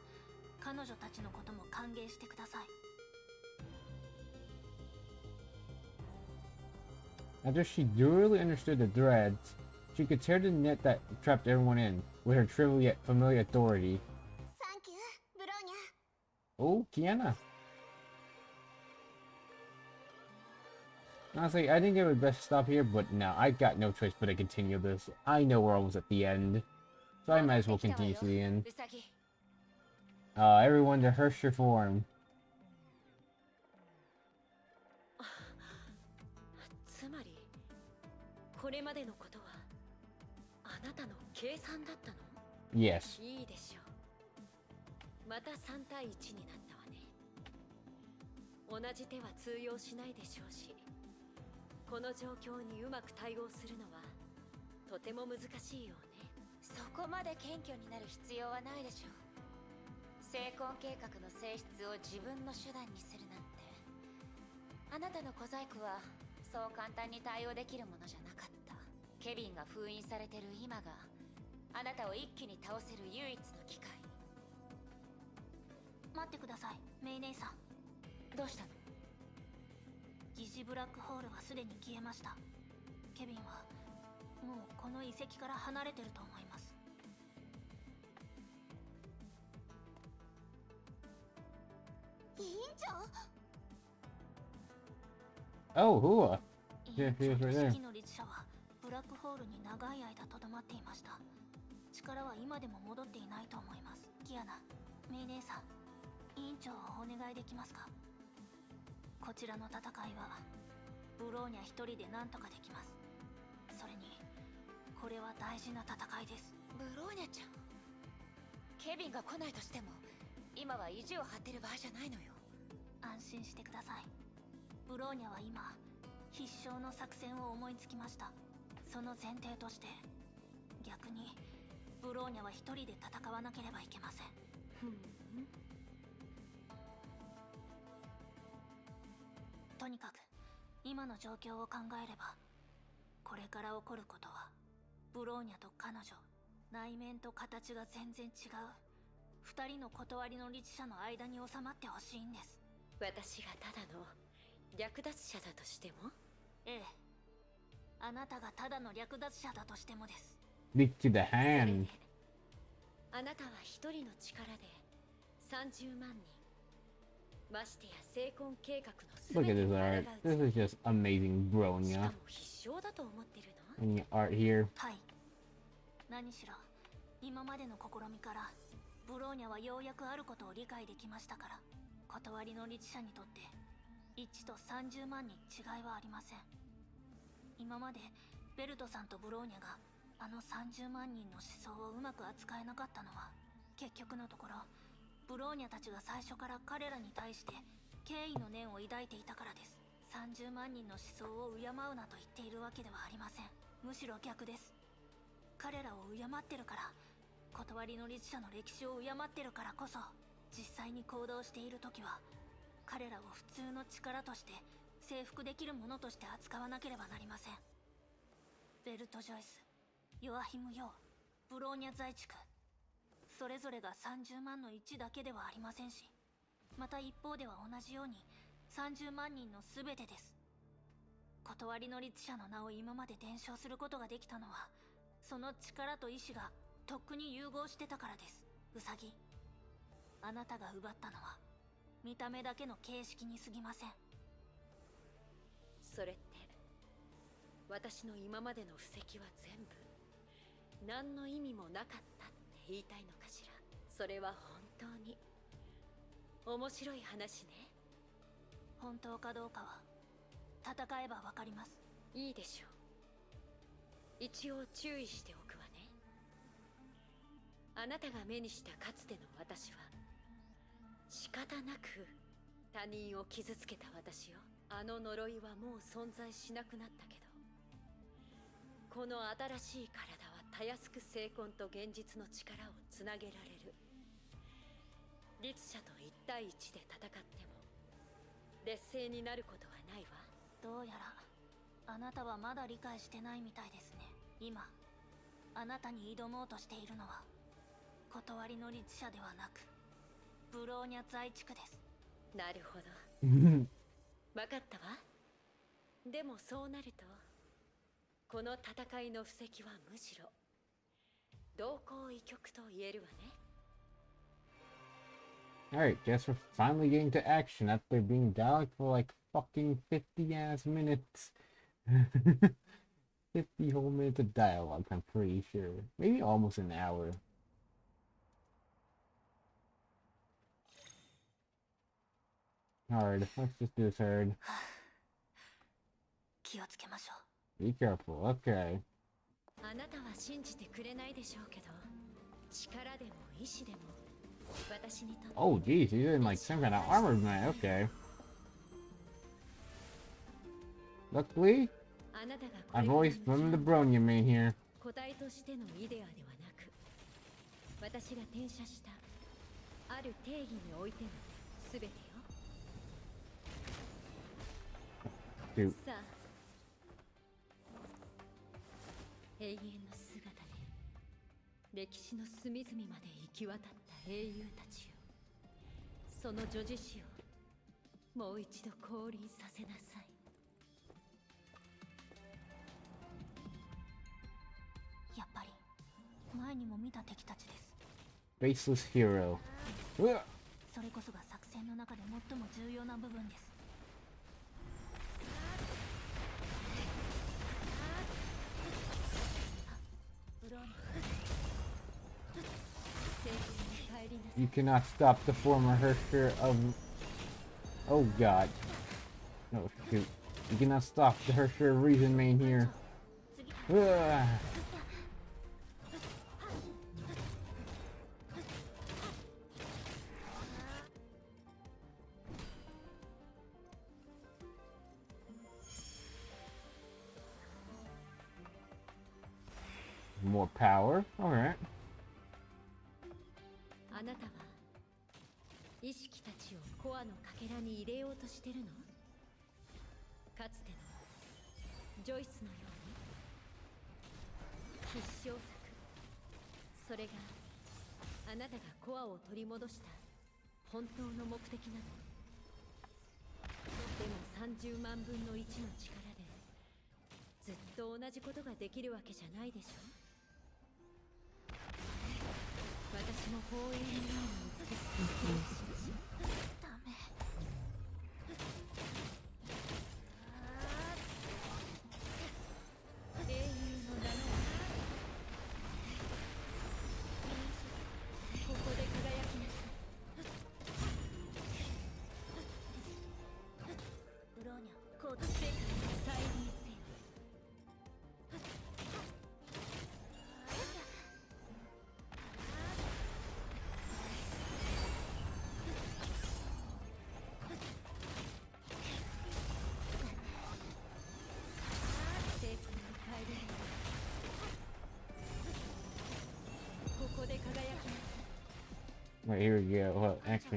彼女たちのことも歓迎してください。 After she thoroughly understood the threads, she could tear the net that trapped everyone in, with her trivial yet familiar authority. サンキューブローニャ。 Oh, Kiana. Honestly, I think it would best stop here, but no, I got no choice but to continue this. I know we're almost at the end, so I might as well continue to the end. ウサギ。 Everyone to Hersher form. つまりこれまでのことはあなたの計算だったの？ Yes. いいでしょう。また3対1になったわね。同じ手は通用しないでしょうし、この状況にうまく対応するのはとても難しいよね。そこまで謙虚になる必要はないでしょう。成婚計画の性質を自分の手段にするなんて、あなたの小細工はそう簡単に対応できるものじゃなかった。ケビンが封印されてる今があなたを一気に倒せる唯一の機会。待ってくださいメイ姉さん。どうしたの？疑似ブラックホールはすでに消えました。ケビンはもうこの遺跡から離れてると思います。委員長。 Oh, Hua. 委員長 Here's と right 四 there. 季の律者はブラックホールに長い間とどまっていました。力は今でも戻っていないと思います。キアナ、メイ姉さん、委員長お願いできますか。こちらの戦いはブローニャ一人で何とかできます。それにこれは大事な戦いです。ブローニャちゃん、ケビンが来ないとしても今は意地を張ってる場合じゃないのよ。安心してください。ブローニャは今必勝の作戦を思いつきました。その前提として逆にブローニャは一人で戦わなければいけません。とにかく今の状況を考えればこれから起こることはブローニャと彼女、内面と形が全然違う二人の断りの律者の間に収まってほしいんです。私がただの略奪者だとしても？ええ、あなたがただの略奪者だとしてもです。 Stick to the それ hand. であなたは一人の力で30万人、ましてや成婚計画の Look 全 at て this に art. 抗 This う is just amazing, しか Bronya. も必勝だと思ってるの？ Any art here? はい。何しろ今までの試みからブローニャはようやくあることを理解できましたから、断りの律者にとって1と30万に違いはありません。今までベルトさんとブローニャがあの30万人の思想をうまく扱えなかったのは、結局のところブローニャたちが最初から彼らに対して敬意の念を抱いていたからです。30万人の思想を敬うなと言っているわけではありません。むしろ逆です。彼らを敬ってるから、断りの律者の歴史を敬ってるからこそ、実際に行動している時は彼らを普通の力として征服できるものとして扱わなければなりません。ベルト・ジョイス、ヨアヒム・ヨウ、ブローニャ在地区、それぞれが30万の1だけではありませんし、また一方では同じように30万人の全てです。断りの律者の名を今まで伝承することができたのは、その力と意志がとっくに融合してたからです。ウサギ、あなたが奪ったのは見た目だけの形式に過ぎません。それって私の今までの布石は全部何の意味もなかったって言いたいのかしら。それは本当に面白い話ね。本当かどうかは戦えばわかります。いいでしょう。一応注意しておくわね。あなたが目にしたかつての私は仕方なく他人を傷つけた私よ。あの呪いはもう存在しなくなったけど、この新しい体はたやすく精魂と現実の力をつなげられる。律者と1対1で戦っても劣勢になることはないわ。どうやらあなたはまだ理解してないみたいですね。今あなたに挑もうとしているのは断りの律者ではなくブローニャ在地区です。なるほど、分かったわ。でもそうなるとこの戦いの布石はむしろ同行異曲と言えるわね。Alright, guess we're finally getting to action after being dialogue for like fucking 50 ass minutes. 50 whole minutes of dialogue, I'm pretty sure. Maybe almost an hour. Hard. Let's just do this hard. 気をつけましょ Be careful. Okay. あなたは信じてくれないでしょうけど、力でも意志でも私にとって Oh, geez, he's in like some kind of armored man. Okay. Luckily, あなたが I've これ always から been the の Bronya main here. 個体としてのイデアではなく、私が転写したある定義においての全てよ。 Shoot. さあ、永遠の姿で歴史の隅々まで行き渡った英雄たちよ。その女子誌をもう一度降臨させなさい。やっぱり前にも見た敵たちです。 Faceless hero. Ugh. それこそが作戦の中で最も重要な部分です。ブローニャ、聖剣に帰りな You cannot stop the former Herrscher of... Oh god. No, shoot. You cannot stop the Herrscher of Reason Main here. Ugh. More power. Alright. あなたは意識たちをコアのかけらに入れようとしてるの？かつてのジョイスのように必勝策。それがあなたがコアを取り戻した本当の目的なの。でも30万分の1の力でずっと同じことができるわけじゃないでしょ。私も放映のように美しくプレイしましょう。ダメ。英雄の名のここで輝きなさい。ブローニャ、コード。世界を再臨せよ。聖地に帰れる。ここで輝きなさい。 Right, here we go. Well, actually, 英雄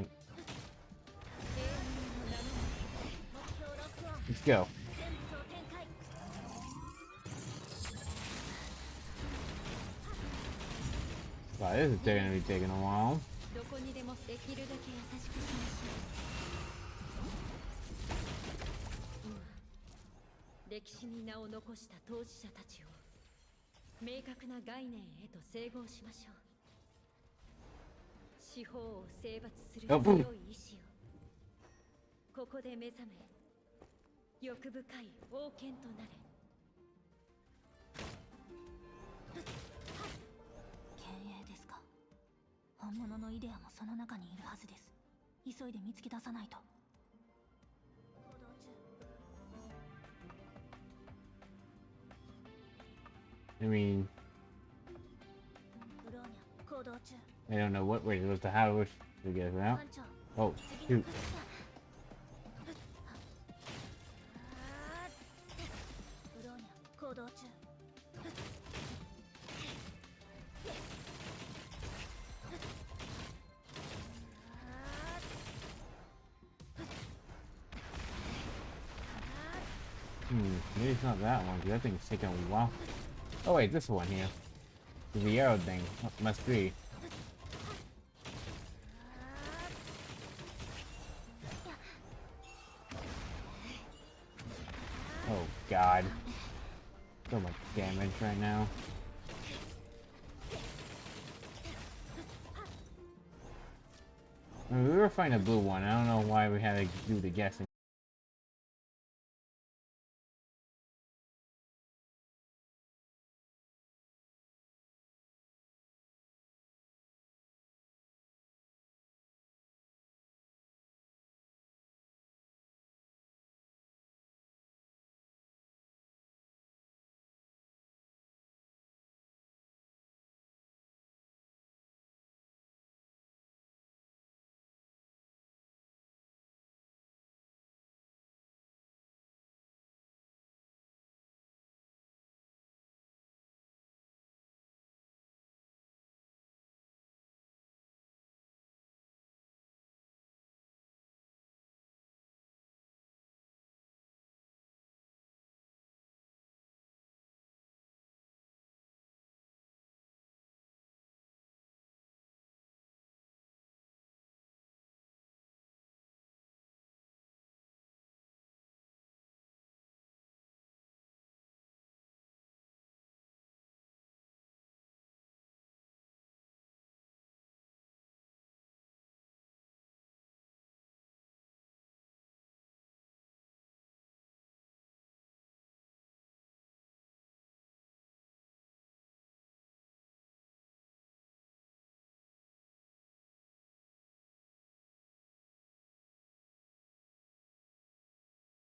の名の目標ロックオン。 let's go. 全部総展開。 Wow, this is gonna be taking a while. どこにでもできるだけ優しくしましょう。今歴史に名を残した当事者たちを明確な概念へと整合しましょう。司法を征伐するあブン強い意志をここで目覚め欲深い王権となれ。幻影ですか。本物のイデアもその中にいるはずです。急いで見つけ出さないと。行動中。 I mean, ブローニャ、行動中。 I don't know what way it was to how it was to get it out. 班長、 Oh, 次の shoot. 課題だ。ブローニャ、行動中。 Maybe it's not that one, because that thing's taking a while. Oh wait, this one here. The arrow thing. Must be. Oh god. So much damage right now. I mean, we were fighting a blue one. I don't know why we had to do the guessing.